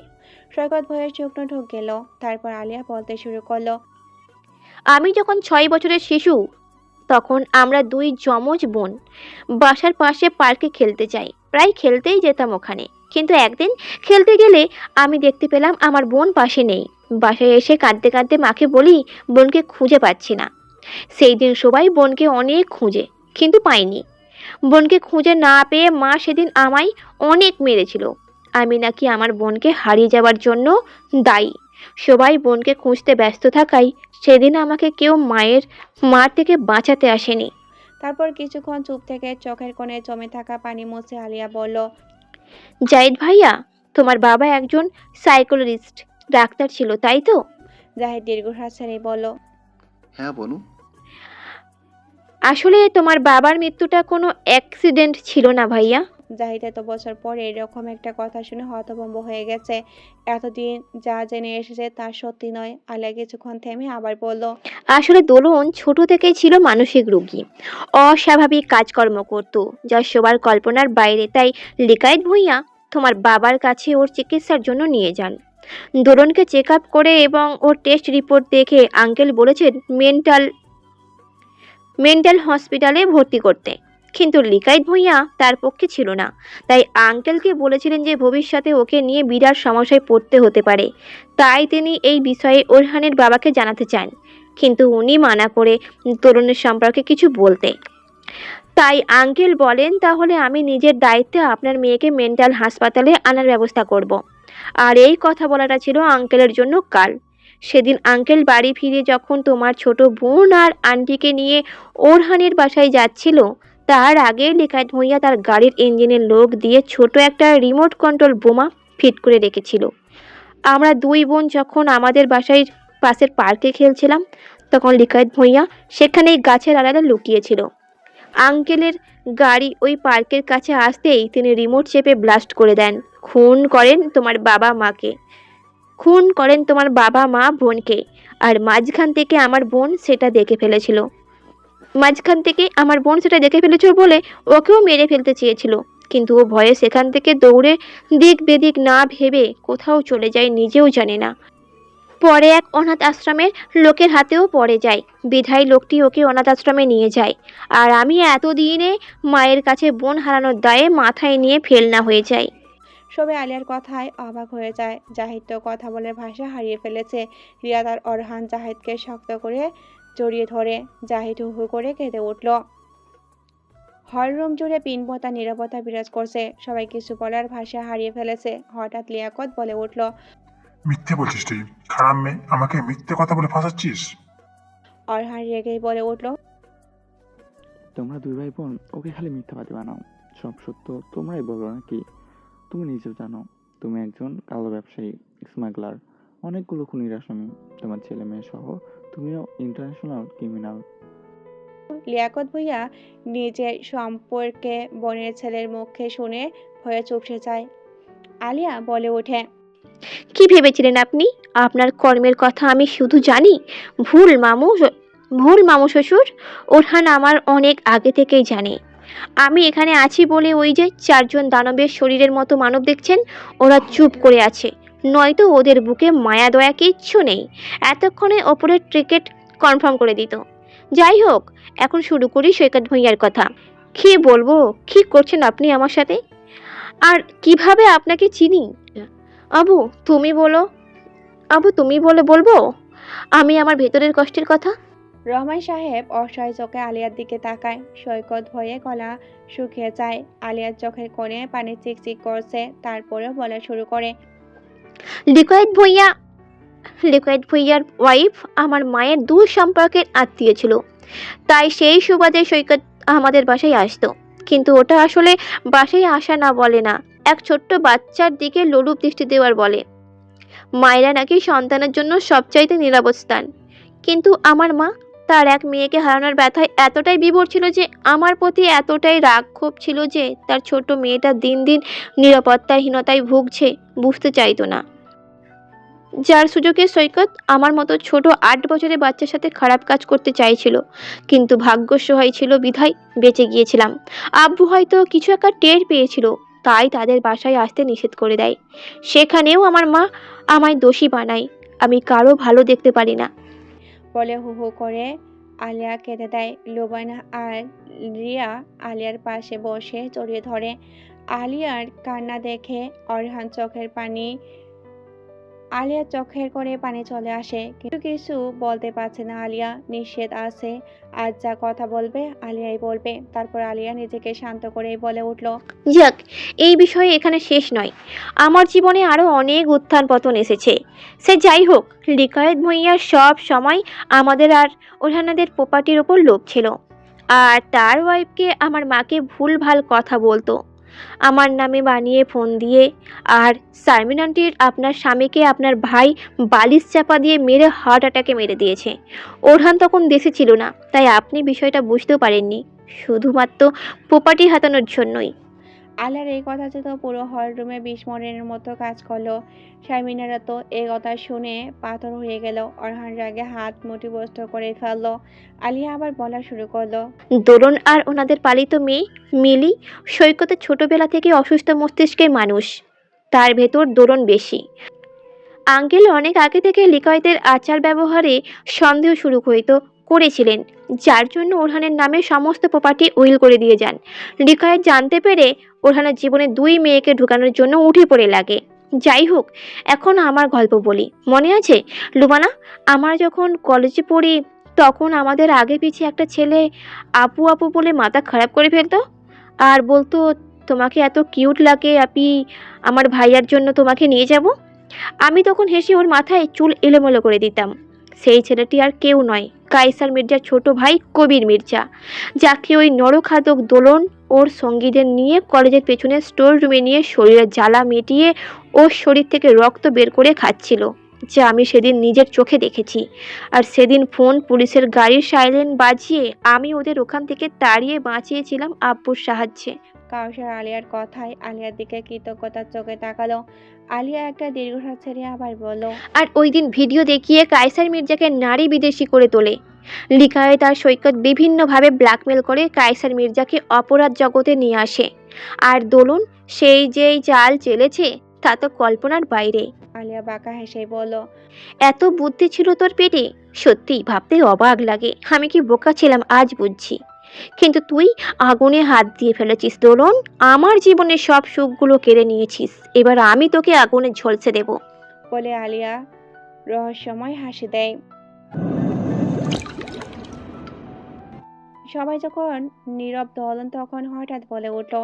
S1: সৈকত ভয়ের শুকনো ঢোক গেল। তারপর আলিয়া বলতে শুরু করলো,
S7: আমি যখন 6 বছরের শিশু, তখন আমরা 2 যমজ বোন বাসার পাশে পার্কে খেলতে যাই। প্রায় খেলতেই যেতাম ওখানে, কিন্তু একদিন খেলতে গেলে আমি দেখতে পেলাম আমার বোন পাশে নেই। বাসায় এসে কাঁদতে কাঁদতে মাকে বলি বোনকে খুঁজে পাচ্ছি না। সেই দিন সবাই বোনকে অনেক খুঁজে, কিন্তু পাইনি। বোনকে খুঁজে না পেয়ে মা সেদিন আমায় অনেক মেরেছিল। আমি নাকি আমার বোনকে হারিয়ে যাওয়ার জন্য দায়ী। সবাই বোনকে খুঁজতে ব্যস্ত থাকায় সেদিন আমাকে কেউ মার থেকে বাঁচাতে আসেনি।
S1: তারপর কিছুক্ষণ চুপ থেকে চোখের কোণে জমে থাকা পানি মুছে আলিয়া বলল,
S7: জাহিদ ভাইয়া, তোমার বাবা একজন সাইকোলজিস্ট ডাক্তার ছিল, তাই তো?
S1: জাহিদ দীর্ঘশ্বাস ছেড়ে বলল,
S5: হ্যাঁ বনু।
S7: আসলে তোমার বাবার মৃত্যুটা কোনো অ্যাক্সিডেন্ট ছিল না ভাইয়া।
S1: জাহিদ এত বছর পরে এরকম একটা কথা শুনে হতভম্ব হয়ে গেছে। এতদিন যা জেনে এসেছে তা সত্যি নয়। আলিয়া কিছুক্ষণ থেমে আবার বলল,
S7: আসলে দোলন ছোট থেকেই ছিল মানসিক রোগী, অস্বাভাবিক কাজকর্ম করত, যা সবার কল্পনার বাইরে। তাই লিকায়েত ভুঁইয়া তোমার বাবার কাছে ওর চিকিৎসার জন্য নিয়ে যান। দোলনকে চেক আপ করে এবং ওর টেস্ট রিপোর্ট দেখে আঙ্কেল বলেছেন মেন্টাল হসপিটালে ভর্তি করতে, কিন্তু লিকায়েত ভুঁইয়া তার পক্ষে ছিল না। তাই আঙ্কেলকে বলেছিলেন যে ভবিষ্যতে ওকে নিয়ে বিরাট সমস্যায় পড়তে হতে পারে। তাই তিনি এই বিষয়ে ওরহানের বাবাকে জানাতে চান, কিন্তু উনি মানা করে তরুণের সম্পর্কে কিছু বলতে। তাই আঙ্কেল বলেন, তাহলে আমি নিজের দায়িত্বে আপনার মেয়েকে মেন্টাল হাসপাতালে আনার ব্যবস্থা করব। আর এই কথা বলাটা ছিল আঙ্কেলের জন্য কাল। সেদিন আঙ্কেল বাড়ি ফিরে যখন তোমার ছোট বোন আর আন্টিকে নিয়ে ওরহানের বাসায় যাচ্ছিল, তার আগে লিকায়েত ভূঁইয়া তার গাড়ির ইঞ্জিনের লোক দিয়ে ছোট একটা রিমোট কন্ট্রোল বোমা ফিট করে রেখেছিল। আমরা দুই বোন যখন আমাদের বাসায় পাশের পার্কে খেলছিলাম, তখন লিকায়েত ভূঁইয়া সেখানেই গাছের আড়ালে লুকিয়েছিল। আঙ্কেলের গাড়ি ওই পার্কের কাছে আসতেই তিনি রিমোট চেপে ব্লাস্ট করে দেন। খুন করেন তোমার বাবা মা বোনকে। আর মাঝখান থেকে আমার বোন সেটা দেখে ফেলেছিল বলে ওকেও মেরে ফেলতে চেয়েছিল, কিন্তু ও ভয়ে সেখান থেকে দৌড়ে দিক বেদিক না ভেবে কোথাও চলে যায়, নিজেও জানে না। পরে এক অনাথ আশ্রমের লোকের হাতেও পড়ে যায়, বিধায় লোকটি ওকে অনাথ আশ্রমে নিয়ে যায়। আর আমি এতদিনে মায়ের কাছে বোন হারানোর দায়ে মাথায় নিয়ে ফেলনা হয়ে যাই।
S1: সবাই আলিয়ার কথায় অবাক হয়ে যায়। জাহিদ তো কথা বলে ভাষা হারিয়ে ফেলেছে। রিয়াদ আর অরহান জাহিদকে শক্ত করে জড়িয়ে ধরে। জাহিদ হু হু করে কেঁদে উঠল। হল রুম জুড়ে পিনপতা নীরবতা বিরাজ করছে। সবাই কিছু বলার ভাষা হারিয়ে ফেলেছে। হঠাৎ লিয়াকত বলে উঠল,
S24: মিথ্যে বলছিস তুই? খারাপ মেয়ে, আমাকে মিথ্যে কথা বলে ফাঁসাচ্ছিস?
S1: অরহান রেগেই বলে উঠল,
S4: তোমরা দুই ভাই বোন ওকে খালি মিথ্যাবাদী বানাও। সব সত্য তোমরাই বলো নাকি? তুমি নিজেও জানো তুমি একজন কালো ব্যবসায়ী, স্মাগলার, অনেকগুলো খুনির আসামি। তোমার ছেলে মেয়ে সহ তুমিও ইন্টারন্যাশনাল ক্রিমিনাল।
S1: লিয়াকত ভূঁইয়া নিজের সম্পর্কে বোনের ছেলের মুখে শুনে ভয়ে চুপসে যায়। আলিয়া বলে ওঠে,
S7: কি ভেবেছিলেন আপনি? আপনার কর্মের কথা আমি শুধু জানি। ভুল মামু শ্বশুর। ওরহান আমার অনেক আগে থেকেই জানে। আমি এখানে আছি বলে ওই যে 4 জন দানবের শরীরের মতো মানব দেখছেন, ওরা চুপ করে আছে, নয়তো ওদের বুকে মায়া দয়া কিচ্ছু নেই। এতক্ষণে ওপরের টিকিট কনফার্ম করে দিত। যাই হোক, এখন শুরু করি সৈকত ভূঁইয়ার কথা। কি বলবো, কি করছেন আপনি আমার সাথে? আর কিভাবে আপনাকে চিনি? আবু তুমি বলে বলবো আমি আমার ভেতরের কষ্টের কথা।
S1: রহমান সাহেব অসহায় চোখে আলিয়ার দিকে তাকায়। সৈকত ভয়ে গলা শুকিয়ে যায়। আলিয়ার চোখের কোণে পানি চিকচিক করছে। তারপরেও বলা শুরু করে,
S7: লিকায়েত ভূঁইয়ার ওয়াইফ আমার মায়ের দূর সম্পর্কের আত্মীয় ছিল, তাই সেই সুবাদে সৈকত আমাদের বাসায় আসতো। কিন্তু ওটা আসলে বাসায় আসা না বলে না, এক ছোট্ট বাচ্চার দিকে লোলুপ দৃষ্টি দেওয়ার বলে। মায়েরা নাকি সন্তানের জন্য সবচাইতে নিরাপদ স্থান। কিন্তু আমার মা তার এক মেয়েকে হারানোর ব্যথায় এতটাই বিভোর ছিল যে, আমার প্রতি এতটাই রাগ ক্ষোভ ছিল যে তার ছোট মেয়েটা দিন দিন নিরাপত্তাহীনতায় ভুগছে বুঝতে চাইতো না। যার সুযোগে সৈকত আমার মতো ছোট 8 বছরের বাচ্চার সাথে খারাপ কাজ করতে চাইছিল, কিন্তু ভাগ্য সহায় ছিল বিধায় বেঁচে গিয়েছিলাম। আব্বু হয়তো কিছু একটা টের পেয়েছিল, তাই তাদের বাসায় আসতে নিষেধ করে দেয়। সেখানেও আমার মা আমায় দোষী বানায়। আমি কারো ভালো দেখতে পারি না
S1: বলে হু হু করে আলিয়া কেঁদে দেয়। লুবানা আর রিয়া আলিয়ার পাশে বসে জড়িয়ে ধরে। আলিয়ার কান্না দেখে আলিয়ার চোখের করে পানি চলে আসে, কিন্তু কিছু বলতে পারছে না। আলিয়া নিষেধ আছে, আজ যা কথা বলবে আলিয়াই বলবে। তারপর আলিয়া নিজেকে শান্ত করেই বলে উঠল,
S7: যাক, এই বিষয়ে এখানে শেষ নয়। আমার জীবনে আরো অনেক উত্থান পতন এসেছে। সে যাই হোক, লিকায়েত ভূঁইয়ার সব সময় আমাদের আর ওরহানাদের প্রপার্টির ওপর লোভ ছিল। আর তার ওয়াইফকে আমার মাকে ভুলভাল কথা বলতো, আমার নামে বানিয়ে ফোন দিয়ে। আর শারমিন আন্টির আপনার স্বামীকে আপনার ভাই বালিশ চাপা দিয়ে মেরে হার্ট অ্যাটাকে মেরে দিয়েছে। ওরহান তখন দেশে ছিল না, তাই আপনি বিষয়টা বুঝতেও পারেননি, শুধুমাত্র প্রপার্টি হাতানোর জন্যই।
S1: আলিয়ার এই কথা তো পুরো হল রুমে বিস্মরণের মতো কাজ করলো। শারমিনারা তো এই কথা শুনে পাথর হয়ে গেল। অরহান রাগে হাত মুঠিবদ্ধ করে ফেললো। আলিয়া আবার বলা শুরু করলো,
S7: দোলন আর ওনাদের পালিত মেয়ে মিলি সৈকতের ছোটবেলা থেকে অসুস্থ মস্তিষ্কের মানুষ, তার ভেতর দোলন বেশি। আঙ্কেল অনেক আগে থেকে লিকায়েতের আচার ব্যবহারে সন্দেহ শুরু করেছিলেন, যার জন্য ওরহানের নামে সমস্ত প্রপার্টি উইল করে দিয়ে যান। লিকায়েত জানতে পেরে ওরহানের জীবনে 2 মেয়েকে ঢুকানোর জন্য উঠে পড়ে লাগে। যাই হোক, এখন আমার গল্প বলি। মনে আছে লুবানা, আমরা যখন কলেজে পড়ি তখন আমাদের আগে পিছে একটা ছেলে আপু আপু বলে মাথা খারাপ করে ফেলতো আর বলতো, তোমাকে এত কিউট লাগে আপি, আমার ভাইয়ার জন্য তোমাকে নিয়ে যাব। আমি তখন হেসে ওর মাথায় চুল এলোমেলো করে দিতাম। সেই ছেলেটি আর কেউ নয়, কায়সার মির্জার ছোট ভাই কবির মির্জা, যাকে ওই নরখাদক দোলন ওর সঙ্গীদের নিয়ে কলেজের পেছনে স্টোর রুমে নিয়ে শরীরের জ্বালা মিটিয়ে ওর শরীর থেকে রক্ত বের করে খাচ্ছিল, যা আমি সেদিন নিজের চোখে দেখেছি। আর সেদিন ফোন পুলিশের গাড়ির সাইরেন বাজিয়ে আমি ওদের ওখান থেকে তাড়িয়ে বাঁচিয়েছিলাম আব্বুর সাহায্যে।
S1: কাউসার আলিয়ার কথায় আলিয়ার দিকে কৃতজ্ঞতার চোখে তাকালো। আলিয়া একটা দীর্ঘশ্বাস ছেড়ে আবার বলল,
S7: আর ওই দিন ভিডিও দেখিয়ে কায়সার মির্জাকে নারী বিদেশি করে তোলে। লিখায় তার সৈকত বিভিন্নভাবে ব্ল্যাকমেল করে কায়সার মির্জাকে অপরাধ জগতে নিয়ে আসে। আর দোলন সেই যেই জাল চেলেছে তা তো কল্পনার বাইরে।
S1: আলিয়া বাঁকা হেসে বলল,
S7: এত বুদ্ধি ছিল তোর পেটে, সত্যি ভাবতে অবাক লাগে। আমি কি বোকা ছিলাম আজ বুঝছি। কিন্তু তুই আগুনে হাত দিয়ে ফেলেছিস দোলন, আমার জীবনের সব সুখগুলো কেড়ে নিয়েছিস। এবার আমি তোকে আগুনে ঝলসে দেব।
S1: বলে আলিয়া রহস্যময় হাসি দেয়। সবাই যখন নীরব দলন তখন হঠাৎ বলে উঠল,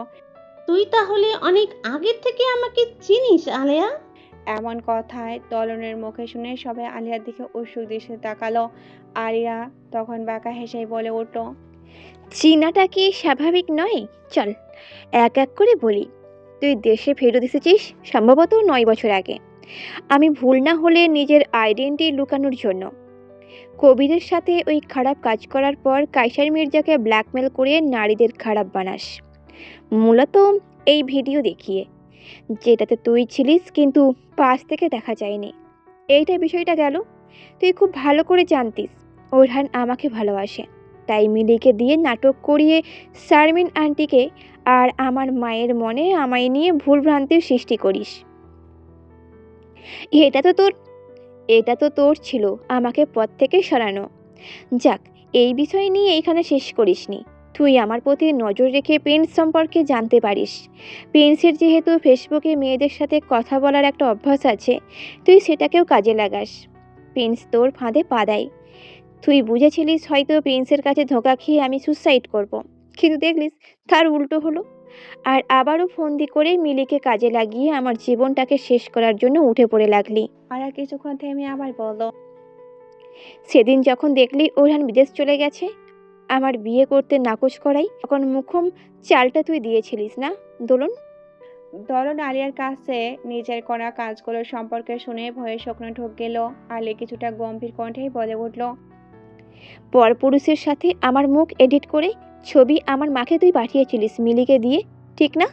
S25: তুই তাহলে অনেক আগের থেকে আমাকে চিনিস আলেয়া?
S1: এমন কথায় দলনের মুখে শুনে সবাই আলিয়ার দিকে উৎসুক দৃষ্টিতে তাকালো। আলিয়া তখন বাঁকা হেসেই বলে উঠল,
S7: চিনাটা কি স্বাভাবিক নয়? চল এক এক করে বলি। তুই দেশে ফেরত এসেছিস সম্ভবত 9 বছর আগে, আমি ভুল না হলে নিজের আইডেন্টিটি লুকানোর জন্য। কবিরের সাথে ওই খারাপ কাজ করার পর কায়সার মির্জাকে ব্ল্যাকমেল করে নারীদের খারাপ বানাস, মূলত এই ভিডিও দেখিয়ে, যেটাতে তুই ছিলিস কিন্তু পাশ থেকে দেখা যায়নি। এইটা বিষয়টা গেল। তুই খুব ভালো করে জানতিস ওরহান আমাকে ভালোবাসে, তাই মিলিকে দিয়ে নাটক করিয়ে শারমিন আন্টিকে আর আমার মায়ের মনে আমায় নিয়ে ভুলভ্রান্তির সৃষ্টি করিস। এটা তো তোর ছিল আমাকে পথ থেকে সরানো। যাক, এই বিষয় নিয়ে এখানে শেষ করিসনি। তুই আমার প্রতি নজর রেখে প্রিন্স সম্পর্কে জানতে পারিস। প্রিন্সের যেহেতু ফেসবুকে মেয়েদের সাথে কথা বলার একটা অভ্যাস আছে, তুই সেটাকেও কাজে লাগাস। প্রিন্স তোর ফাঁদে পা দেয়। তুই বুঝেছিলিস হয়তো প্রিন্সের কাছে ধোঁকা খেয়ে আমি সুসাইড করব, কিন্তু দেখলিস তার উল্টো হলো। আর আবারও ফন্দি করে মিলিকে কাজে লাগিয়ে আমার জীবনটাকে শেষ করার জন্য উঠে পড়ে লাগলি।
S1: আর কিছুক্ষণ থেমে আবার বলল,
S7: সেদিন যখন দেখলি ওরহান বিদেশ চলে গেছে, আমার বিয়ে করতে নাকচ করাই, তখন মুখম চালটা তুই দিয়েছিলিস না দোলন?
S1: দলন আলিয়ার কাছে নিজের করা কাজগুলো সম্পর্কে শুনে ভয়ে শুকনো ঢোক গেল। আলি কিছুটা গম্ভীর কণ্ঠেই বলে উঠল,
S7: পরপুরুষের সাথে আমার মুখ এডিট করে ছবি আমার মাকে তুই পাঠিয়েছিলিস মিলিকে দিয়ে, ঠিক না?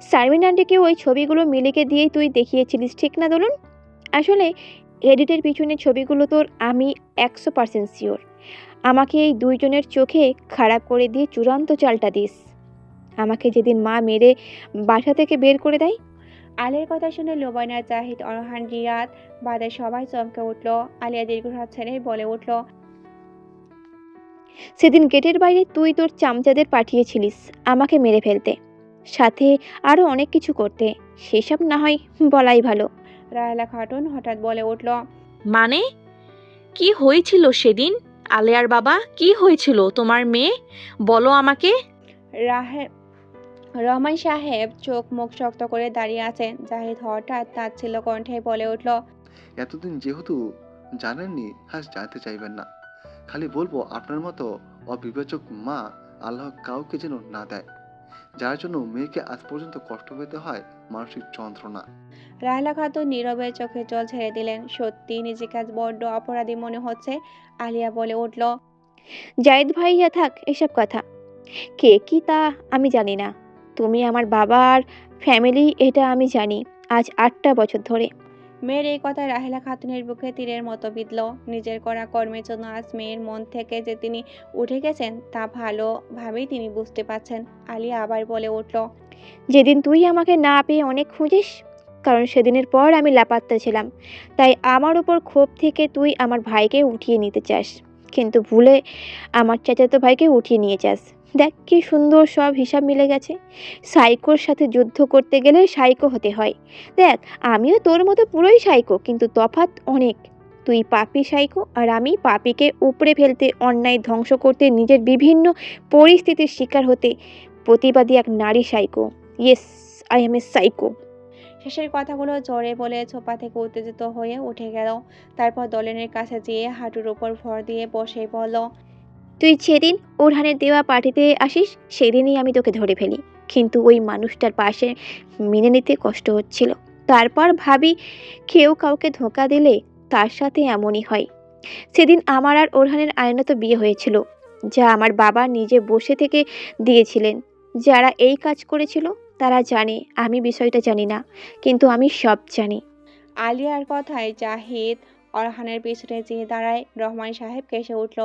S7: শারমিন আন্টিকে ওই ছবিগুলো মিলিকে দিয়েই তুই দেখিয়েছিলিস, ঠিক না দোলন? আসলে এডিটের পিছনে ছবিগুলো তোর, আমি 100% শিওর। আমাকে এই দুইজনের চোখে খারাপ করে দিয়ে চূড়ান্ত চালটা দিস আমাকে যেদিন মা মেরে বাসা থেকে বের করে দেয়।
S1: আলিয়ার কথা শুনে লোবানা, জাহিদ, অরহান, রিয়াদ বাদে সবাই চমকে উঠল। আলিয়া দীর্ঘশ্বাস ছেড়ে বলে উঠল,
S7: সেদিন গেটের বাইরে তুই তোর চামচাদের পাঠিয়েছিলিস আমাকে মেরে ফেলতে, সাথে আরও অনেক কিছু করতে, সেসব না হয় বলাই ভালো।
S1: রাহেলা খাতুন হঠাৎ বলে উঠল,
S3: মানে কি হয়েছিল সেদিন? আলেয়ার বাবা, কি হয়েছিল তোমার মেয়ে? বলো আমাকে।
S1: রহমান সাহেব চোখ মুখ শক্ত করে দাঁড়িয়ে আছেন। জাহিদ হঠাৎ তাচ্ছিল্য কণ্ঠে বলে উঠল,
S5: এতদিন যেহেতু জানেননি আজ জানতে চাইবেন না। খালি বলবো আপনার মতো অবিবেচক মা আল্লাহ কাউকে যেন না দেয়, যার জন্য মেয়েকে আজ পর্যন্ত কষ্ট পেতে হয় মানসিক যন্ত্রণা।
S1: রাহেলা খাতুন নীরবে চোখে জল ছেড়ে দিলেন। সত্যি নিজেকে আজ বড্ড অপরাধী মনে হচ্ছে। আলিয়া বলে উঠল,
S7: জাহিদ ভাইয়া থাক এসব কথা, কে কি তা আমি জানি না। তুমি আমার বাবার ফ্যামিলি এটা আমি জানি আজ 8টা বছর ধরে।
S1: মেয়ের এই কথায় রাহেলা খাতুনের বুকে তীরের মতো বিঁধল। নিজের করা কর্মের জন্য আজ মেয়ের মন থেকে যে তিনি উঠে গেছেন তা ভালোভাবেই তিনি বুঝতে পারছেন। আলিয়া আবার বলে উঠল,
S7: যেদিন তুই আমাকে না পেয়ে অনেক খুঁজিস, কারণ সেদিনের পর আমি লাপাত্তা ছিলাম, তাই আমার উপর ক্ষোভ থেকে তুই আমার ভাইকে উঠিয়ে নিতে চাস, কিন্তু ভুলে আমার চাচাতো ভাইকে উঠিয়ে নিয়ে যাস। দেখ কি সুন্দর সব হিসাব মিলে গেছে। সাইকোর সাথে যুদ্ধ করতে গেলে সাইকো হতে হয়। দেখ আমিও তোর মতো পুরোই সাইকো, কিন্তু তফাৎ অনেক। তুই পাপি সাইকো আর আমি পাপিকে উপড়ে ফেলতে, অন্যায় ধ্বংস করতে, নিজের বিভিন্ন পরিস্থিতির শিকার হতে প্রতিবাদী এক নারী psycho. Yes, I M A psycho.
S1: শেষের কথাগুলো জোরে বলে সোফা থেকে উত্তেজিত হয়ে উঠে গেল। তারপর দলিনের কাছে যেয়ে হাঁটুর উপর ভর দিয়ে বসে বলল,
S7: তুই যেদিন ওরহানের দেওয়া পার্টিতে আসিস সেদিনই আমি তোকে ধরে ফেলি, কিন্তু ওই মানুষটার পাশে মেনে নিতে কষ্ট হচ্ছিল। তারপর ভাবি কেউ কাউকে ধোঁকা দিলে তার সাথে এমনই হয়। সেদিন আমার আর ওরহানের আইনত বিয়ে হয়েছিল, যা আমার বাবা নিজে বসে থেকে দিয়েছিলেন। যারা এই কাজ করেছিল তারা জানে আমি বিষয়টা জানি না, কিন্তু আমি সব জানি।
S1: আলিয়ার কথায় জাহিদ অরহানের পিছনে চেয়ে দাঁড়ায়। রহমান সাহেব কেসে উঠল।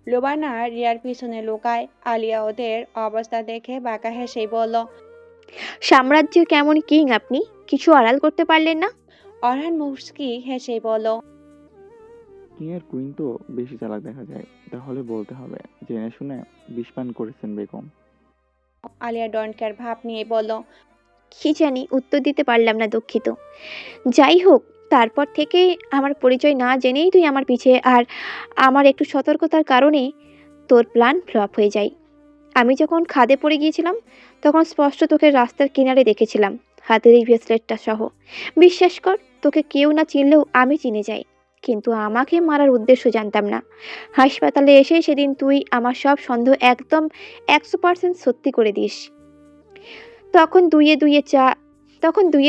S1: লুবানা রিয়ার পিছনে লুকায়। আলিয়া ওদের অবস্থা দেখে বাঁকা হেসেই বলল,
S7: সাম্রাজ্যের কেমন কিং আপনি, কিছু আড়াল করতে পারলেন না?
S1: অরহান মুস্কি হেসেই বলল,
S4: কিং এর কুইন তো বেশি চালাক দেখা যায়, তাহলে বলতে হবে জেনে শুনে বিষপান করেছেন বেগম।
S1: আলিয়া ডোন্ট কেয়ার ভাব নিয়ে বলল,
S7: কি জানি, উত্তর দিতে পারলাম না, দুঃখিত। যাই হোক, তারপর থেকে আমার পরিচয় না জেনেই তুই আমার পিছে, আর আমার একটু সতর্কতার কারণে তোর প্ল্যান ফ্লপ হয়ে যায়। আমি যখন খাদে পড়ে গিয়েছিলাম তখন স্পষ্ট তোকে রাস্তার কিনারে দেখেছিলাম, হাতের এই ব্রেসলেটটা সহ। বিশ্বাস কর, তোকে কেউ না চিনলেও আমি চিনে যাই, কিন্তু আমাকে মারার উদ্দেশ্য জানতাম না। হাসপাতালে এসে সেদিন তুই আমার সব সন্দেহ একদম 100% সত্যি করে দিস। তখন দুইয়ে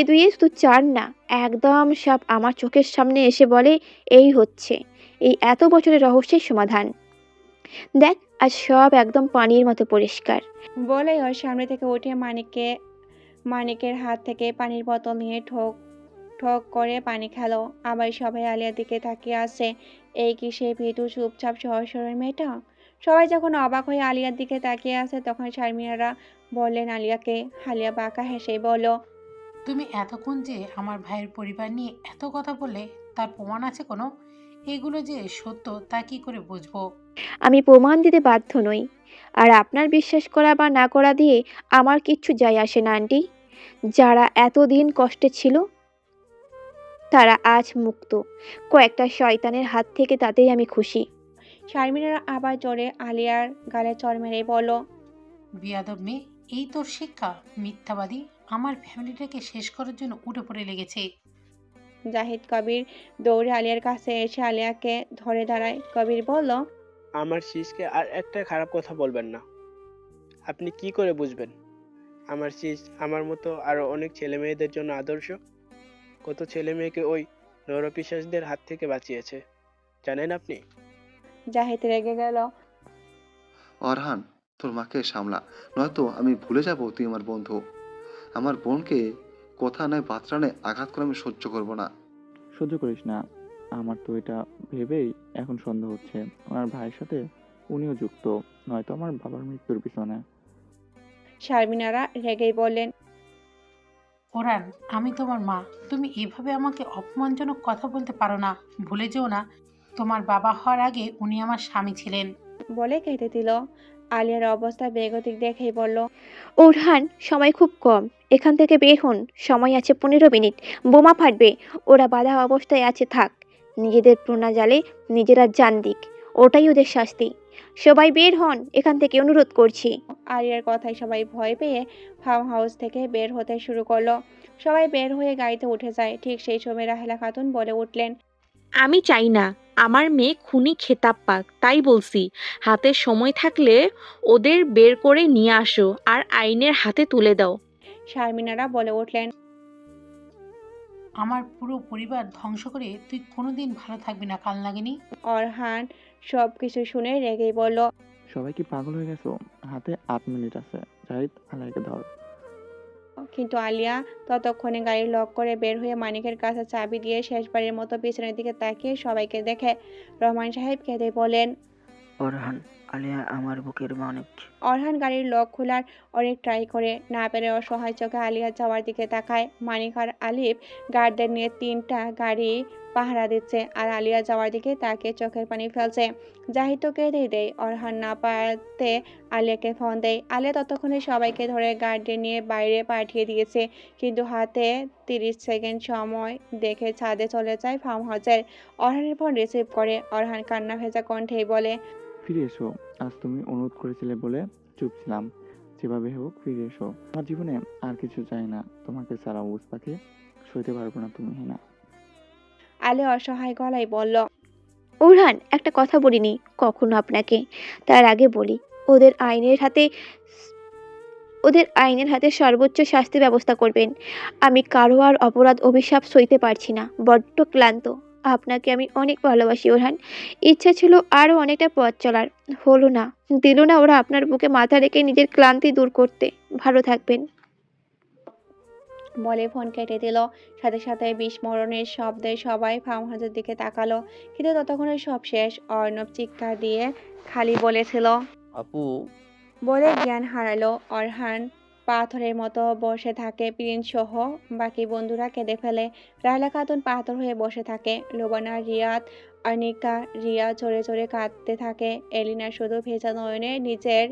S7: দুইয়ে শুধু 4 না, একদম সব আমার চোখের সামনে এসে বলে এই হচ্ছে এই এত বছরের রহস্যের সমাধান। দেখ, আজ সব একদম পানির মতো পরিষ্কার।
S1: বলেই ওর সামনে থেকে উঠে মানিকের হাত থেকে পানির বোতল নিয়ে ঠোক ঠক করে পানি খেলো। আবার সবাই আলিয়ার দিকে তাকিয়ে আছে। এই কি সেই ভীতু চুপচাপ সহজ সরল মেয়েটা? সবাই যখন অবাক হয়ে আলিয়ার দিকে তাকিয়ে আছে তখন শারমিনারা বললেন আলিয়াকে। আলিয়া বাঁকা হেসেই বলল,
S14: তুমি এতক্ষণ যে আমার ভাইয়ের পরিবার নিয়ে এত কথা বললে, তার প্রমাণ আছে কোনো? এগুলো যে সত্য তা কি করে বুঝবো?
S7: আমি প্রমাণ দিতে বাধ্য নই, আর আপনার বিশ্বাস করা বা না করা দিয়ে আমার কিচ্ছু যায় আসে না আন্টি। যারা এতদিন কষ্টে ছিল তারা আজ মুক্ত, কয়েকটা শয়তানের হাত থেকে, তাতেই আমি খুশি।
S1: শারমিনারা আবার জোরে আলিয়ার গালে চড় মেরে বলল,
S14: বিয়াদব মেয়ে, এই তোর শিক্ষা? মিথ্যাবাদী, আমার ফ্যামিলিটাকে শেষ করার জন্য উঠে পড়ে লেগেছে।
S1: জাহিদ কবির দৌড়ে আলিয়ার কাছে এসে আলিয়াকে ধরে দাঁড়ায়। কবির বলল,
S10: আমার শীষকে আর একটা খারাপ কথা বলবেন না। আপনি কি করে বুঝবেন আমার শীষ আমার মতো আরো অনেক ছেলে মেয়েদের জন্য আদর্শ? কত ছেলে মেয়েকে ওই নরপিশাচদের হাত থেকে বাঁচিয়েছে জানেন আপনি?
S1: জাহিদ রেগে গেল।
S5: অরহান, তোর মাকে সামলা, নয়তো আমি ভুলে যাব তুই আমার বন্ধু। আমার বোনকে কথা নয় বার্তা নয় আঘাত করে আমি সহ্য করব না।
S4: সহ্য করিস না, আমার তো এটা ভেবেই এখন সন্দেহ হচ্ছে ওনার ভাইয়ের সাথে উনিও যুক্ত, নয়তো আমার বাবার মৃত্যুর পিছনে।
S1: শারমিনারা রেগেই বললেন,
S14: ওরান, আমি তোমার মা, তুমি এভাবে আমাকে অপমানজনক কথা বলতে পারো না। ভুলে যেও না, তোমার বাবা হওয়ার আগে উনি আমার স্বামী ছিলেন।
S1: বলে কেটে দিল। আলিয়ার অবস্থা বেগতিক দেখেই বলল,
S7: ওরহান, সময় খুব কম, এখান থেকে বের হন, সময় আছে 15 মিনিট, বোমা ফাটবে। ওরা বাধা অবস্থায় আছে, থাক, নিজেদের প্রণাজালে নিজেরা জান দিক, ওটাই ওদের শাস্তি। সবাই বের হন এখান থেকে, অনুরোধ করছি।
S1: আলিয়ার কথায় সবাই ভয় পেয়ে ফার্ম হাউস থেকে বের হতে শুরু করলো। সবাই বের হয়ে গাড়িতে উঠে যায়। ঠিক সেই সময় রাহেলা খাতুন বলে উঠলেন,
S3: আমি চাই না আমার মেয়ে খুনি খেতাব পাক, তাই বলছি হাতে সময় থাকলে ওদের বের করে নিয়ে আসো আর আইনের হাতে তুলে দাও।
S1: শারমিনারা বলে উঠলেন,
S14: আমার পুরো পরিবার ধ্বংস করে তুই কোনোদিন ভালো থাকবি না কাল নাগিনী।
S1: অরহান সব কিছু শুনে রেগেই বলল,
S4: সবাই কি পাগল হয়ে গেছো? হাতে 8 মিনিট আছে, জাহিদ আলাইকে ধর।
S1: কিন্তু আলিয়া ততক্ষণে গাড়ি লক করে বের হয়ে মানিকের কাছে চাবি দিয়ে শেষবারের মতো পিছনের দিকে তাকিয়ে সবাইকে দেখে রহমান সাহেব কেঁদে বলেন,
S11: অরহান, আলিয়া আমার বুকের মানিক।
S1: অরহান গাড়ির লক খোলার অনেক ট্রাই করে, না পেরে অসহায় চোখে আলিয়া যাওয়ার দিকে তাকায়। মানিক আর আলিফ গার্ডদের নিয়ে 3টা গাড়ি পাহারা দিচ্ছে, আর আলিয়া যাওয়ার দিকে তাকিয়ে চোখের পানি ফেলছে। জাহিদ তো কেঁদেই দেয়। অরহান না পারতে আলিয়াকে ফোন দেয়। আলিয়া ততক্ষণে সবাইকে ধরে গার্ডদের নিয়ে বাইরে পাঠিয়ে দিয়েছে, কিন্তু হাতে 30 সেকেন্ড সময় দেখে ছাদে চলে যায় ফার্ম হাউসের। অরহানের ফোন রিসিভ করে। অরহান কান্না ভেজা কণ্ঠেই বলে,
S4: ফিরে এসো, আজ তুমি অনুরোধ করেছিলে বলে চুপ ছিলাম, যেভাবে হোক ফিরে এসো। আমার জীবনে আর কিছু চাই না তোমাকে ছাড়া, বুঝ পাখি। সইতে পারবো না তুমি না।
S1: আলে অসহায় গলায় বলল,
S7: ওরহান, একটা কথা বলিনি কখনো আপনাকে, তার আগে বলি, ওদের আইনের হাতে ওদের আইনের হাতে সর্বোচ্চ শাস্তি ব্যবস্থা করবেন। আমি কারো আর অপরাধ অভিশাপ সইতে পারছি না, বড্ড ক্লান্ত। আপনাকে আমি অনেক ভালোবাসি ওরহান। ইচ্ছে ছিল আরও অনেকটা পথ চলার, হলো না, দিল না ওরা আপনার বুকে মাথা রেখে নিজের ক্লান্তি দূর করতে। ভালো থাকবেন।
S1: বলে ফোন কেটে দিল। সাথে সাথে বিস্মরণের শব্দে সবাই ফার্মহাউসের দিকে তাকালো, কিন্তু ততক্ষণে সব শেষ। অর্ণব চিৎকার দিয়ে খালি বলেছিল
S2: আপু,
S1: বলে জ্ঞান হারালো। অরহান পাথরের মতো বসে থাকে, প্রিন্স সহ বাকি বন্ধুরা কেঁদে ফেলে। রায়লা খাতুন পাথর হয়ে বসে থাকে। লোবানা, রিয়াদ, অনিকা, রিয়া চড়ে চড়ে কাঁদতে থাকে। এলিনা শুধু ভেজা নয়নে নিজের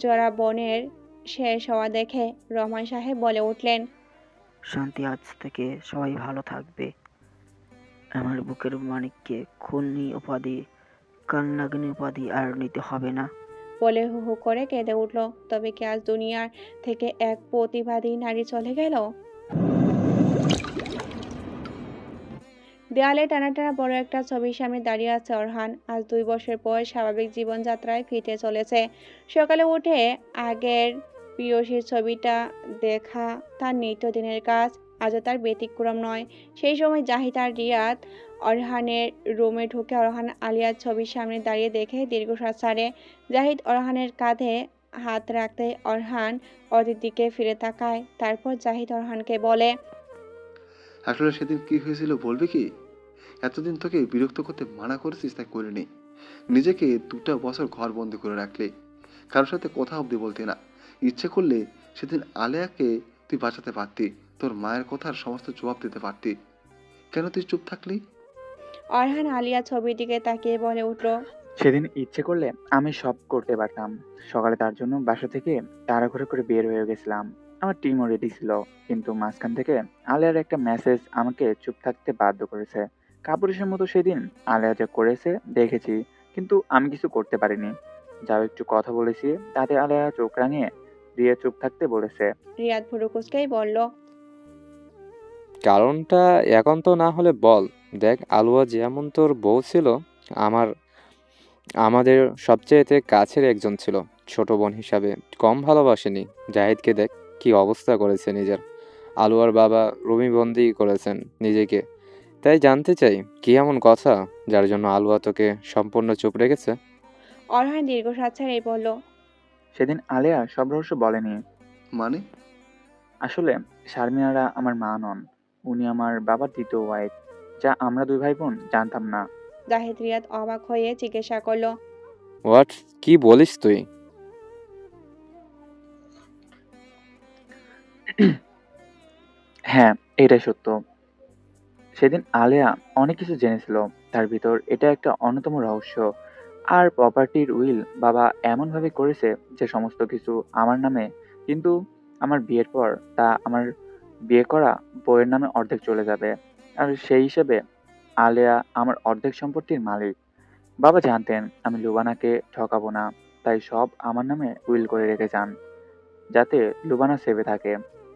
S1: জরা বনের শেষ হওয়া দেখে রহমান সাহেব বলে উঠলেন,
S11: শান্তি, আজ থেকে সবাই ভালো থাকবে। আমার বুকের মানিককে খুনি উপাধি, কান্নাগ্নি উপাধি আর নিতে হবে না।
S1: বলে হু হু করে কেঁদে উঠল। তবে কি আজ দুনিয়ার থেকে এক প্রতিবাদী নারী চলে গেল? দেয়ালে টানা টানা বড় একটা ছবির সামনে দাঁড়িয়ে আছে অরহান। আজ 2 বছর পর স্বাভাবিক জীবনযাত্রায় ফিরতে চলেছে। সকালে উঠে আগের প্রিয়সীর ছবিটা দেখা তার নিত্যদিনের কাজ, আজও তার ব্যতিক্রম নয়। সেই সময় জাহিদ আর রিয়াদ অরহানের রুমে ঢুকে অরহান আলিয়ার ছবির সামনে দাঁড়িয়ে দেখে দীর্ঘশ্বাস ছাড়ে। জাহিদ অরহানের কাঁধে হাত রাখতে অরহান ওদের দিকে ফিরে তাকায়। তারপর জাহিদ অরহানকে বলে,
S5: আসলে সেদিন কি হয়েছিল বলবি কি? এতদিন তোকে বিরক্ত করতে মানা করেছিস, তাই করিনি। নিজেকে 2টা বছর ঘর বন্দি করে রাখলি, কারোর সাথে কথা অবধি বলতি না। ইচ্ছে করলে সেদিন আলেয়াকে তুই বাঁচাতে পারতি, তোর মায়ের কথার সমস্ত জবাব দিতে পারতি। কেন তুই চুপ থাকলি?
S1: অরহান আলিয়া ছবির দিকে তাকিয়ে বলে উঠল,
S4: সেদিন ইচ্ছে করলে আমি সব করতে পারতাম। সকালে তার জন্য বাসা থেকে তাড়াহুড়ো করে বের হয়ে গেছিলাম। আমার টিমও রেডি ছিল, কিন্তু মাঝখান থেকে আলিয়ার একটা মেসেজ আমাকে চুপ থাকতে বাধ্য করেছে। কাপুরুষের মতো সেদিন আলিয়া যা করেছে দেখেছি, কিন্তু আমি কিছু করতে পারিনি। যাও একটু কথা বলেছি, তাতে আলিয়া চোখ রাঙিয়ে দিয়ে চুপ থাকতে বলেছে।
S1: রিয়াদ ভুরু কুঁচকেই বলল,
S8: কারণটা এখন তো না হলে বল। দেখ, আলুয়া যেমন তোর বউ ছিল, আমাদের সবচেয়েতে কাছের একজন ছিল। ছোট বোন হিসাবে কম ভালোবাসেনি। জাহিদকে দেখ কি অবস্থা করেছে নিজের। আলুয়ার বাবা রুমিবন্দি করেছেন নিজেকে। তাই জানতে চাই, কি এমন কথা যার জন্য আলুয়া তোকে সম্পূর্ণ চুপ রেখেছে?
S1: অরহান দীর্ঘশ্বাস ছেড়ে বলল,
S4: সেদিন আলিয়া সব রহস্য বলেনি।
S5: মানে?
S4: আসলে শারমিনারা আমার মা নন, উনি আমার বাবার দ্বিতীয় ওয়াইফ, যা আমরা 2 ভাই বোন জানতাম না।
S1: জাহিদ রিয়াদ অবাক হয়ে জিজ্ঞাসা করল,
S8: হোয়াট? কি বলিস তুই?
S4: হ্যাঁ, এটাই সত্য। সেদিন আলেয়া অনেক কিছু জেনেছিল, তার ভিতর এটা একটা অন্যতম রহস্য। আর প্রপার্টির উইল বাবা এমনভাবে করেছে যে সমস্ত কিছু আমার নামে, কিন্তু আমার বিয়ের পর তা আমার বিয়ে করা বউয়ের নামে অর্ধেক চলে যাবে। আর সেই হিসেবে আলেয়া আমার অর্ধেক সম্পত্তির মালিক। বাবা জানতেন আমি লুবানাকে ঠকাবো না, তাই সব আমার নামে উইল করে রেখে যান, যাতে লুবানা সেভে থাকে।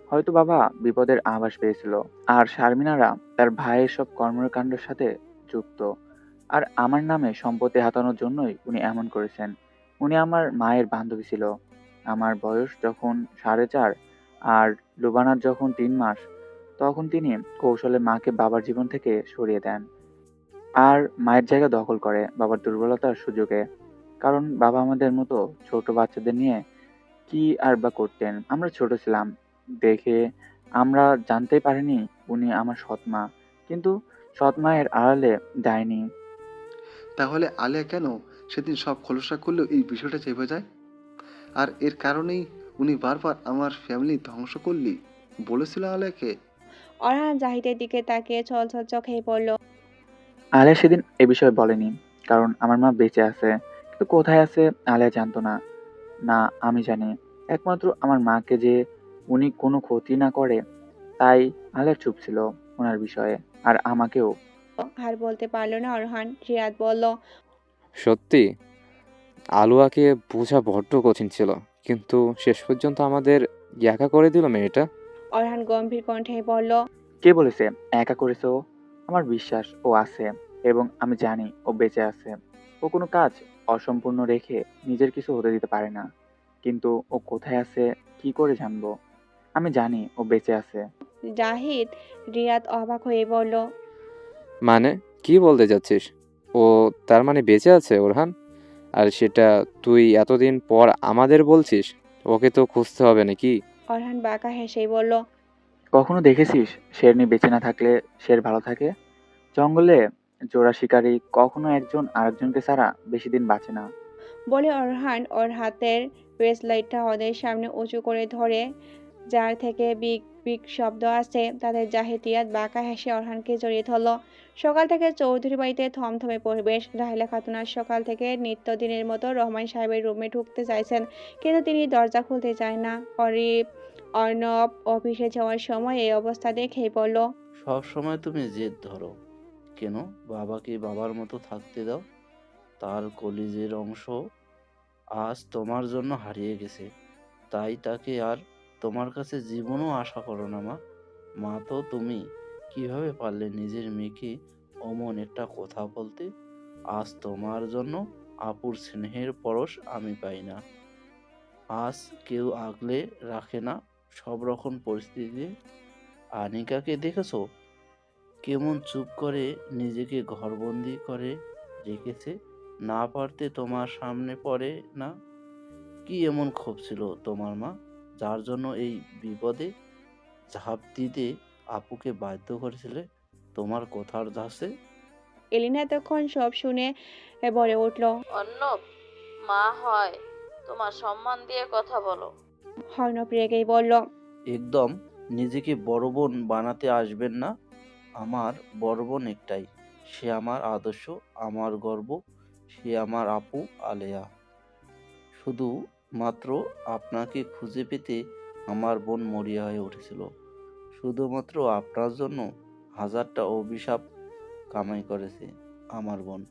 S4: হয়তো বাবা বিপদের আভাস পেয়েছিল, আর শারমিনারা তার ভাইয়ের সব কর্মকাণ্ডের সাথে যুক্ত। আর আমার নামে সম্পত্তি হাতানোর জন্যই উনি এমন করেছেন। উনি আমার মায়ের বান্ধবী ছিল। আমার বয়স যখন 4.5 আর লুবানার যখন 3 মাস, তখন তিনি কৌশলে মাকে বাবার জীবন থেকে সরিয়ে দেন আর মায়ের জায়গা দখল করে বাবার দুর্বলতার সুযোগে। কারণ বাবা আমাদের মতো ছোট বাচ্চাদের নিয়ে কি আর বা করতেন। আমরা ছোট ছিলাম দেখে আমরা জানতেই পারিনি উনি আমার সৎ মা, কিন্তু সৎ মায়ের আড়ালে ডাইনি।
S5: তাহলে আলেয়া কেন সেদিন সব খোলসা করলেও এই বিষয়টা চেপে যায়? আর এর কারণেই উনি বারবার আমার ফ্যামিলি ধ্বংস করলি বলেছিল আলেয়াকে?
S1: অরহান জাহিদের দিকে তাকিয়ে ছলছল চোখেই বলল,
S4: আলিয়া সেদিন এ বিষয়ে বলেনি, কারণ আমার মা বেঁচে আছে, কিন্তু কোথায় আছে আলিয়া জানতো না। না, আমি জানি। একমাত্র আমার মাকে যে উনি কোনো ক্ষতি না করে, তাই আলিয়া চুপ ছিল ওনার বিষয়ে, আর আমাকেও।
S1: আর বলতে পারল না অরহান। রিয়াদ বলল,
S8: সত্যি আলুয়াকে বোঝা বড্ড কঠিন ছিল, কিন্তু শেষ পর্যন্ত আমাদের একা করে দিল মেয়েটা।
S1: অরহান গম্ভীর কণ্ঠে বলল,
S4: কে বলেছে একা করেছে ও? আমার বিশ্বাস ও আছে এবং আমি জানি ও বেঁচে আছে। ও কোনো কাজ অসম্পূর্ণ রেখে নিজের কিছু হতে দিতে পারে না। কিন্তু ও কোথায় আছে কি করে জানবো? আমি জানি ও বেঁচে আছে।
S1: জাহিদ রিয়াদ অবাক হয়ে বলল,
S8: মানে কি বলতে চাচ্ছিস? ও তার মানে বেঁচে আছে ওরহান? আর সেটা তুই এতদিন পর আমাদের বলছিস? ওকে তো খুঁজতে হবে নাকি?
S1: অরহান বাঁকা হেসেই বলল,
S4: কখনো দেখেছিস শেরনি বেঁচে না থাকলে শের ভালো থাকে? জঙ্গলে জোড়া শিকারী কখনো একজন আরেকজনকে ছাড়া বেশি দিন বাঁচে না।
S1: বলে অরহান ওর হাতের ব্রেসলাইটটা ওদের সামনে উঁচু করে ধরে, যার থেকে বিগ বিগ শব্দ আসে। তাদের জাহিদ রিয়াদ বাঁকা হেসে অরহানকে জড়িয়ে ধরল। সকাল থেকে চৌধুরী বাড়িতে থমথমে পরিবেশ। রাহেলা খাতুন আজ সকাল থেকে নিত্যদিনের মতো রহমান সাহেবের রুমে ঢুকতে চাইছেন, কিন্তু তিনি দরজা খুলতে চায় না। অর্ণব অফিসে যাওয়ার সময় এই অবস্থা দেখেই বলল,
S2: সব সময় তুমি জেদ ধরো কেন? বাবাকে বাবার মতো থাকতে দাও। তার কলিজের অংশ আজ তোমার জন্য হারিয়ে গেছে, তাই তাকে আর তোমার কাছে জীবনও আশা করো না মা। মা তো তুমি কিভাবে পারলে নিজের মেয়েকে অমন একটা কথা বলতে? আজ তোমার জন্য আপুর স্নেহের পরশ আমি পাই না। আজ কেউ আগলে রাখে না সব রকম পরিস্থিতিতে। আনিকাকে দেখেছো কেমন চুপ করে নিজেকে ঘরবন্দি করে রেখেছে? না পারতে তোমার সামনে পড়ে না? কি এমন ক্ষোভ ছিল তোমার মা, যার জন্য এই বিপদে ঝাঁপ দিতে আপুকে বাধ্য করেছিলে তোমার কথার ধাসে?
S1: এলিনা তখন সব শুনে বলে উঠল,
S3: অর্ণব, মা হয় তোমার সম্মান দিয়ে কথা বলো।
S1: অর্ণব রেগেই বলল,
S2: একদম নিজেকে বড় বোন বানাতে আসবেন না। আমার বড় বোন একটাই, সে আমার আদর্শ, আমার গর্ব, সে আমার আপু আলেয়া। শুধু মাত্র আপনাকে খুঁজে পেতে আমার বোন মরিয়া হয়ে উঠেছিল। শুধুমাত্র আপনার জন্য হাজারটা অভিশাপ কামাই করেছে আমার বোন।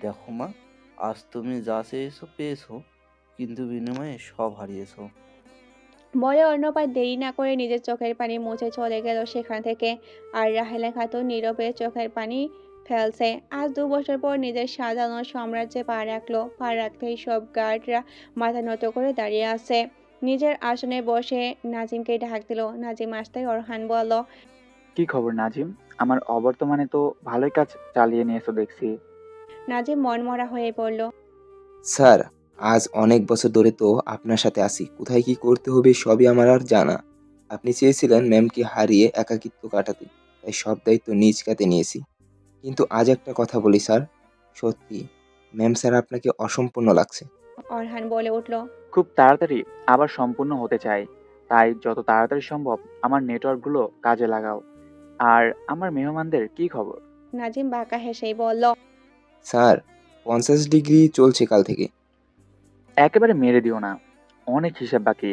S2: দেখো মা, আজ তুমি যা চেয়েছো পেয়েছো, কিন্তু বিনিময়ে সব হারিয়েছো।
S1: বলে অর্ণব আর দেরি না করে নিজের চোখের পানি মুছে চলে গেল সেখান থেকে। আর রাহেলা খাতুন নীরবে চোখের পানি ফেলছে। আজ 2 বছর পর নিজের সাজানো সাম্রাজ্যে পা রাখলো। পা রাখতেই সব গার্ডরা মাথা নত করে দাঁড়িয়ে আছে। নিজের আসনে বসে নাজিমকে ডাক দিল। নাজিম আসতেই অরহান বলল,
S4: কি খবর নাজিম? আমার অবর্তমানে তো ভালোই কাজ চালিয়ে নিয়েছো দেখছি।
S1: নাজিম মনমরা হয়ে বলল,
S15: স্যার, আজ অনেক বছর ধরে তো আপনার সাথে আছি। কোথায় কি করতে হবে সবই আমার আর জানা। আপনি চেয়েছিলেন ম্যামকে হারিয়ে একাকিত্ব কাটাতে, তাই সব দায়িত্ব নিজ কাঁধে নিয়েছি। কিন্তু আজ একটা কথা বলি স্যার, সত্যি ম্যাম স্যার আপনাকে অসম্পূর্ণ লাগছে।
S1: অরহান বলে উঠল,
S4: খুব তাড়াতাড়ি আবার সম্পূর্ণ হতে চাই, তাই যত তাড়াতাড়ি সম্ভব আমার নেটওয়ার্কগুলো কাজে লাগাও। আর আমার মেহমানদের কি খবর?
S1: নাজিম বাঁকা হেসেই বলল,
S15: স্যার, 50 ডিগ্রি চলছে কাল থেকে।
S4: একেবারে মেরে দিও না, অনেক হিসাব বাকি।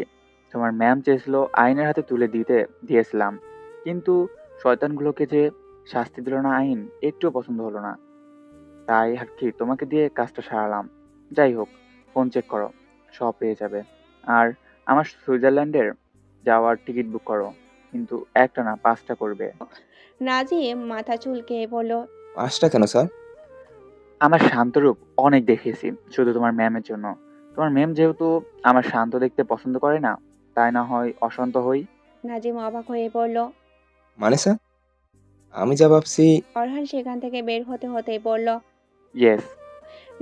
S4: তোমার ম্যাম চেয়েছিল আইনের হাতে তুলে দিয়েছিলাম, কিন্তু শয়তানগুলোকে যে শাস্তি দিল না আইন, একটুও পছন্দ হলো না। তাই আর কি তোমাকে দিয়ে কাজটা সারালাম। যাই হোক, ফোন চেক করো, সব পেয়ে যাবে। আর আমার সুইজারল্যান্ডের যাওয়ার টিকিট বুক করো, কিন্তু একটা না 5টা করবে।
S1: নাজিম মাথা চুলকে বলল,
S15: 5টা কেন স্যার?
S4: আমার শান্তরূপ অনেক দেখিয়েছি শুধু তোমার ম্যামের জন্য। তোমার ম্যাম যেহেতু আমার শান্ত দেখতে পছন্দ করে না, তাই না হয় অশান্ত হই।
S1: নাজিম অবাক হয়ে বলল,
S15: মানে স্যার, আমি যা ভাবছি।
S1: অরহান সেখান থেকে বের হতে হতেই বলল,
S4: ইয়েস।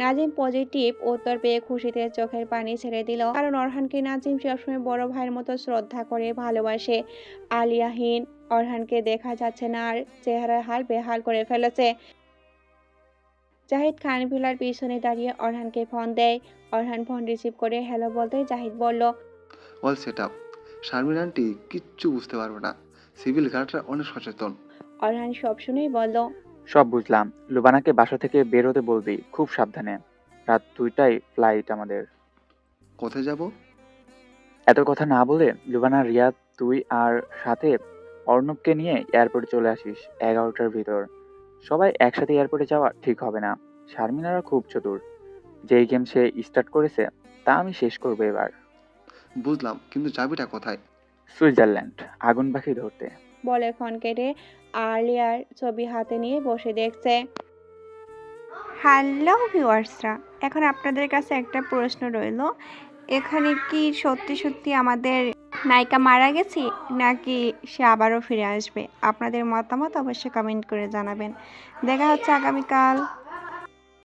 S1: নাজিম পজিটিভ উত্তর পেয়ে খুশিতে চোখের পানি ছেড়ে দিল, কারণ অরহানকে নাজিম সবসময় বড় ভাইয়ের মতো শ্রদ্ধা করে ভালোবাসে। আলিয়াহীন অরহানকে দেখা যাচ্ছে না, আর চেহারার হাল বেহাল করে ফেলেছে। জাহিদ খান ভিলার পিছনে দাঁড়িয়ে অরহানকে ফোন দেয়। অরহান ফোন রিসিভ করে হ্যালো বলতে জাহিদ বলল,
S5: all set up. Sharmin aunty কিচ্ছু বুঝতে পারবে না, সিভিল গার্ডরা অনেক সচেতন।
S1: অরহান সব শুনেই বলল,
S4: সব বুঝলাম। লুবানাকে বাসা থেকে বের হতে বলবি, খুব সাবধানে। রাত 2টায় ফ্লাইট আমাদের।
S5: কোথায় যাব?
S4: এত কথা না বলে লুবানা, রিয়াদ, তুই আর সাথে অর্ণবকে নিয়ে এয়ারপোর্টে চলে আসিস 11টার ভিতর। সবাই একসাথে এয়ারপোর্টে যাওয়া ঠিক হবে না। শারমিনারা খুব চতুর, যেই গেম সে স্টার্ট করেছে তা আমি শেষ করবো এবার।
S5: বুঝলাম, কিন্তু চাবিটা কোথায়?
S4: সুইজারল্যান্ড আগুন পাখি ধরতে।
S1: বলে ফোন কেটে আলিয়ার ছবি হাতে নিয়ে বসে দেখছে। হ্যালো ভিউয়ার্সরা, এখন আপনাদের কাছে একটা প্রশ্ন রইল, এখানে কি সত্যি সত্যি আমাদের নায়িকা মারা গেছে নাকি সে আবারও ফিরে আসবে? আপনাদের মতামত অবশ্যই কমেন্ট করে জানাবেন। দেখা হচ্ছে আগামীকাল।